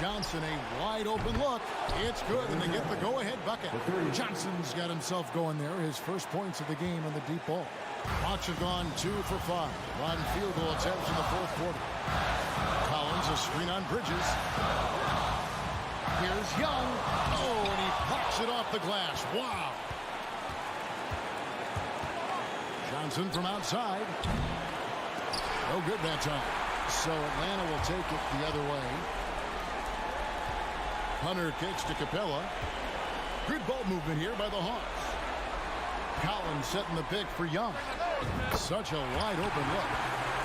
[SPEAKER 9] Johnson a wide open look. It's good, and they get the go-ahead bucket. Johnson's got himself going there. His first points of the game on the deep ball. Hawks have gone 2 for 5 on field goal attempts in the fourth quarter. Collins a screen on Bridges. Here's Young. Oh, and he pops it off the glass. Wow. Johnson from outside. No good that time. So Atlanta will take it the other way. Hunter kicks to Capella. Good ball movement here by the Hawks. Collins setting the pick for Young. Such a wide open look.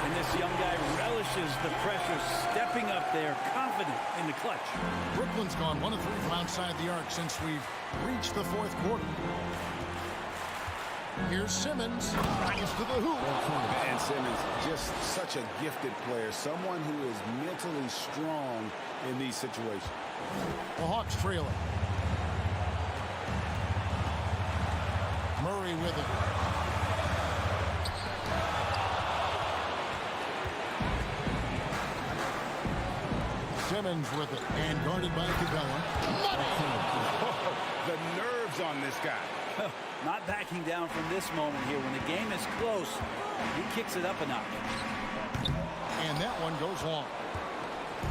[SPEAKER 10] And this young guy relishes the pressure, stepping up there, confident in the clutch.
[SPEAKER 9] Brooklyn's gone 1 of 3 from outside the arc since we've reached the fourth quarter. Here's Simmons. Drives to the hoop.
[SPEAKER 11] And Simmons, just such a gifted player. Someone who is mentally strong in these situations.
[SPEAKER 9] The Hawks trailing. Murray with it. Simmons with it. And guarded by Capella.
[SPEAKER 11] The nerves on this guy.
[SPEAKER 10] Not backing down from this moment here. When the game is close, he kicks it up a notch.
[SPEAKER 9] And that one goes long.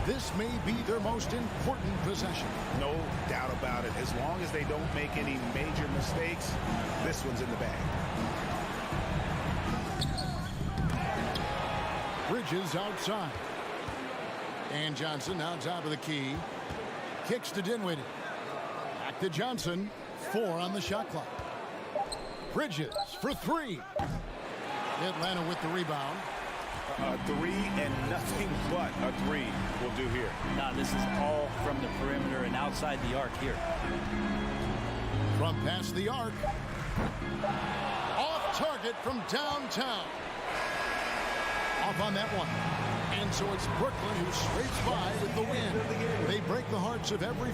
[SPEAKER 9] This may be their most important possession.
[SPEAKER 11] No doubt about it. As long as they don't make any major mistakes, this one's in the bag.
[SPEAKER 9] Bridges outside. And Johnson now top of the key. Kicks to Dinwiddie. Back to Johnson. 4 on the shot clock. Bridges for 3. Atlanta with the rebound.
[SPEAKER 11] A 3 and nothing but a 3 will do here.
[SPEAKER 10] Now this is all from the perimeter and outside the arc here.
[SPEAKER 9] From past the arc. Off target from downtown. Off on that one. And so it's Brooklyn who scrapes by with the win. They break the hearts of every...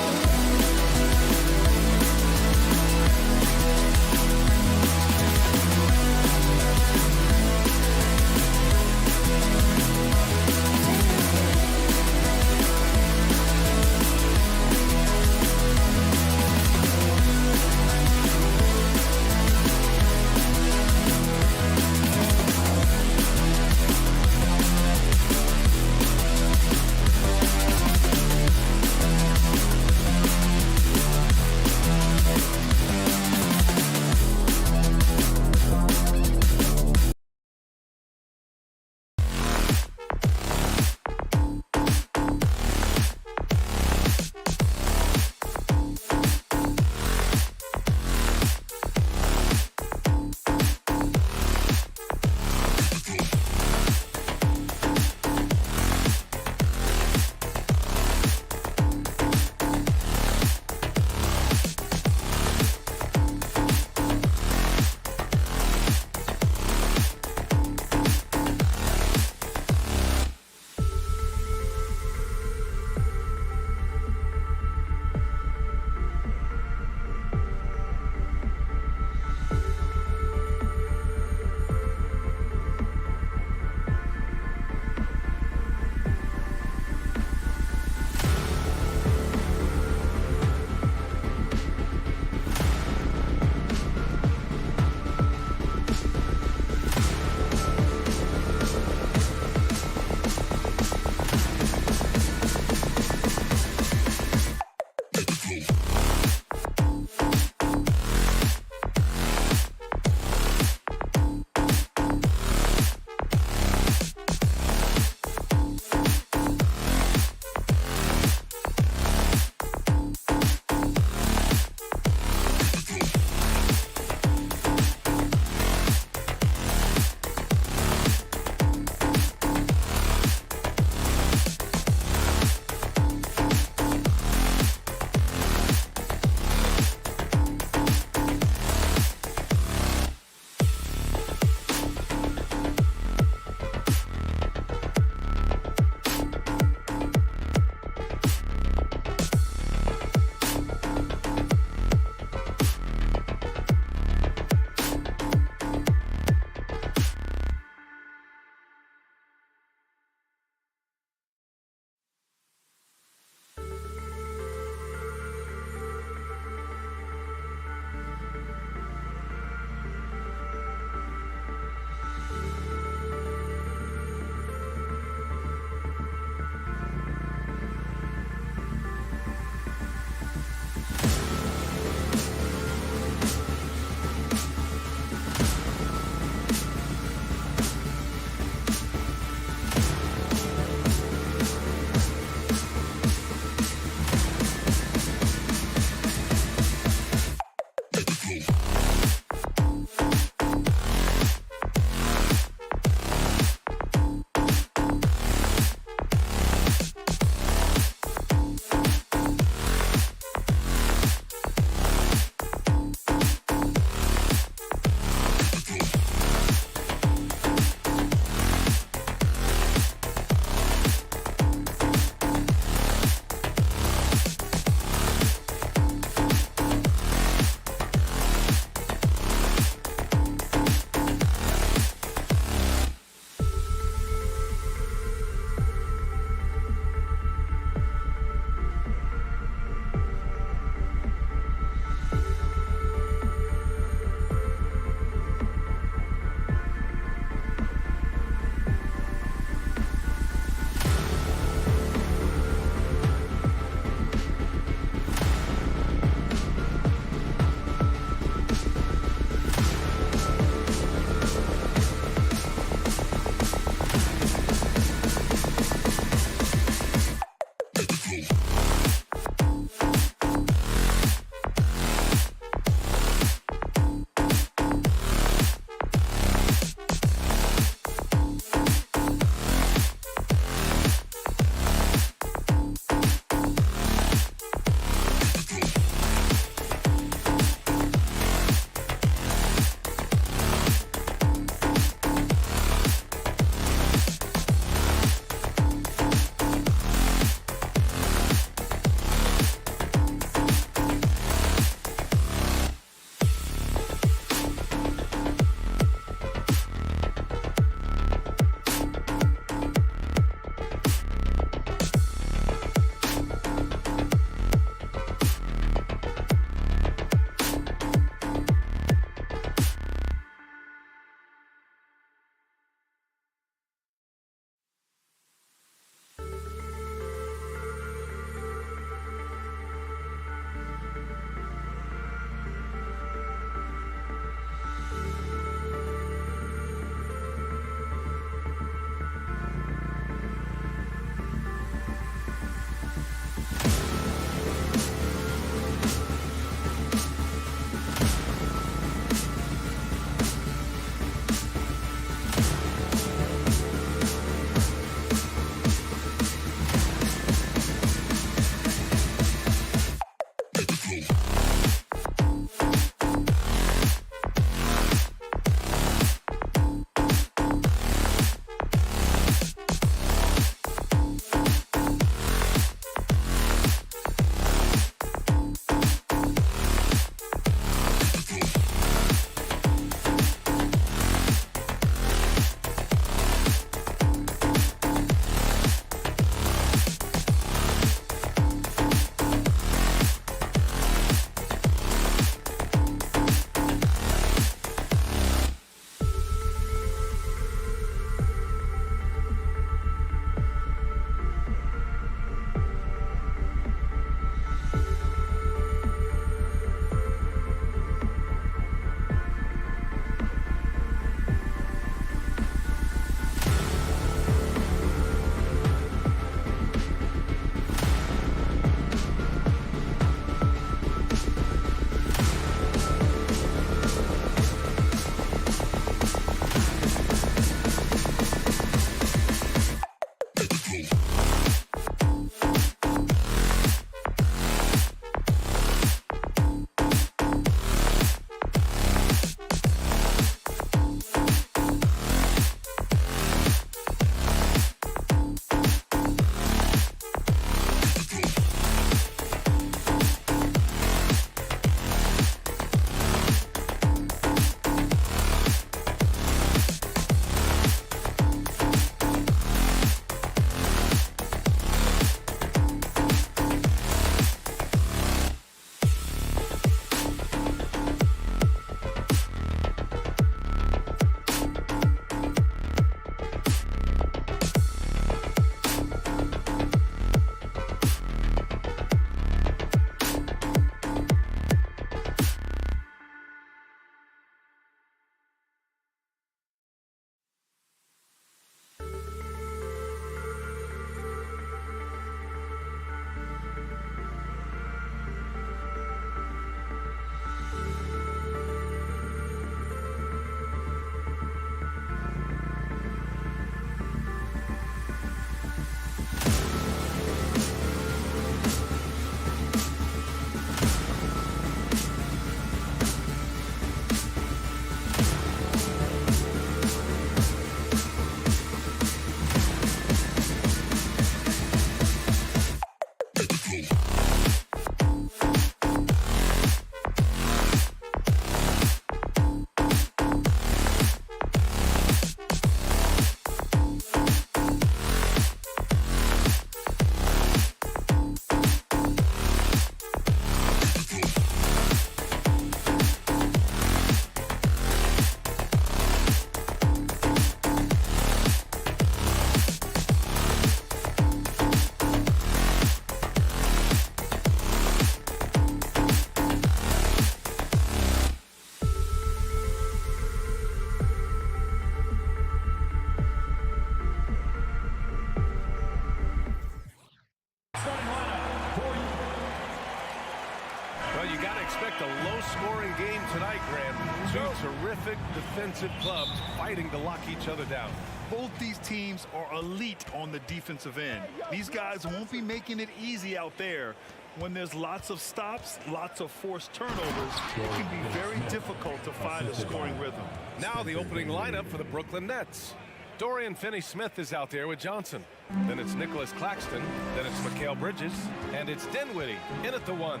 [SPEAKER 1] expect a low-scoring game tonight, Grant. Two terrific defensive clubs fighting to lock each other down.
[SPEAKER 2] Both these teams are elite on the defensive end. These guys won't be making it easy out there. When there's lots of stops, lots of forced turnovers, it can be very difficult to find a scoring rhythm.
[SPEAKER 1] Now the opening lineup for the Brooklyn Nets. Dorian Finney-Smith is out there with Johnson. Then it's Nicholas Claxton. Then it's Mikal Bridges. And it's Dinwiddie in at the 1.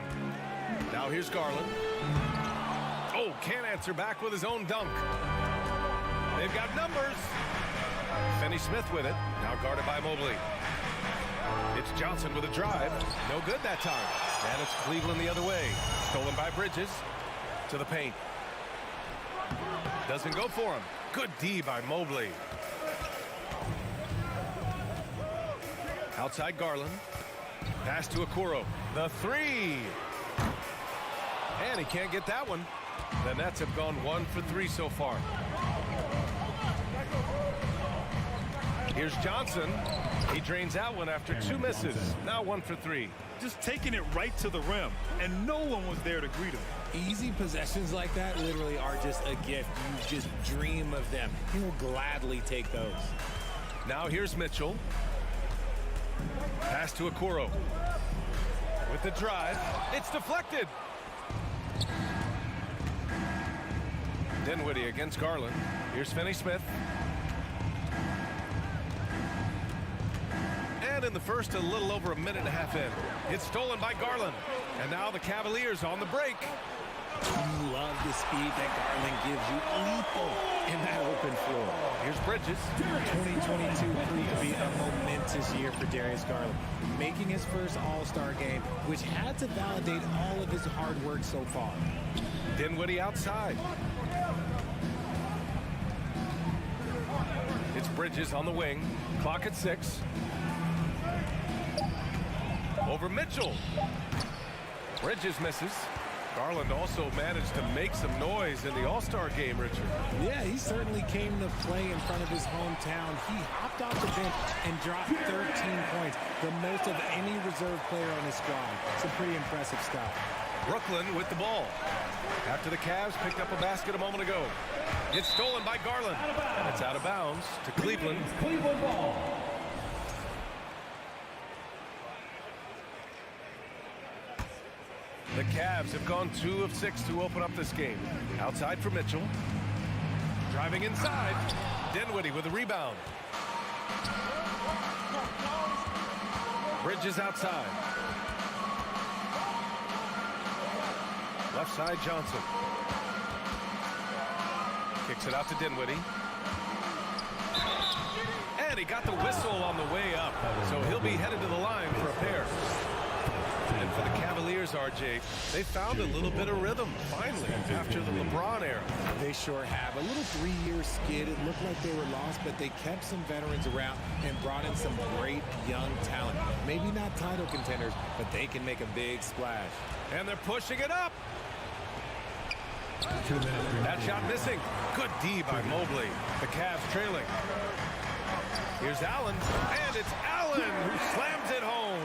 [SPEAKER 1] Now here's Garland. Oh, can't answer back with his own dunk. They've got numbers. Finney-Smith with it. Now guarded by Mobley. It's Johnson with a drive. No good that time. And it's Cleveland the other way. Stolen by Bridges. To the paint. Doesn't go for him. Good D by Mobley. Outside Garland. Pass to Okoro. The 3. And he can't get that one. The Nets have gone 1 for 3 so far. Here's Johnson. He drains that one after 2 misses. Now 1 for 3.
[SPEAKER 2] Just taking it right to the rim, and no one was there to greet him.
[SPEAKER 13] Easy possessions like that literally are just a gift. You just dream of them. He'll gladly take those.
[SPEAKER 1] Now here's Mitchell. Pass to Okoro. With the drive. It's deflected. Dinwiddie against Garland. Here's Finney-Smith. And in the first, a little over a minute and a half in. It's stolen by Garland. And now the Cavaliers on the break.
[SPEAKER 13] You love the speed that Garland gives you. Lethal in that open floor.
[SPEAKER 1] Here's Bridges.
[SPEAKER 13] 2022 proved to be a momentous year for Darius Garland, making his first All-Star game, which had to validate all of his hard work so far.
[SPEAKER 1] Dinwiddie outside. It's Bridges on the wing. Clock at 6. Over Mitchell. Bridges misses. Garland also managed to make some noise in the All-Star game, Richard.
[SPEAKER 13] Yeah, he certainly came to play in front of his hometown. He hopped off the bench and dropped 13 points, the most of any reserve player on his squad. Some pretty impressive stuff.
[SPEAKER 1] Brooklyn with the ball. After the Cavs picked up a basket a moment ago. It's stolen by Garland. And it's out of bounds to Cleveland.
[SPEAKER 4] Cleveland ball.
[SPEAKER 1] The Cavs have gone 2 of 6 to open up this game. Outside for Mitchell. Driving inside. Dinwiddie with a rebound. Bridges outside. Left side Johnson. Kicks it out to Dinwiddie. And he got the whistle on the way up. So he'll be headed to the line for a pair. And for the Cavaliers, RJ, they found a little bit of rhythm, finally, after the LeBron era.
[SPEAKER 13] They sure have. A little 3-year skid. It looked like they were lost, but they kept some veterans around and brought in some great young talent. Maybe not title contenders, but they can make a big splash.
[SPEAKER 1] And they're pushing it up. That shot missing. Good D by Mobley. The Cavs trailing. Here's Allen, and it's Allen who slams it home.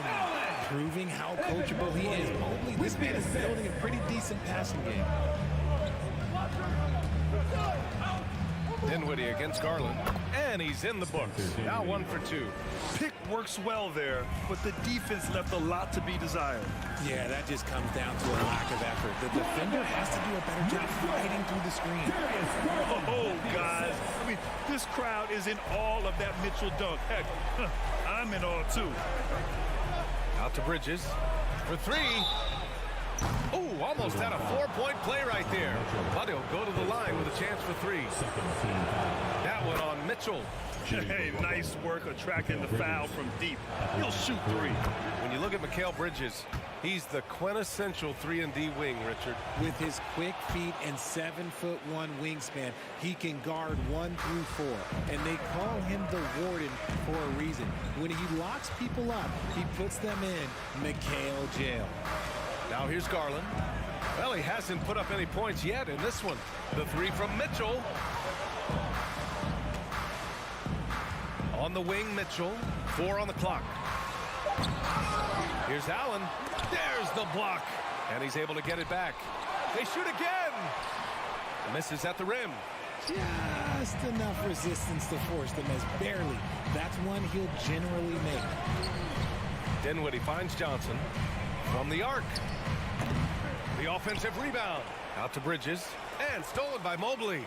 [SPEAKER 13] Proving how coachable he is. Mobley, this man is building a pretty decent passing game.
[SPEAKER 1] Dinwiddie against Garland, and he's in the books. Now 1 for 2.
[SPEAKER 2] Pick works well there, but the defense left a lot to be desired.
[SPEAKER 13] Yeah, that just comes down to a lack of effort. The defender has to do a better job fighting through the screen.
[SPEAKER 2] Oh, guys. I mean, this crowd is in awe of that Mitchell dunk. Heck, I'm in awe, too.
[SPEAKER 1] Out to Bridges for 3. Oh, almost had a 4-point play right there. But he'll go to the line with a chance for 3. That one on Mitchell.
[SPEAKER 2] Hey, nice work attracting the foul from deep. He'll shoot 3.
[SPEAKER 1] When you look at Mikal Bridges, he's the quintessential 3-and-D wing, Richard.
[SPEAKER 13] With his quick feet and 7'1" wingspan, he can guard 1 through 4. And they call him the Warden for a reason. When he locks people up, he puts them in Mikal jail.
[SPEAKER 1] Now here's Garland. Well, he hasn't put up any points yet in this one. The 3 from Mitchell. On the wing, Mitchell. 4 on the clock. Here's Allen. There's the block. And he's able to get it back. They shoot again. Misses at the rim.
[SPEAKER 13] Just enough resistance to force the miss. Barely. That's one he'll generally make.
[SPEAKER 1] Dinwiddie finds Johnson from the arc. The offensive rebound. Out to Bridges. And stolen by Mobley.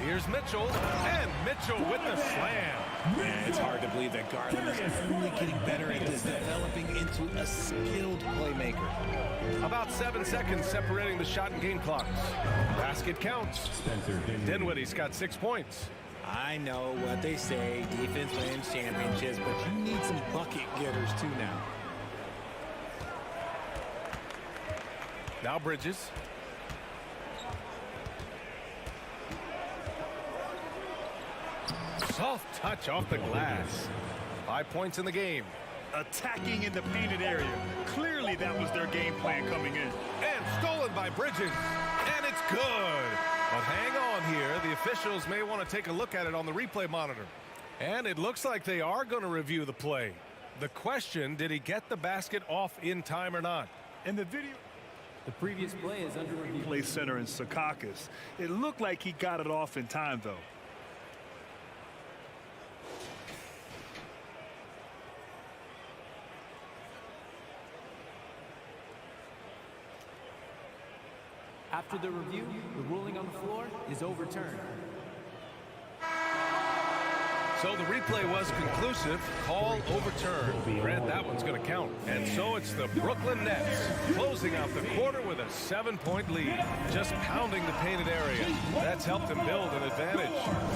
[SPEAKER 1] Here's Mitchell. And Mitchell with the slam.
[SPEAKER 13] Man, it's hard to believe that Garland is only getting better at this, developing into a skilled playmaker.
[SPEAKER 1] About 7 seconds separating the shot and game clocks. Basket counts. Dinwiddie's got 6 points.
[SPEAKER 13] I know what they say, defense wins championships, but you need some bucket getters too now.
[SPEAKER 1] Now Bridges. Soft touch off the glass. 5 points in the game.
[SPEAKER 2] Attacking in the painted area. Clearly that was their game plan coming in.
[SPEAKER 1] And stolen by Bridges. And it's good. But hang on here. The officials may want to take a look at it on the replay monitor. And it looks like they are going to review the play. The question, did he get the basket off in time or not?
[SPEAKER 2] In the video,
[SPEAKER 14] the previous play is under review.
[SPEAKER 2] Play center in Secaucus. It looked like he got it off in time, though.
[SPEAKER 14] After the review, the ruling on the floor is overturned.
[SPEAKER 1] So the replay was conclusive. Call overturned. Grant, that one's going to count. And so it's the Brooklyn Nets closing out the quarter with a 7-point lead. Just pounding the painted area. That's helped them build an advantage.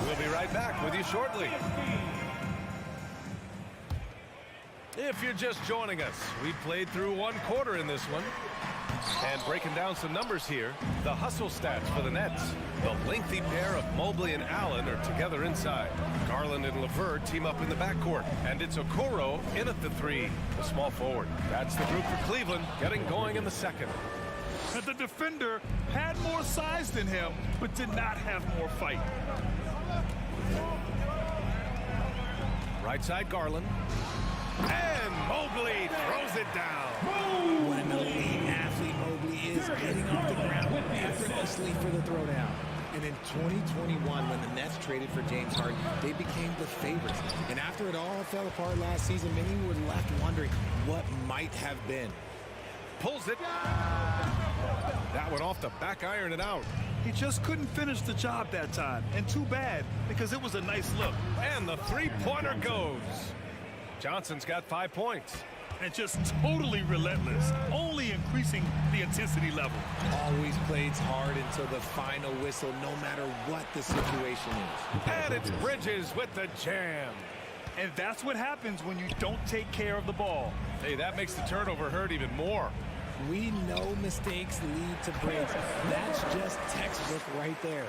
[SPEAKER 1] We'll be right back with you shortly. If you're just joining us, we played through 1 quarter in this one. And breaking down some numbers here, the hustle stats for the Nets. The lengthy pair of Mobley and Allen are together inside. Garland and LeVert team up in the backcourt. And it's Okoro in at the 3, the small forward. That's the group for Cleveland, getting going in the second.
[SPEAKER 2] The defender had more size than him, but did not have more fight.
[SPEAKER 1] Right side, Garland. And Mobley throws it down.
[SPEAKER 13] What an elite athlete Mobley is, getting off the ground effortlessly for the throwdown. And in 2021, when the Nets traded for James Harden, they became the favorites. And after it all fell apart last season, many were left wondering what might have been.
[SPEAKER 1] Pulls it. That one off the back iron and out.
[SPEAKER 2] He just couldn't finish the job that time. And too bad, because it was a nice look.
[SPEAKER 1] And the three-pointer goes. Johnson's got 5 points.
[SPEAKER 2] And just totally relentless, only increasing the intensity level.
[SPEAKER 13] Always plays hard until the final whistle, no matter what the situation is.
[SPEAKER 1] And it's Bridges with the jam.
[SPEAKER 2] And that's what happens when you don't take care of the ball.
[SPEAKER 1] Hey, that makes the turnover hurt even more.
[SPEAKER 13] We know mistakes lead to breaks. That's just textbook right there.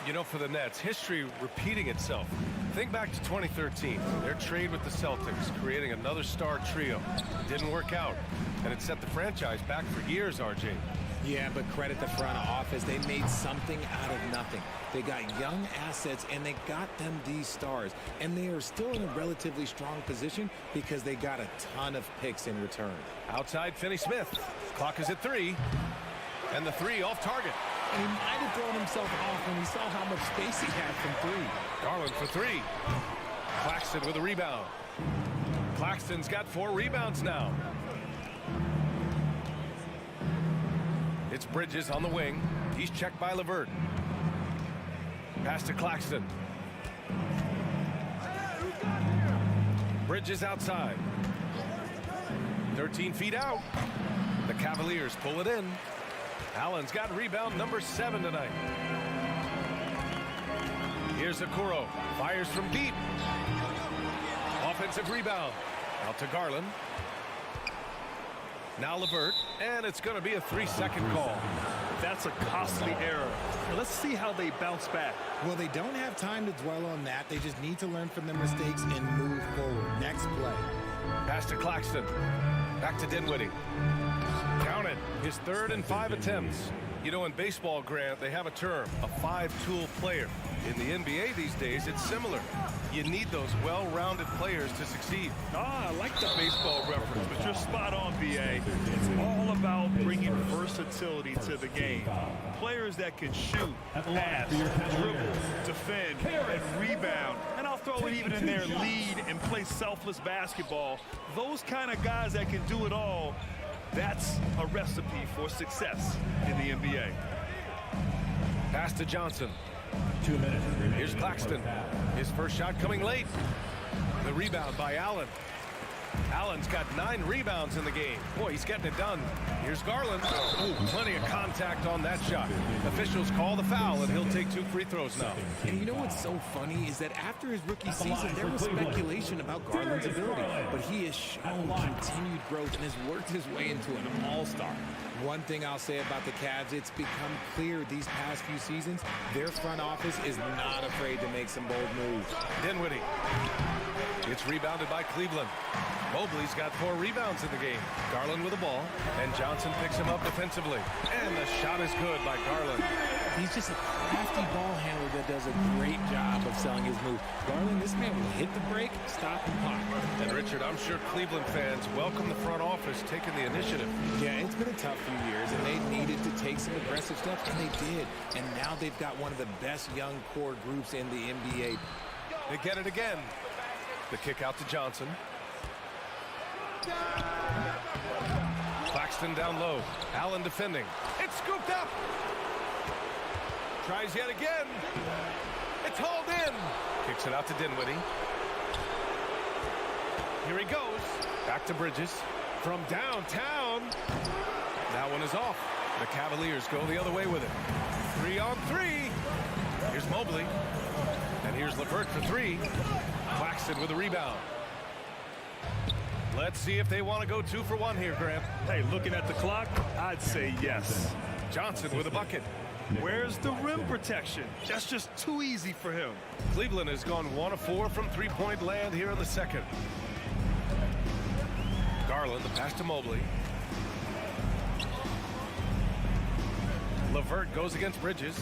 [SPEAKER 1] You know, for the Nets, history repeating itself. Think back to 2013, their trade with the Celtics, creating another star trio. It didn't work out, and it set the franchise back for years, RJ.
[SPEAKER 13] Yeah, but credit the front office. They made something out of nothing. They got young assets, and they got them these stars. And they are still in a relatively strong position because they got a ton of picks in return.
[SPEAKER 1] Outside, Finney-Smith. Clock is at 3, and the 3 off target.
[SPEAKER 13] He might have thrown himself off when he saw how much space he had from 3.
[SPEAKER 1] Garland for 3. Claxton with a rebound. Claxton's got 4 rebounds now. It's Bridges on the wing. He's checked by LeVert. Pass to Claxton. Bridges outside. 13 feet out. The Cavaliers pull it in. Allen's got rebound number 7 tonight. Here's Okoro. Fires from deep. Offensive rebound. Out to Garland. Now LeVert. And it's going to be a 3-second call.
[SPEAKER 2] That's a costly error. Now let's see how they bounce back.
[SPEAKER 13] Well, they don't have time to dwell on that. They just need to learn from their mistakes and move forward. Next play.
[SPEAKER 1] Pass to Claxton. Back to Dinwiddie. Count it. His 3rd and 5 attempts. You know, in baseball, Grant, they have a term, a five-tool player. In the NBA these days, it's similar. You need those well-rounded players to succeed.
[SPEAKER 2] I like the baseball reference, but you're spot on, B.A. It's all about bringing versatility to the game. Players that can shoot, pass, dribble, defend, and rebound. And I'll throw it even in there, lead and play selfless basketball. Those kind of guys that can do it all, that's a recipe for success in the NBA.
[SPEAKER 1] Pass to Johnson.
[SPEAKER 4] 2 minutes.
[SPEAKER 1] Here's Claxton. His first shot coming late. The rebound by Allen. Allen's got 9 rebounds in the game. Boy, he's getting it done. Here's Garland. Ooh, plenty of contact on that shot. Officials call the foul, and he'll take 2 free throws now.
[SPEAKER 14] And you know what's so funny is that after his rookie season, there was speculation about Garland's ability, but he has shown continued growth and has worked his way into an all-star.
[SPEAKER 13] One thing I'll say about the Cavs, it's become clear these past few seasons, their front office is not afraid to make some bold moves.
[SPEAKER 1] Dinwiddie. It's rebounded by Cleveland. Mobley's got 4 rebounds in the game. Garland with the ball, and Johnson picks him up defensively. And the shot is good by Garland.
[SPEAKER 13] He's just a crafty ball handler that does a great job of selling his move. Garland, this man will hit the break, stop, and pop.
[SPEAKER 1] And Richard, I'm sure Cleveland fans welcome the front office taking the initiative.
[SPEAKER 13] Yeah, it's been a tough few years, and they needed to take some aggressive steps, and they did. And now they've got one of the best young core groups in the NBA.
[SPEAKER 1] They get it again. The kick out to Johnson. Claxton down low. Allen defending. It's scooped up. Tries yet again. It's hauled in. Kicks it out to Dinwiddie. Here he goes. Back to Bridges. From downtown. That one is off. The Cavaliers go the other way with it. 3-on-3. Here's Mobley. And here's LeVert for 3. Claxton with a rebound. Let's see if they want to go 2 for 1 here, Grant.
[SPEAKER 2] Hey, looking at the clock, I'd say yes.
[SPEAKER 1] Johnson with a bucket.
[SPEAKER 2] Where's the rim protection? That's just too easy for him.
[SPEAKER 1] Cleveland has gone 1 of 4 from three-point land here in the second. Garland, the pass to Mobley. LeVert goes against Bridges.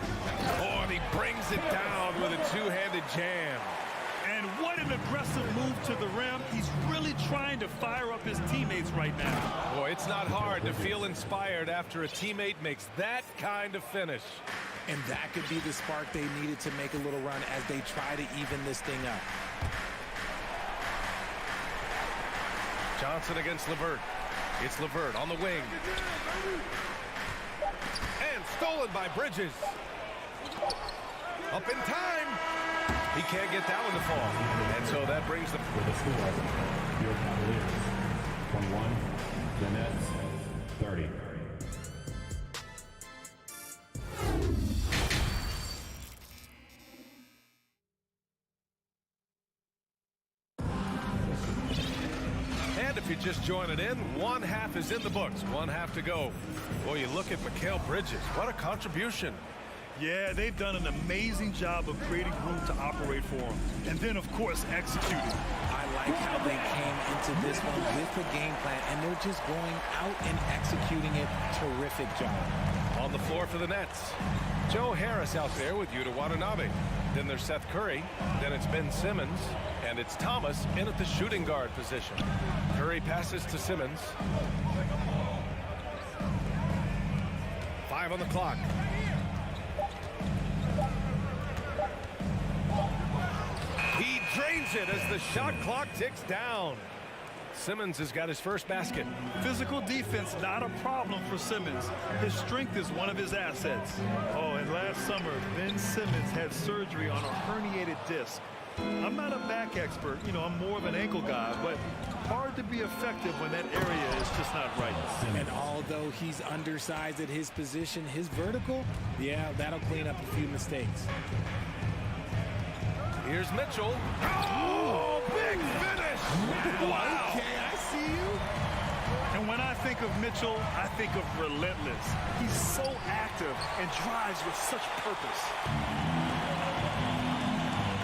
[SPEAKER 1] Oh, and he brings it down with a two-handed jam.
[SPEAKER 2] And what an aggressive move to the rim. He's really trying to fire up his teammates right now.
[SPEAKER 1] Boy, it's not hard to feel inspired after a teammate makes that kind of finish.
[SPEAKER 13] And that could be the spark they needed to make a little run as they try to even this thing up.
[SPEAKER 1] Johnson against LeVert. It's LeVert on the wing. And stolen by Bridges. Up in time. He can't get that one to fall. And so that brings the
[SPEAKER 4] score. Your Cavaliers 21, the Nets 30.
[SPEAKER 1] And if you're just joining in, 1 half is in the books. 1 half to go. Boy, you look at Mikal Bridges. What a contribution.
[SPEAKER 2] Yeah, they've done an amazing job of creating room to operate for him. And then, of course, executing.
[SPEAKER 13] I like how they came into this one with the game plan, and they're just going out and executing it. Terrific job.
[SPEAKER 1] On the floor for the Nets. Joe Harris out there with Yuta Watanabe. Then there's Seth Curry. Then it's Ben Simmons. And it's Thomas in at the shooting guard position. Curry passes to Simmons. 5 on the clock. He drains it as the shot clock ticks down. Simmons has got his first basket.
[SPEAKER 2] Physical defense, not a problem for Simmons. His strength is one of his assets. Oh, and last summer, Ben Simmons had surgery on a herniated disc. I'm not a back expert, you know, I'm more of an ankle guy, but hard to be effective when that area is just not right.
[SPEAKER 13] And although he's undersized at his position, his vertical, yeah, that'll clean up a few mistakes.
[SPEAKER 1] Here's Mitchell. Oh, big finish! Wow!
[SPEAKER 2] Okay, I see you. And when I think of Mitchell, I think of relentless. He's so active and drives with such purpose.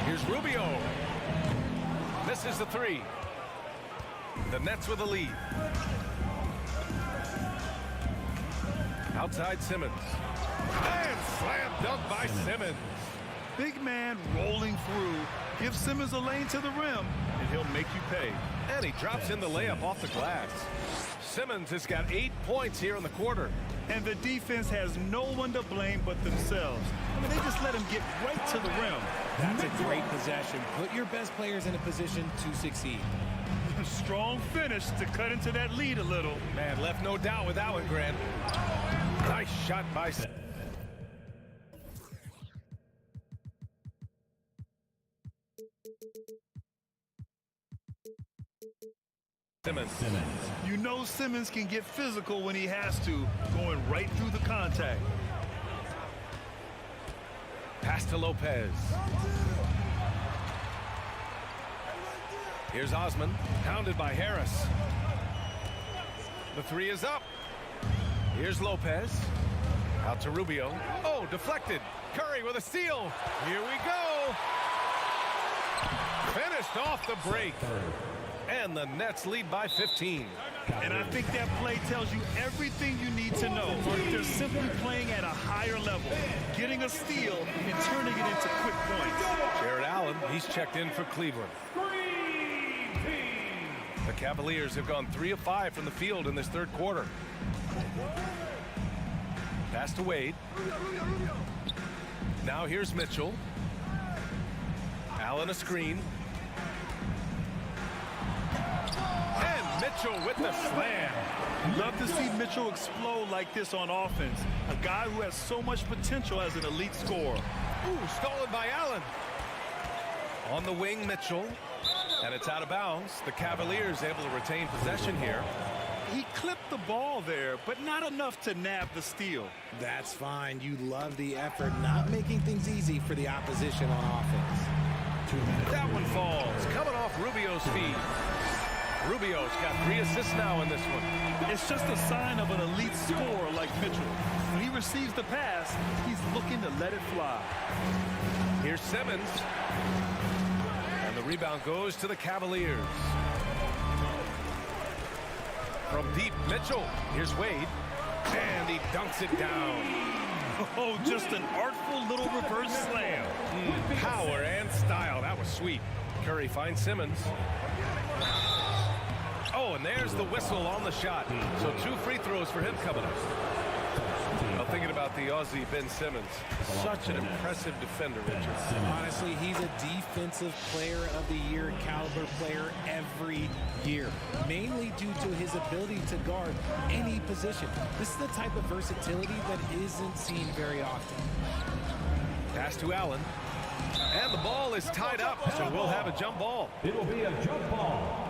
[SPEAKER 1] Here's Rubio. Misses the 3. The Nets with a lead. Outside Simmons. And slam dunk by Simmons.
[SPEAKER 2] Big man rolling through. Give Simmons a lane to the rim, and he'll make you pay.
[SPEAKER 1] And he drops in the layup off the glass. Simmons has got 8 points here in the quarter.
[SPEAKER 2] And the defense has no one to blame but themselves. I mean, they just let him get right to the rim.
[SPEAKER 14] That's a great possession. Put your best players in a position to succeed.
[SPEAKER 2] Strong finish to cut into that lead a little.
[SPEAKER 1] Man, left no doubt with that one, Grant. Nice shot by Simmons.
[SPEAKER 2] You know Simmons can get physical when he has to, going right through the contact.
[SPEAKER 1] Pass to Lopez. Here's Osman, pounded by Harris. The three is up. Here's Lopez. Out to Rubio. Oh, deflected. Curry with a steal. Here we go. Finished off the break. And the Nets lead by 15.
[SPEAKER 2] And I think that play tells you everything you need to know. They're simply playing at a higher level, getting a steal and turning it into quick points.
[SPEAKER 1] Jared Allen, he's checked in for Cleveland. The Cavaliers have gone 3 of 5 from the field in this third quarter. Pass to Wade. Now here's Mitchell. Allen a screen. And Mitchell with the slam.
[SPEAKER 2] Love to see Mitchell explode like this on offense. A guy who has so much potential as an elite scorer.
[SPEAKER 1] Ooh, stolen by Allen. On the wing, Mitchell. And it's out of bounds. The Cavaliers able to retain possession here.
[SPEAKER 2] He clipped the ball there, but not enough to nab the steal.
[SPEAKER 14] That's fine. You love the effort, not making things easy for the opposition on offense.
[SPEAKER 1] That one falls. Coming off Rubio's feet. Rubio's got 3 assists now in this one.
[SPEAKER 2] It's just a sign of an elite scorer like Mitchell. When he receives the pass, he's looking to let it fly.
[SPEAKER 1] Here's Simmons. And the rebound goes to the Cavaliers. From deep, Mitchell. Here's Wade. And he dunks it down.
[SPEAKER 2] Oh, just an artful little reverse slam.
[SPEAKER 1] Power and style. That was sweet. Curry finds Simmons. Oh, and there's the whistle on the shot. So 2 free throws for him coming up. Well, thinking about the Aussie Ben Simmons. Such an impressive defender, Richard.
[SPEAKER 14] Honestly, he's a defensive player of the year caliber player every year, mainly due to his ability to guard any position. This is the type of versatility that isn't seen very often.
[SPEAKER 1] Pass to Allen. And the ball is tied up, so we'll have a jump ball.
[SPEAKER 4] It will be a jump ball.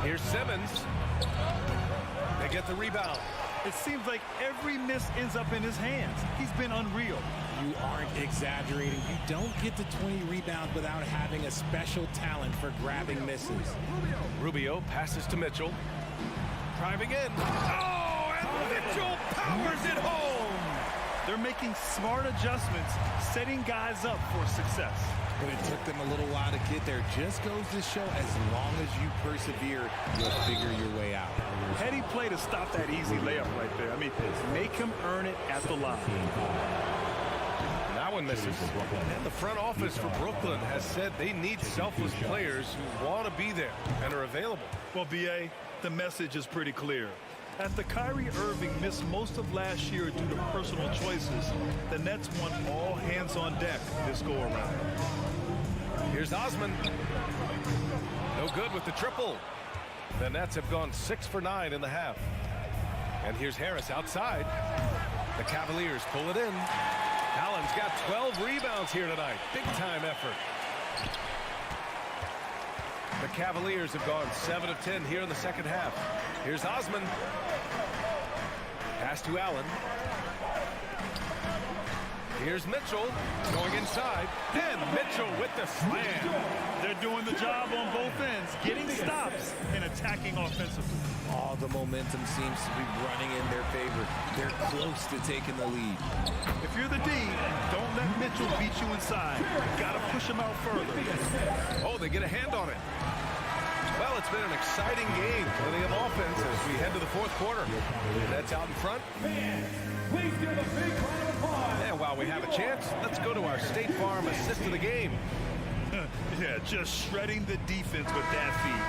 [SPEAKER 1] Here's Simmons. They get the rebound.
[SPEAKER 2] It seems like every miss ends up in his hands. He's been unreal.
[SPEAKER 14] You aren't exaggerating. You don't get to 20 rebounds without having a special talent for grabbing misses.
[SPEAKER 1] Rubio passes to Mitchell. Driving in. Oh, and Mitchell powers it home.
[SPEAKER 2] They're making smart adjustments, setting guys up for success.
[SPEAKER 14] But it took them a little while to get there. Just goes to show as long as you persevere, you'll figure your way out.
[SPEAKER 2] Heady play to stop that easy layup right there. I mean, make him earn it at the line.
[SPEAKER 1] That one misses. And the front office for Brooklyn has said they need selfless players who want to be there and are available.
[SPEAKER 2] Well, B.A., the message is pretty clear. After Kyrie Irving missed most of last year due to personal choices, the Nets want all hands on deck this go-around.
[SPEAKER 1] Here's Osman. No good with the triple. The Nets have gone 6 for 9 in the half. And here's Harris outside. The Cavaliers pull it in. Allen's got 12 rebounds here tonight. Big-time effort. The Cavaliers have gone 7 of 10 here in the second half. Here's Osman. Pass to Allen. Here's Mitchell going inside, and Mitchell with the slam.
[SPEAKER 2] They're doing the job on both ends, getting stops and attacking offensively.
[SPEAKER 14] All the momentum seems to be running in their favor. They're close to taking the lead.
[SPEAKER 2] If you're the D, don't let Mitchell beat you inside. Got to push him out further.
[SPEAKER 1] Oh, they get a hand on it. Well, it's been an exciting game. Plenty of offense as we head to the fourth quarter. That's out in front.
[SPEAKER 4] Please give a big round of applause.
[SPEAKER 1] And while we have a chance, let's go to our State Farm assist of the game.
[SPEAKER 2] Yeah, just shredding the defense with that feed.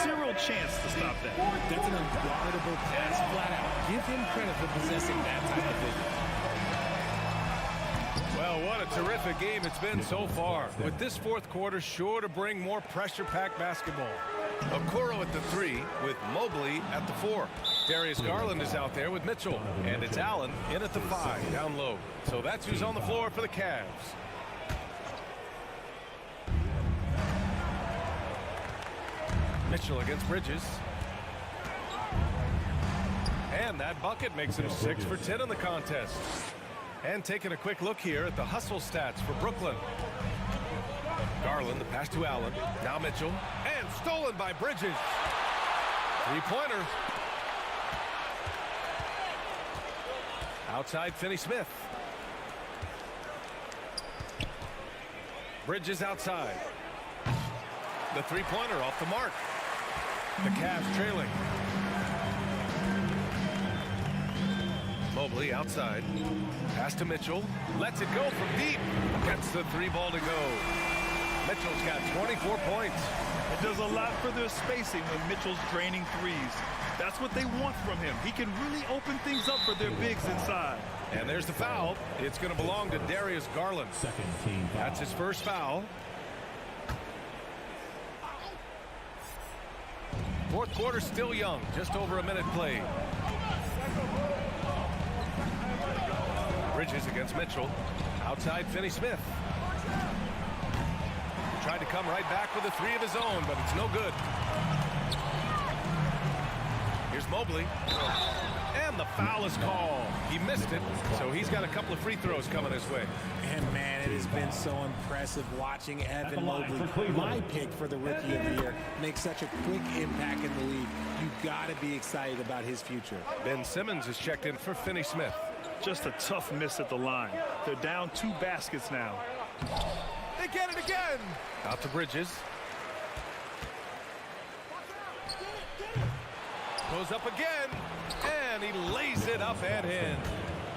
[SPEAKER 2] Zero chance to stop that.
[SPEAKER 14] That's an unguardable pass flat out. Give him credit for possessing that type of vision.
[SPEAKER 1] Well, what a terrific game it's been so far. With this fourth quarter sure to bring more pressure-packed basketball. Okoro at the 3 with Mobley at the 4. Darius Garland is out there with Mitchell. And it's Allen in at the 5 down low. So that's who's on the floor for the Cavs. Mitchell against Bridges. And that bucket makes him 6 for 10 in the contest. And taking a quick look here at the hustle stats for Brooklyn. Garland, the pass to Allen. Now Mitchell. And stolen by Bridges. Three-pointer. Outside Finney-Smith. Bridges outside. The three-pointer off the mark. The Cavs trailing. Mobley outside. Pass to Mitchell. Lets it go from deep. Gets the 3 ball to go. Mitchell's got 24 points.
[SPEAKER 2] It does a lot for their spacing when Mitchell's draining threes. That's what they want from him. He can really open things up for their bigs inside.
[SPEAKER 1] And there's the foul. It's going to belong to Darius Garland.
[SPEAKER 4] Second team foul.
[SPEAKER 1] That's his first foul. Fourth quarter still young. Just over a minute played. Bridges against Mitchell. Outside Finney-Smith. Tried to come right back with a 3 of his own, but it's no good. Here's Mobley. And the foul is called. He missed it, so he's got a couple of free throws coming his way.
[SPEAKER 14] And man, it has been so impressive watching Evan Mobley, my pick for the Rookie of the Year, make such a quick impact in the league. You've got to be excited about his future.
[SPEAKER 1] Ben Simmons is checked in for Finney-Smith.
[SPEAKER 2] Just a tough miss at the line. They're down 2 baskets now.
[SPEAKER 1] They get it again. Out to Bridges. Goes up again, and he lays it up and in.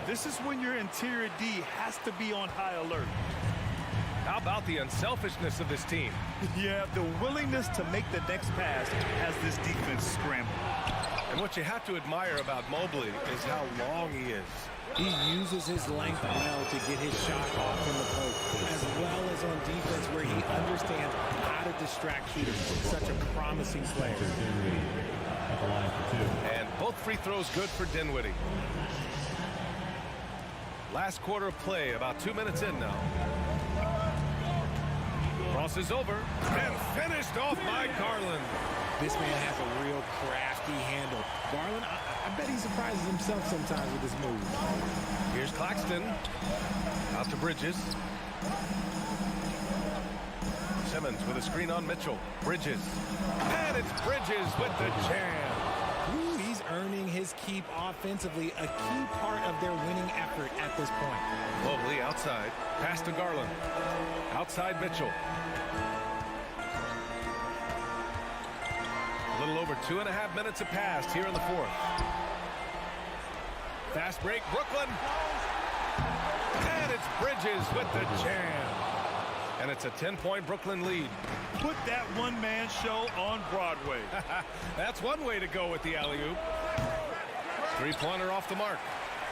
[SPEAKER 2] This is when your interior D has to be on high alert.
[SPEAKER 1] How about the unselfishness of this team?
[SPEAKER 2] Yeah, the willingness to make the next pass as this defense scrambles.
[SPEAKER 1] And what you have to admire about Mobley is how long he is.
[SPEAKER 14] He uses his length well to get his shot off in the post, as well as on defense where he understands how to distract shooters. Such a promising player.
[SPEAKER 1] And both free throws good for Dinwiddie. Last quarter of play, about 2 minutes in now. Crosses over and finished off by Garland.
[SPEAKER 14] This man has a real crafty handle. Garland, I bet he surprises himself sometimes with his moves.
[SPEAKER 1] Here's Claxton. Out to Bridges. Simmons with a screen on Mitchell. Bridges. And it's Bridges with the jam.
[SPEAKER 14] Ooh, he's earning his keep offensively, a key part of their winning effort at this point.
[SPEAKER 1] Mobley outside. Pass to Garland. Outside Mitchell. A little over 2.5 minutes have passed here in the fourth. Fast break, Brooklyn. And it's Bridges with the jam. And it's a 10-point Brooklyn lead.
[SPEAKER 2] Put that one-man show on Broadway.
[SPEAKER 1] That's one way to go with the alley-oop. Three-pointer off the mark.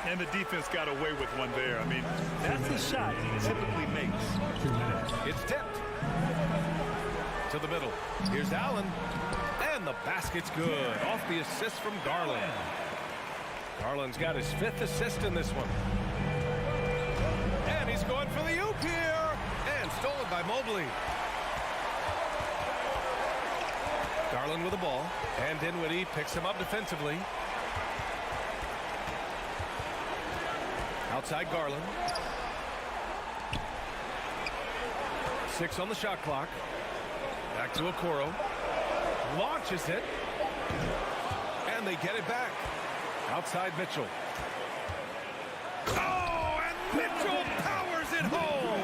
[SPEAKER 2] And the defense got away with one there. I mean, that's the shot he typically makes.
[SPEAKER 1] It's tipped. To the middle. Here's Allen. And the basket's good. Off the assist from Garland. Garland's got his 5th assist in this one. And he's going for the oop here. And stolen by Mobley. Garland with the ball. And Dinwiddie picks him up defensively. Outside Garland. 6 on the shot clock. Back to Okoro. Launches it. And they get it back. Outside Mitchell. Oh, and Mitchell powers it home.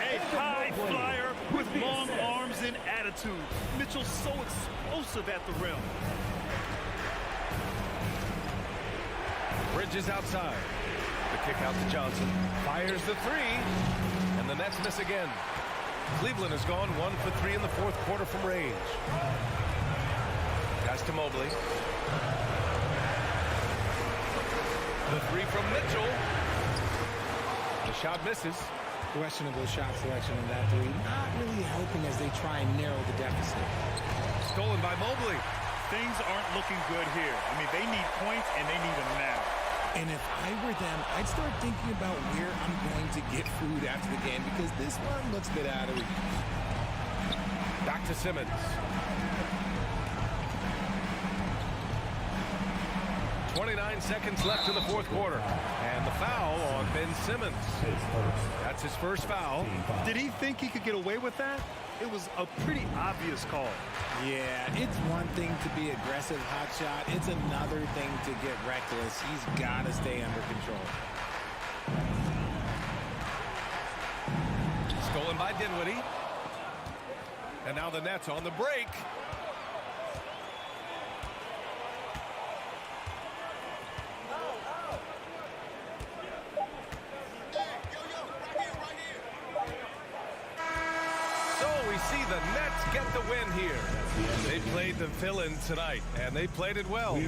[SPEAKER 2] A high flyer with long arms and attitude. Mitchell's so explosive at the rim.
[SPEAKER 1] Bridges outside. The kick out to Johnson. Fires the 3. And the Nets miss again. Cleveland has gone 1 for 3 in the fourth quarter from range. Pass to Mobley. The 3 from Mitchell. The shot misses.
[SPEAKER 14] Questionable shot selection on that 3. Not really helping as they try and narrow the deficit.
[SPEAKER 1] Stolen by Mobley.
[SPEAKER 2] Things aren't looking good here. I mean, they need points, and they need them now.
[SPEAKER 14] And if I were them, I'd start thinking about where I'm going to get food after the game because this one looks a bit out of reach.
[SPEAKER 1] Back to Simmons. 29 seconds left in the fourth quarter. And the foul on Ben Simmons. That's his first foul.
[SPEAKER 2] Did he think he could get away with that? It was a pretty obvious call.
[SPEAKER 14] Yeah, it's one thing to be aggressive hot shot. It's another thing to get reckless. He's got to stay under control.
[SPEAKER 1] Stolen by Dinwiddie. And now the Nets on the break. See the Nets get the win here. They played the fill-in tonight, and they played it well.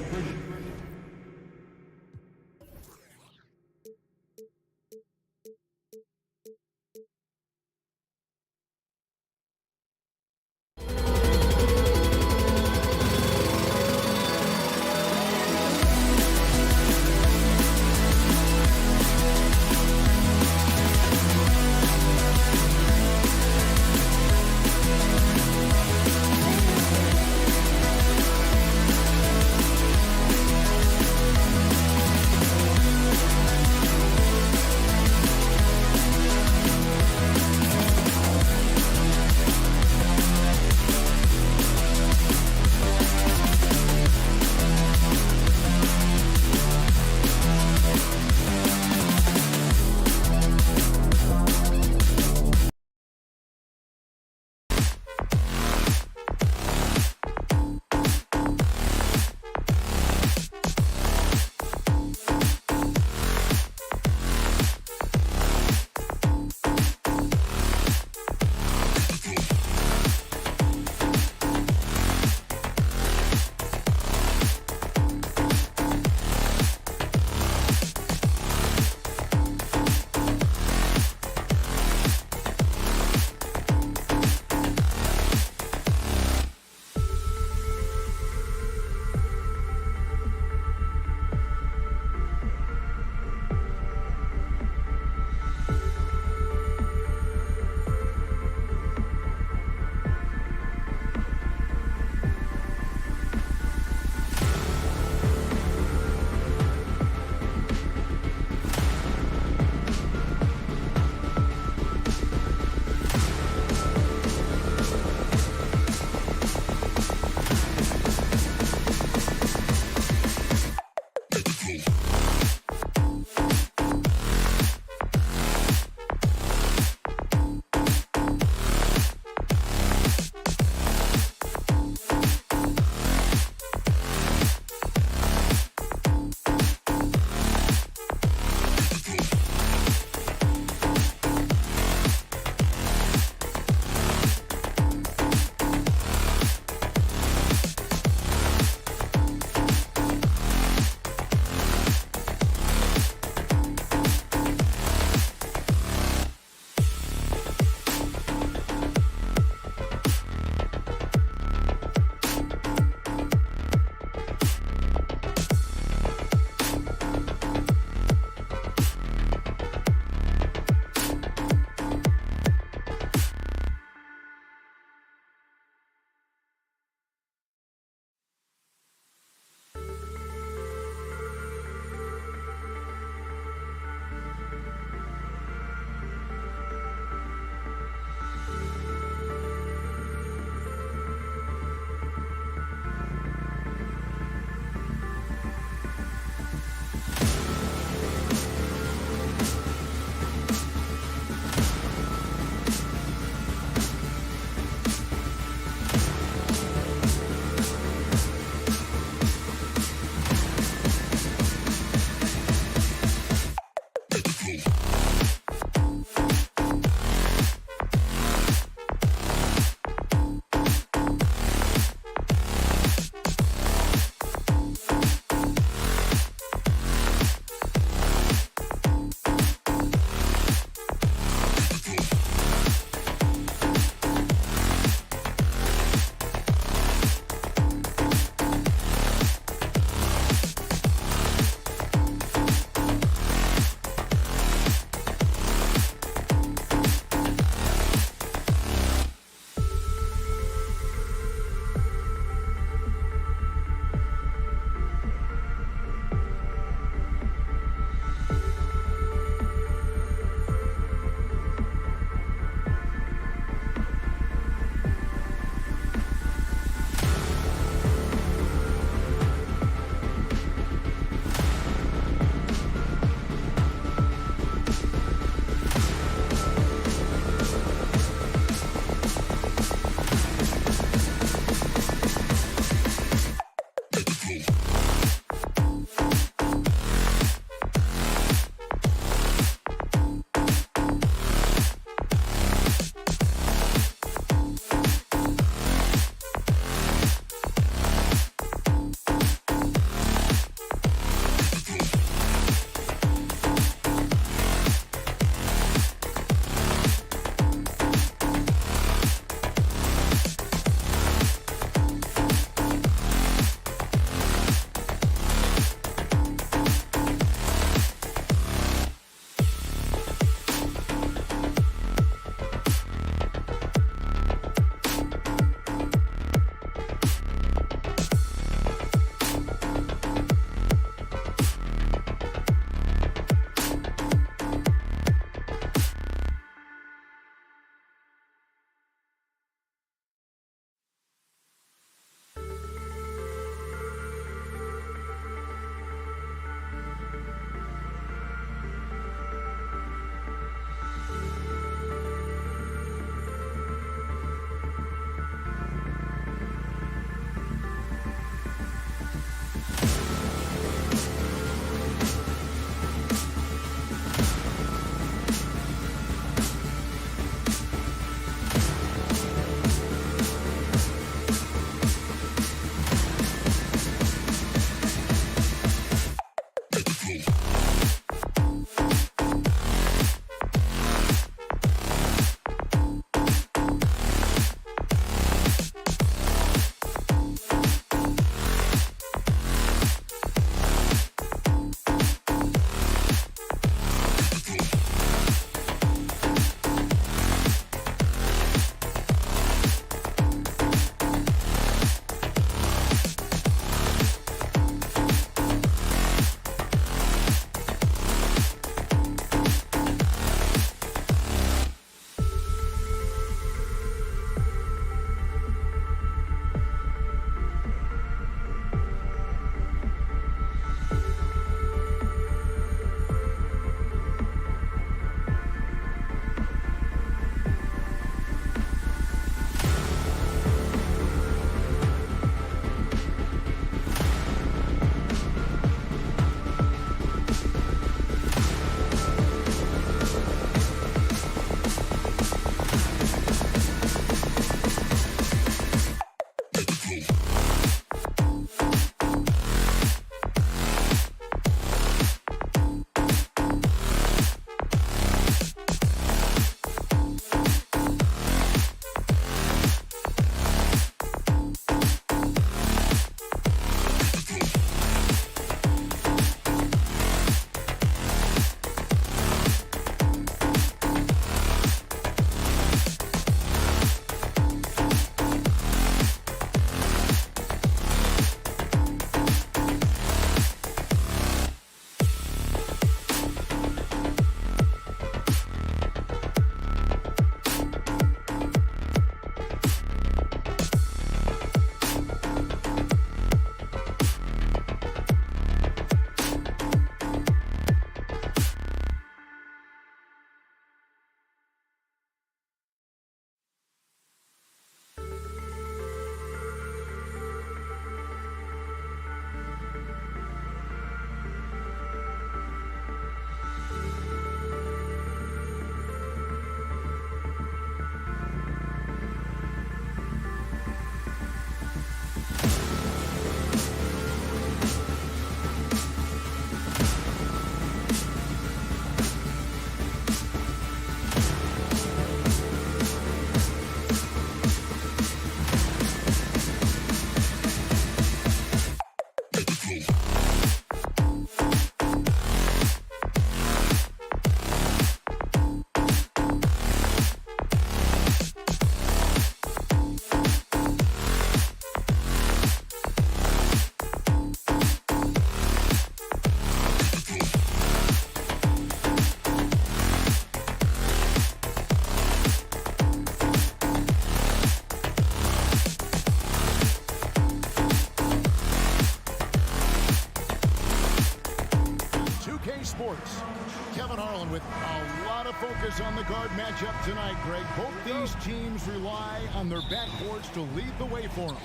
[SPEAKER 9] focus on the guard matchup tonight, Greg. Both these teams rely on their backcourts to lead the way for them.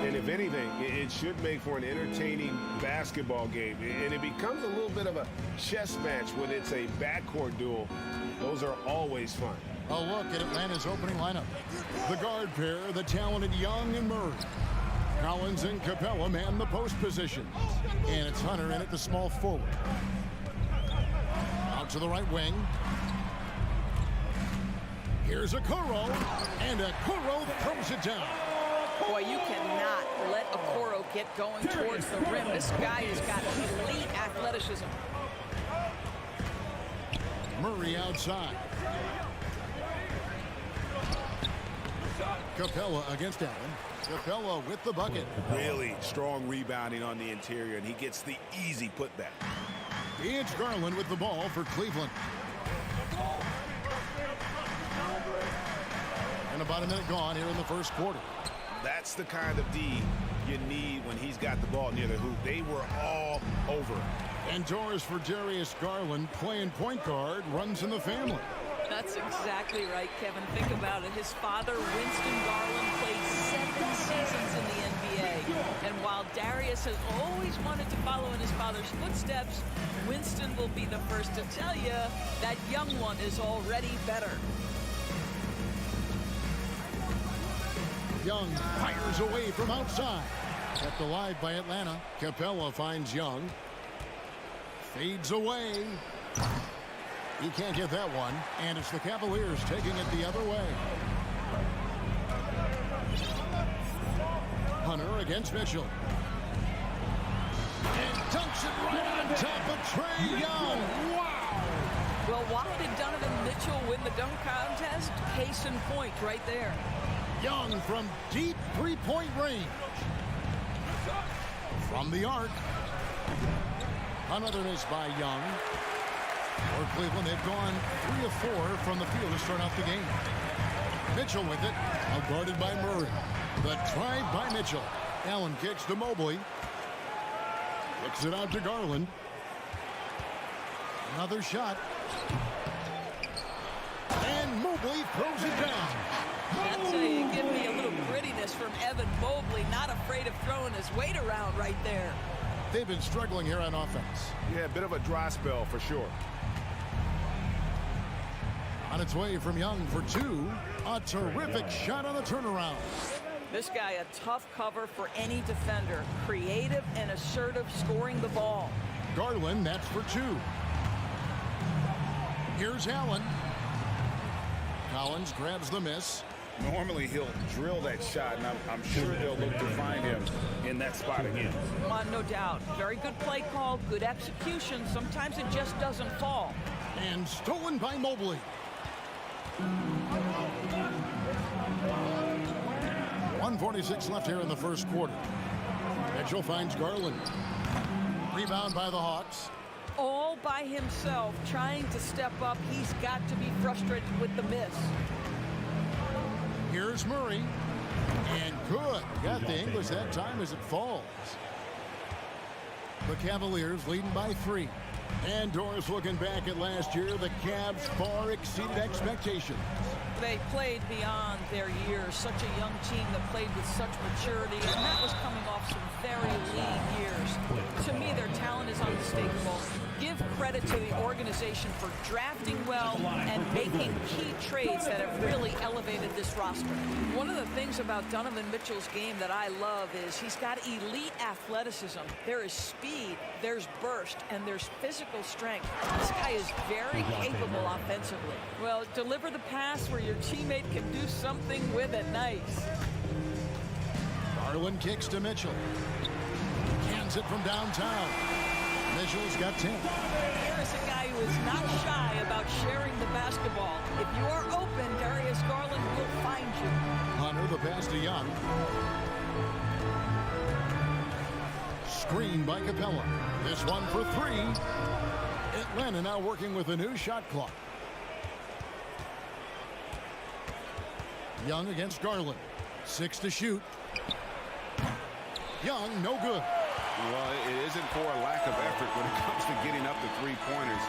[SPEAKER 11] And if anything, it should make for an entertaining basketball game. And it becomes a little bit of a chess match when it's a backcourt duel. Those are always fun.
[SPEAKER 9] A look at Atlanta's opening lineup. The guard pair, the talented Young and Murray. Collins and Capella man the post positions. And it's Hunter in at the small forward. Out to the right wing. Here's Okoro. And Okoro throws it down.
[SPEAKER 3] Boy, you cannot let Okoro get going towards the rim. This guy has got elite athleticism.
[SPEAKER 9] Murray outside. Capella against Allen. Capella with the bucket.
[SPEAKER 11] Really strong rebounding on the interior, and he gets the easy putback.
[SPEAKER 9] It's Garland with the ball for Cleveland. And about a minute gone here in the first quarter.
[SPEAKER 11] That's the kind of D you need when he's got the ball near the hoop. They were all over it.
[SPEAKER 9] And doors for Darius Garland, playing point guard, runs in the family.
[SPEAKER 3] That's exactly right, Kevin. Think about it. His father, Winston Garland, played 7 seasons in the NBA. And while Darius has always wanted to follow in his father's footsteps, Winston will be the first to tell you that young one is already better.
[SPEAKER 9] Young fires away from outside. Kept alive by Atlanta. Capella finds Young. Fades away. He can't get that one. And it's the Cavaliers taking it the other way. Hunter against Mitchell. And dunks it right on top of Trae Young. Wow!
[SPEAKER 3] Well, why did Donovan Mitchell win the dunk contest? Case in point right there.
[SPEAKER 9] Young from deep three-point range. From the arc. Another miss by Young. For Cleveland, they've gone 3 of 4 from the field to start off the game. Mitchell with it. Now guarded by Murray. The drive by Mitchell. Allen kicks to Mobley. Kicks it out to Garland. Another shot. And Mobley throws it down.
[SPEAKER 3] That's you give me a little grittiness from Evan Mobley, not afraid of throwing his weight around right there.
[SPEAKER 9] They've been struggling here on offense.
[SPEAKER 11] Yeah, a bit of a dry spell for sure.
[SPEAKER 9] On its way from Young for 2. A terrific shot on the turnaround.
[SPEAKER 3] This guy, a tough cover for any defender. Creative and assertive scoring the ball.
[SPEAKER 9] Garland, that's for 2. Here's Allen. Collins grabs the miss.
[SPEAKER 11] Normally he'll drill that shot, and I'm sure they'll look to find him in that spot again.
[SPEAKER 3] No doubt. Very good play call, good execution. Sometimes it just doesn't fall.
[SPEAKER 9] And stolen by Mobley. .146 left here in the first quarter. Mitchell finds Garland. Rebound by the Hawks.
[SPEAKER 3] All by himself, trying to step up. He's got to be frustrated with the miss.
[SPEAKER 9] Here's Murray. And good. Got the English that time as it falls. The Cavaliers leading by 3. And Doris looking back at last year, the Cavs far exceeded expectations.
[SPEAKER 3] They played beyond their years. Such a young team that played with such maturity, and that was coming off some very lean years. To me, their talent is unmistakable. Give credit to the organization for drafting well and making key trades that have really elevated this roster. One of the things about Donovan Mitchell's game that I love is he's got elite athleticism. There is speed, there's burst, and there's physical strength. This guy is very capable offensively. Well, deliver the pass where your teammate can do something with it. Nice.
[SPEAKER 9] Garland kicks to Mitchell. Hands it from downtown. Mitchell's got 10.
[SPEAKER 3] Here is a guy who is not shy about sharing the basketball. If you are open, Darius Garland will find you.
[SPEAKER 9] Hunter, the pass to Young. Screen by Capella. This one for 3. Atlanta now working with a new shot clock. Young against Garland. 6 to shoot. Young, no good.
[SPEAKER 11] Well, it isn't for a lack of effort when it comes to getting up the three-pointers,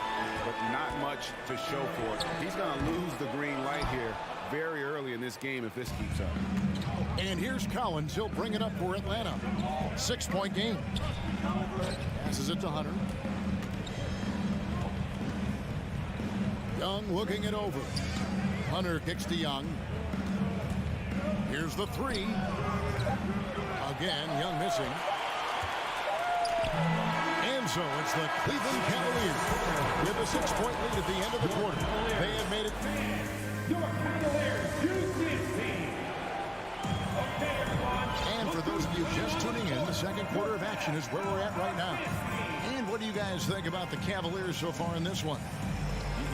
[SPEAKER 11] but not much to show for it. He's going to lose the green light here very early in this game if this keeps up.
[SPEAKER 9] And here's Collins. He'll bring it up for Atlanta. 6-point game. Passes it to Hunter. Young looking it over. Hunter kicks to Young. Here's the three. Again, Young missing. And so it's the Cleveland Cavaliers with a 6-point lead at the end of the quarter. They have made it.
[SPEAKER 4] Your Cavaliers UCC.
[SPEAKER 9] And for those of you just tuning in, the second quarter of action is where we're at right now. And what do you guys think about the Cavaliers so far in this one?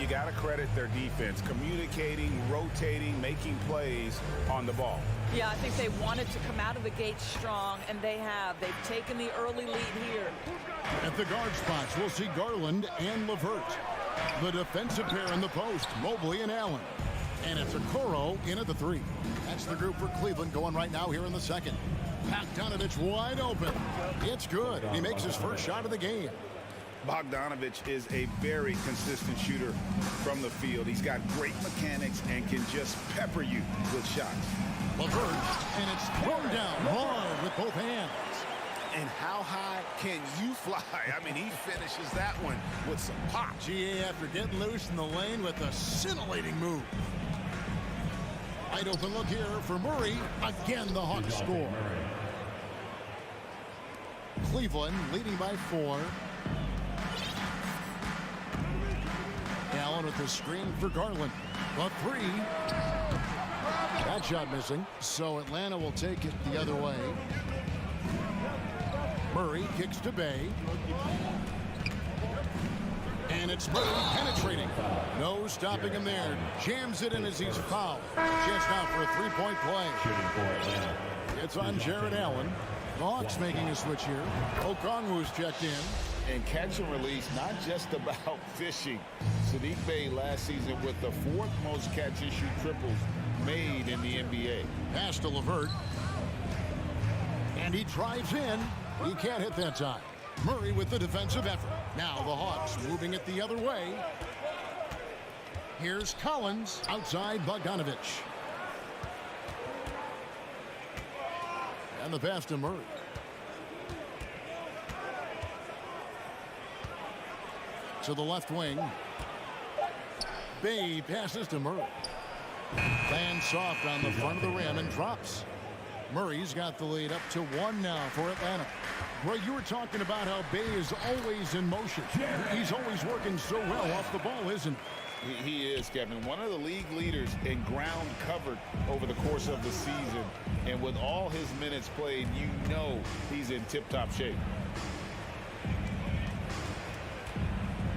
[SPEAKER 11] You got to credit their defense, communicating, rotating, making plays on the ball.
[SPEAKER 3] Yeah, I think they wanted to come out of the gate strong, and they have. They've taken the early lead here.
[SPEAKER 9] At the guard spots, we'll see Garland and LeVert. The defensive pair in the post, Mobley and Allen. And it's Okoro in at the three. That's the group for Cleveland going right now here in the second. Bogdanovich wide open. It's good. He makes his first shot of the game.
[SPEAKER 11] Bogdanovich is a very consistent shooter from the field. He's got great mechanics and can just pepper you with shots.
[SPEAKER 9] LeVert, and it's thrown down hard with both hands.
[SPEAKER 11] And how high can you fly? I mean, he finishes that one with some pop.
[SPEAKER 9] GA after getting loose in the lane with a scintillating move. Wide open look here for Murray. Again, the Hawks score. Cleveland leading by 4. Allen with the screen for Garland. The three. That shot missing. So Atlanta will take it the other way. Murray kicks to Bay. And it's Murray penetrating. No stopping him there. Jams it in as he's fouled. Chance now for a three-point play. It's on Jared Allen. The Hawks making a switch here. Okongwu's checked in.
[SPEAKER 11] And catch and release, not just about fishing. Sadiq Bey last season with the 4th most catch-and-shoot triples made in the NBA.
[SPEAKER 9] Pass to LeVert. And he drives in. He can't hit that time. Murray with the defensive effort. Now the Hawks moving it the other way. Here's Collins outside Bogdanovich. And the pass to Murray. To the left wing. Bay passes to Murray. Lands soft on the front of the rim and drops. Murray's got the lead up to 1 now for Atlanta. Greg, you were talking about how Bay is always in motion. He's always working so well off the ball, isn't he?
[SPEAKER 11] He is, Kevin. One of the league leaders in ground covered over the course of the season. And with all his minutes played, you know he's in tip-top shape.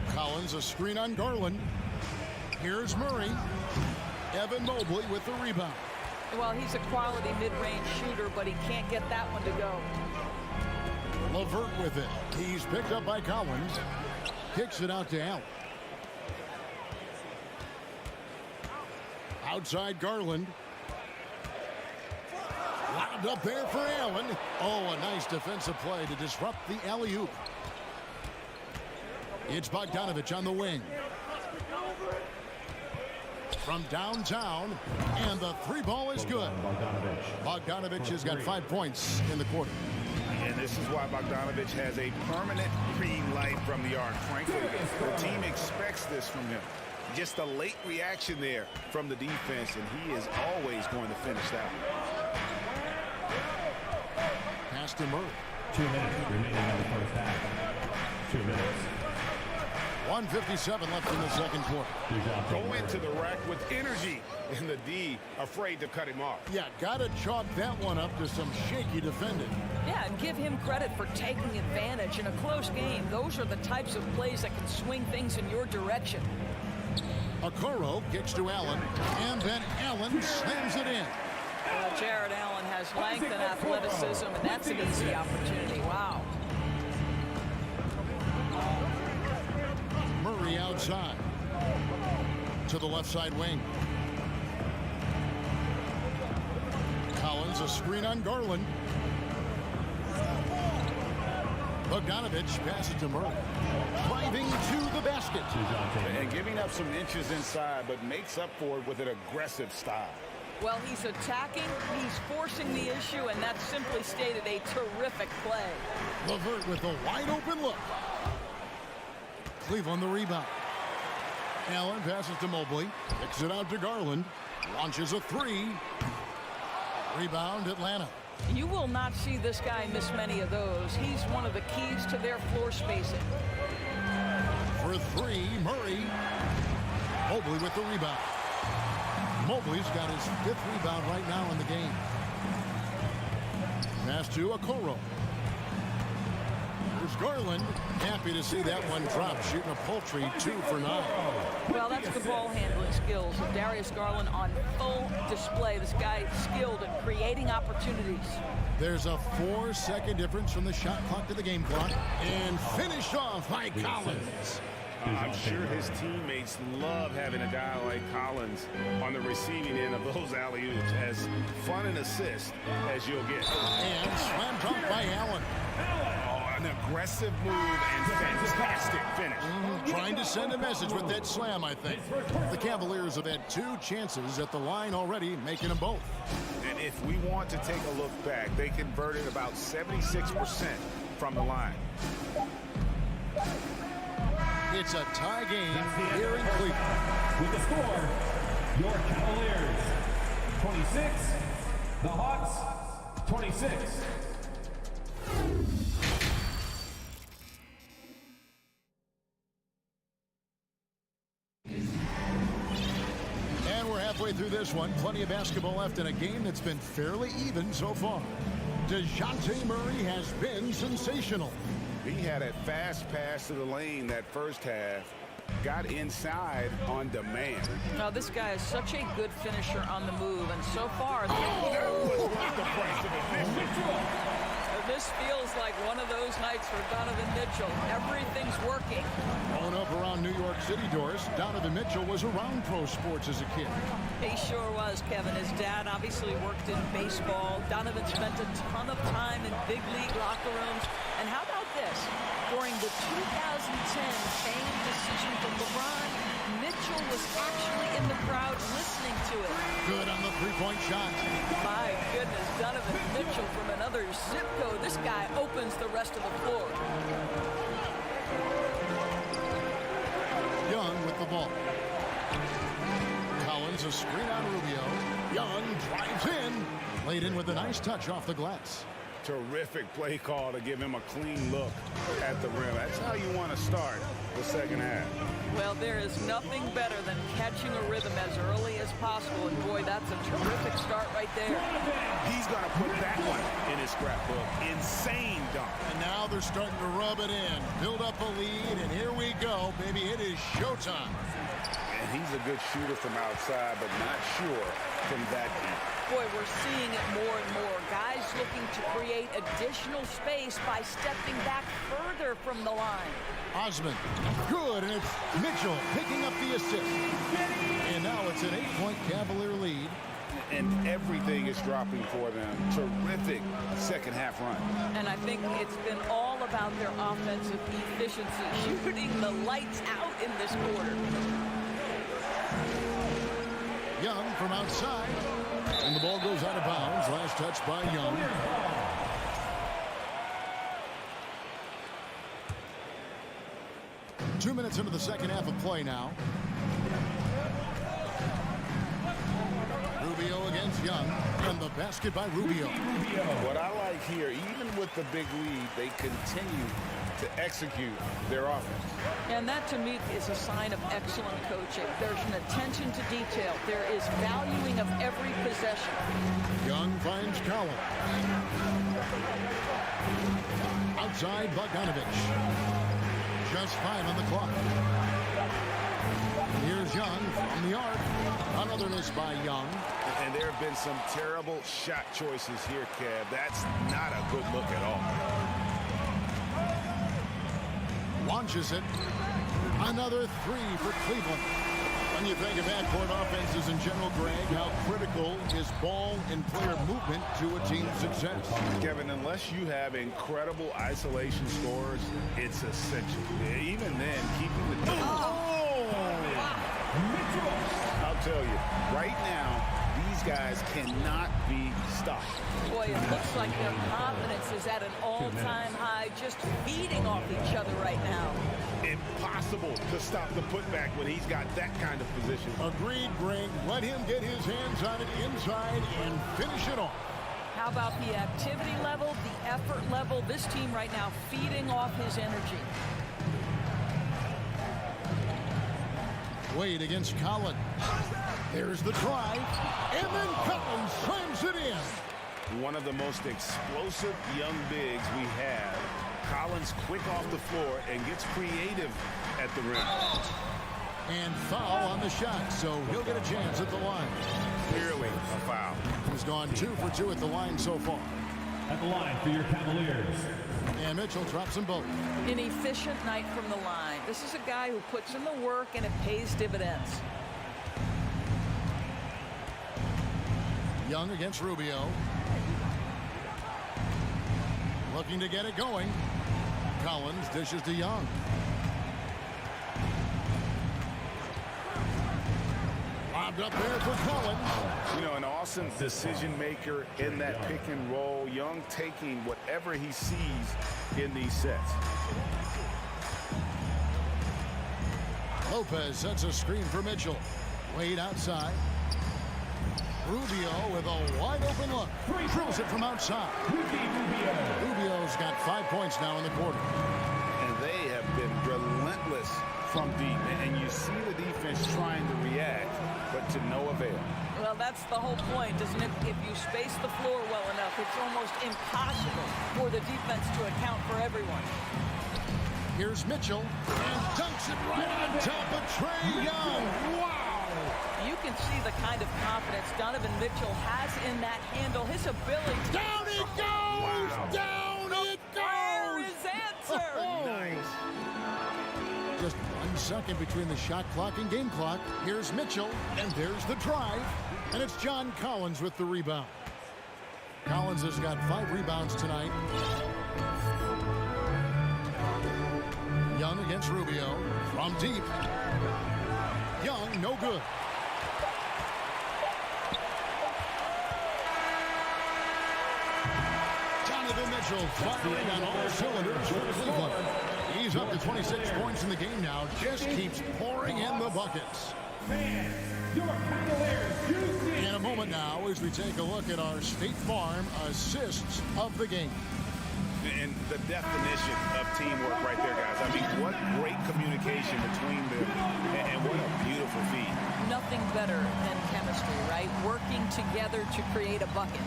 [SPEAKER 9] Collins, a screen on Garland. Here's Murray. Evan Mobley with the rebound.
[SPEAKER 3] Well, he's a quality mid-range shooter, but he can't get that one to go.
[SPEAKER 9] LeVert with it. He's picked up by Collins. Kicks it out to Allen. Outside Garland. Lobbed up there for Allen. Oh, a nice defensive play to disrupt the alley-oop. It's Bogdanovich on the wing. From downtown, and the three ball is good. Bogdanovich has got 5 points in the quarter.
[SPEAKER 11] And this is why Bogdanovich has a permanent green light from the arc. Frankly, the team expects this from him. Just a late reaction there from the defense, and he is always going to finish that one.
[SPEAKER 9] Pass to Murray.
[SPEAKER 4] 2 minutes remaining in the first half. 2 minutes.
[SPEAKER 9] 1:57 left in the second quarter.
[SPEAKER 11] Go into the rack with energy, and the D afraid to cut him off.
[SPEAKER 9] Yeah, got to chalk that one up to some shaky defending.
[SPEAKER 3] Yeah, and give him credit for taking advantage in a close game. Those are the types of plays that can swing things in your direction.
[SPEAKER 9] Okoro kicks to Allen, and then Allen slams it in.
[SPEAKER 3] Jared Allen has length and athleticism, and that's an easy opportunity. Wow.
[SPEAKER 9] Murray outside to the left side wing. Collins, a screen on Garland. Bogdanovich passes to Murray. Driving to the basket.
[SPEAKER 11] And giving up some inches inside, but makes up for it with an aggressive style.
[SPEAKER 3] Well, he's attacking, he's forcing the issue, and that's simply stated a terrific play.
[SPEAKER 9] LeVert with a wide open look. Cleveland the rebound. Allen passes to Mobley. Kicks it out to Garland. Launches a three. Rebound Atlanta.
[SPEAKER 3] You will not see this guy miss many of those. He's one of the keys to their floor spacing.
[SPEAKER 9] For three, Murray. Mobley with the rebound. Mobley's got his 5th rebound right now in the game. Pass to Okoro. Here's Garland. Happy to see that one drop, shooting a paltry 2 for 9.
[SPEAKER 3] Well, that's the ball handling skills of Darius Garland on full display. This guy skilled at creating opportunities.
[SPEAKER 9] There's a 4-second difference from the shot clock to the game clock. And finished off by Collins.
[SPEAKER 11] I'm sure his teammates love having a guy like Collins on the receiving end of those alley-oops. As fun an assist as you'll get.
[SPEAKER 9] And slam dunk by Allen.
[SPEAKER 11] An aggressive move and fantastic finish.
[SPEAKER 9] Trying to send a message with that slam, I think. The Cavaliers have had 2 chances at the line already, making them both.
[SPEAKER 11] And if we want to take a look back, they converted about 76% from the line.
[SPEAKER 9] It's a tie game here in Cleveland.
[SPEAKER 4] With the score, your Cavaliers 26, the Hawks 26.
[SPEAKER 9] And we're halfway through this one. Plenty of basketball left in a game that's been fairly even so far. DeJounte Murray has been sensational.
[SPEAKER 11] He had a fast pass to the lane that first half. Got inside on demand.
[SPEAKER 3] Now, this guy is such a good finisher on the move, and so far, this feels like one of those nights for Donovan Mitchell. Everything's working.
[SPEAKER 9] Growing up around New York City, Doris, Donovan Mitchell was around pro sports as a kid.
[SPEAKER 3] He sure was, Kevin. His dad obviously worked in baseball. Donovan spent a ton of time in big league locker rooms. And how about this? During the 2010 famed decision from LeBron, Mitchell was actually in the crowd listening to it.
[SPEAKER 9] Good on the three-point shot.
[SPEAKER 3] My goodness, Donovan Mitchell from another zip code. This guy opens the rest of the floor.
[SPEAKER 9] Young with the ball. Collins a screen on Rubio. Young drives in. Laid in with a nice touch off the glass.
[SPEAKER 11] Terrific play call to give him a clean look at the rim. That's how you want to start the second half.
[SPEAKER 3] Well, there is nothing better than catching a rhythm as early as possible. And boy, that's a terrific start right there.
[SPEAKER 11] He's going to put that one in his scrapbook. Insane dunk.
[SPEAKER 9] And now they're starting to rub it in. Build up a lead, and here we go, baby. It is showtime.
[SPEAKER 11] And he's a good shooter from outside, but not sure from that deep.
[SPEAKER 3] Boy, we're seeing it more and more. Guys looking to create additional space by stepping back further from the line.
[SPEAKER 9] Osman, good, and it's Mitchell picking up the assist. And now it's an 8-point Cavalier lead.
[SPEAKER 11] And everything is dropping for them. Terrific second half run.
[SPEAKER 3] And I think it's been all about their offensive efficiency, shooting the lights out in this quarter.
[SPEAKER 9] Young from outside. And the ball goes out of bounds. Last touch by Young. Two minutes into the second half of play now. Rubio against Young. And the basket by Rubio.
[SPEAKER 11] What I like here, even with the big lead, they continue to execute their offense.
[SPEAKER 3] And that, to me, is a sign of excellent coaching. There's an attention to detail. There is valuing of every possession.
[SPEAKER 9] Young finds Collins. Outside Bogdanovich. Just 5 on the clock. Here's Young from the arc. Another miss by Young.
[SPEAKER 11] And there have been some terrible shot choices here, Kev. That's not a good look at all.
[SPEAKER 9] Launches it. Another 3 for Cleveland. When you think of backcourt offenses in general, Greg, how critical is ball and player movement to a team's success?
[SPEAKER 11] Kevin, unless you have incredible isolation scores, it's essential. Even then, keeping the I'll tell you, right now, these guys cannot be stopped.
[SPEAKER 3] Boy, it looks like their confidence is at an all-time high, just feeding off each other right now.
[SPEAKER 11] Impossible to stop the putback when he's got that kind of position.
[SPEAKER 9] Agreed, Greg. Let him get his hands on it inside and finish it off.
[SPEAKER 3] How about the activity level, the effort level? This team right now feeding off his energy.
[SPEAKER 9] Wade against Collins. There's the drive, and then Collins slams it in.
[SPEAKER 11] One of the most explosive young bigs we have. Collins quick off the floor and gets creative at the rim.
[SPEAKER 9] And foul on the shot, so he'll get a chance at the line.
[SPEAKER 11] Clearly a foul.
[SPEAKER 9] He's gone 2 for 2 at the line so far.
[SPEAKER 4] At the line for your Cavaliers.
[SPEAKER 9] And Mitchell drops them both.
[SPEAKER 3] An efficient night from the line. This is a guy who puts in the work and it pays dividends.
[SPEAKER 9] Young against Rubio. Looking to get it going. Collins dishes to Young. Lobbed up there for Collins.
[SPEAKER 11] You know, an awesome decision maker in that pick and roll. Young taking whatever he sees in these sets.
[SPEAKER 9] Lopez sets a screen for Mitchell. Wade outside. Rubio with a wide open look. Drills it from outside. Rubio's got 5 points now in the quarter.
[SPEAKER 11] And they have been relentless from deep. And you see the defense trying to react, but to no avail.
[SPEAKER 3] Well, that's the whole point, isn't it? If you space the floor well enough, it's almost impossible for the defense to account for everyone.
[SPEAKER 9] Here's Mitchell and dunks it right on top of Trae Young. Wow!
[SPEAKER 3] You can see the kind of confidence Donovan Mitchell has in that handle. His ability to...
[SPEAKER 9] Down it goes! Wow. Down it goes!
[SPEAKER 3] His answer!
[SPEAKER 11] Nice.
[SPEAKER 9] Just 1 second between the shot clock and game clock. Here's Mitchell, and there's the drive. And it's John Collins with the rebound. Collins has got 5 rebounds tonight. Young against Rubio from deep. Young, no good. Donovan Mitchell firing on all cylinders for Cleveland. He's up to 26 points in the game now. Just keeps pouring in the buckets. In a moment now, as we take a look at our State Farm assists of the game.
[SPEAKER 11] And the definition of teamwork right there, guys. I mean, what great communication between them, and what a beautiful feat.
[SPEAKER 3] Nothing better than chemistry, right? Working together to create a bucket.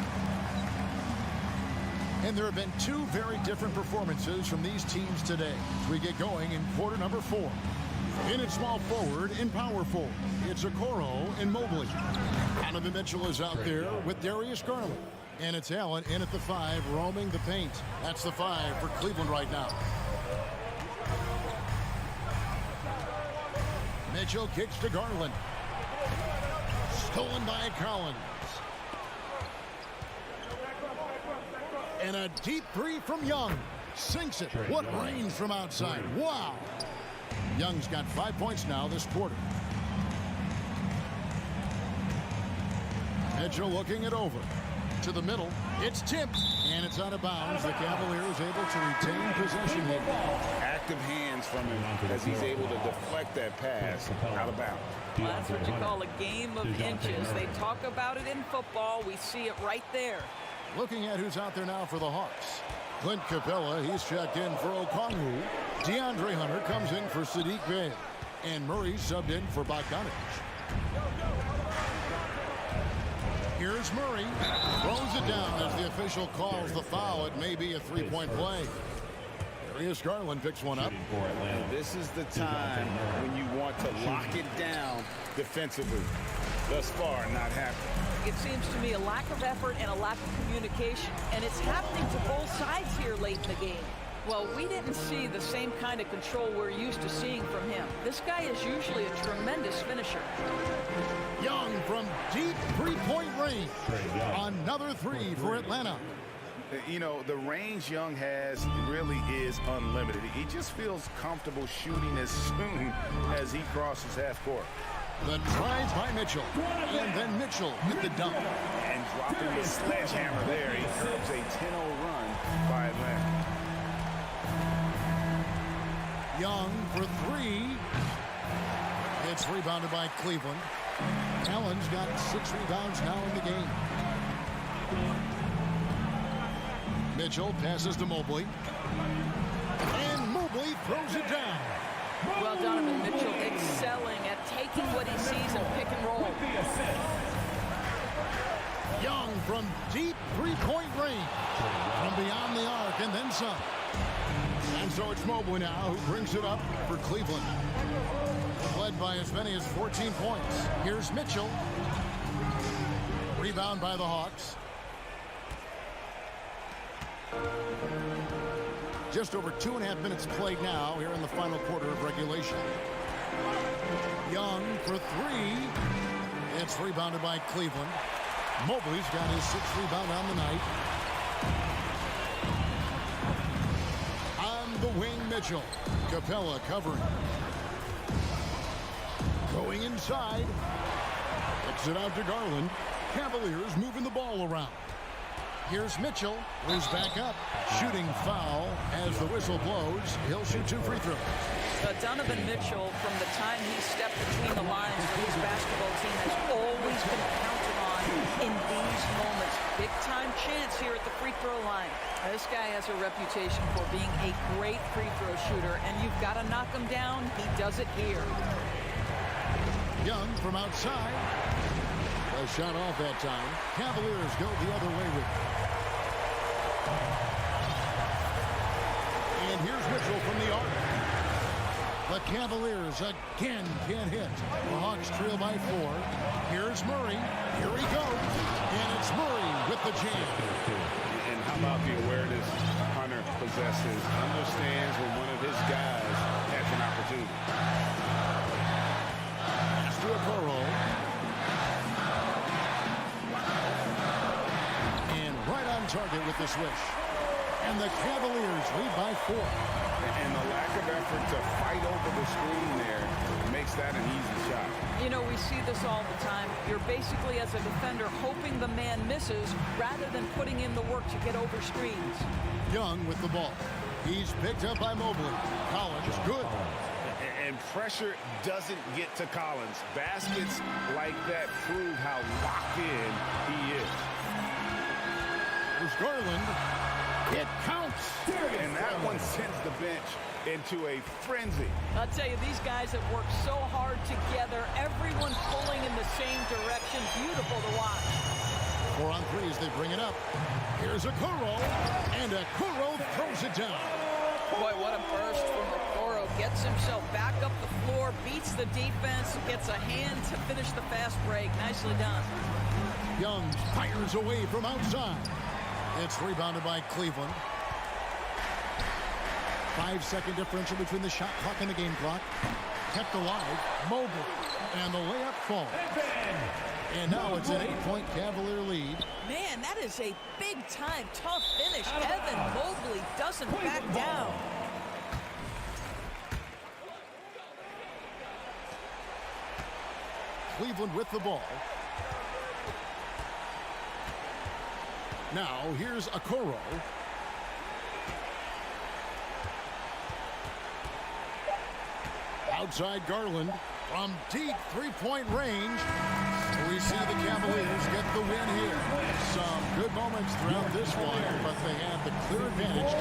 [SPEAKER 9] And there have been 2 very different performances from these teams today as we get going in quarter number 4. In at small forward and power forward, it's Okoro and Mobley. Donovan Mitchell is out there with Darius Garland. And it's Allen in at the 5, roaming the paint. That's the 5 for Cleveland right now. Mitchell kicks to Garland. Stolen by Collins. And a deep 3 from Young. Sinks it. What range from outside. Wow. Young's got 5 points now this quarter. Mitchell looking it over. To the middle. It's tipped. And it's out of bounds. The Cavaliers able to retain possession here.
[SPEAKER 11] Active hands from him as he's able to deflect that pass out of bounds.
[SPEAKER 3] Well, that's what you call a game of inches. They talk about it in football. We see it right there.
[SPEAKER 9] Looking at who's out there now for the Hawks. Clint Capella, he's checked in for Okongwu. DeAndre Hunter comes in for Sadiq Bey. And Murray subbed in for Bogdanovic. Here's Murray. Throws it down as the official calls the foul. It may be a 3-point play. Darius Garland picks one up.
[SPEAKER 11] And this is the time when you want to lock it down defensively. Thus far, not happening.
[SPEAKER 3] It seems to me a lack of effort and a lack of communication, and it's happening to both sides here late in the game. Well, we didn't see the same kind of control we're used to seeing from him. This guy is usually a tremendous finisher.
[SPEAKER 9] Young from deep three-point range. Another three for Atlanta.
[SPEAKER 11] You know, the range Young has really is unlimited. He just feels comfortable shooting as soon as he crosses half court.
[SPEAKER 9] The drive by Mitchell, and then Mitchell with the dunk.
[SPEAKER 11] And dropping the sledgehammer there, he curbs a 10-0 run by Atlanta.
[SPEAKER 9] Young for three. It's rebounded by Cleveland. Allen's got 6 rebounds now in the game. Mitchell passes to Mobley. And Mobley throws it down.
[SPEAKER 3] Well, Donovan Mitchell excelling at taking what he sees in pick and roll.
[SPEAKER 9] Young from deep three-point range. From beyond the arc and then some. And so it's Mobley now who brings it up for Cleveland. Led by as many as 14 points. Here's Mitchell. Rebound by the Hawks. Just over 2.5 minutes played now here in the final quarter of regulation. Young for three. It's rebounded by Cleveland. Mobley's got his 6th rebound on the night. On the wing, Mitchell. Capella covering. Going inside. Kicks it out to Garland. Cavaliers moving the ball around. Here's Mitchell, who's back up. Shooting foul as the whistle blows. He'll shoot 2 free throws.
[SPEAKER 3] Donovan Mitchell, from the time he stepped between the lines for his basketball team, has always been counted on in these moments. Big-time chance here at the free throw line. This guy has a reputation for being a great free throw shooter, and you've got to knock him down. He does it here.
[SPEAKER 9] Young from outside. A shot off that time. Cavaliers go the other way with it. And here's Mitchell from the arc. The Cavaliers again can't hit. The Hawks trail by 4. Here's Murray. Here he goes. And it's Murray with the jam.
[SPEAKER 11] And how about the awareness Hunter possesses? Understands when one of his guys has an opportunity.
[SPEAKER 9] Pass to Okoro. And right on target with the switch. And the Cavaliers lead by 4.
[SPEAKER 11] And the lack of effort to fight over the screen there makes that an easy shot.
[SPEAKER 3] You know, we see this all the time. You're basically, as a defender, hoping the man misses rather than putting in the work to get over screens.
[SPEAKER 9] Young with the ball. He's picked up by Mobley. Collins, good.
[SPEAKER 11] And pressure doesn't get to Collins. Baskets like that prove how locked in he is.
[SPEAKER 9] There's Garland. It counts.
[SPEAKER 11] And that one sends the bench into a frenzy.
[SPEAKER 3] I'll tell you, these guys have worked so hard together. Everyone pulling in the same direction. Beautiful to watch.
[SPEAKER 9] 4 on 3 as they bring it up. Here's Okoro. And Okoro throws it down.
[SPEAKER 3] Boy, what a burst from Okoro. Gets himself back up the floor, beats the defense, gets a hand to finish the fast break. Nicely done.
[SPEAKER 9] Young fires away from outside. It's rebounded by Cleveland. 5-second differential between the shot clock and the game clock. Kept alive. Mobley. And the layup falls. And now it's an 8-point Cavalier lead.
[SPEAKER 3] Man, that is a big-time tough finish. Evan Mobley doesn't back down.
[SPEAKER 9] Cleveland with the ball. Now, here's Okoro. Outside Garland from deep three-point range. We see the Cavaliers get the win here. Some good moments throughout this one, but they have the clear advantage.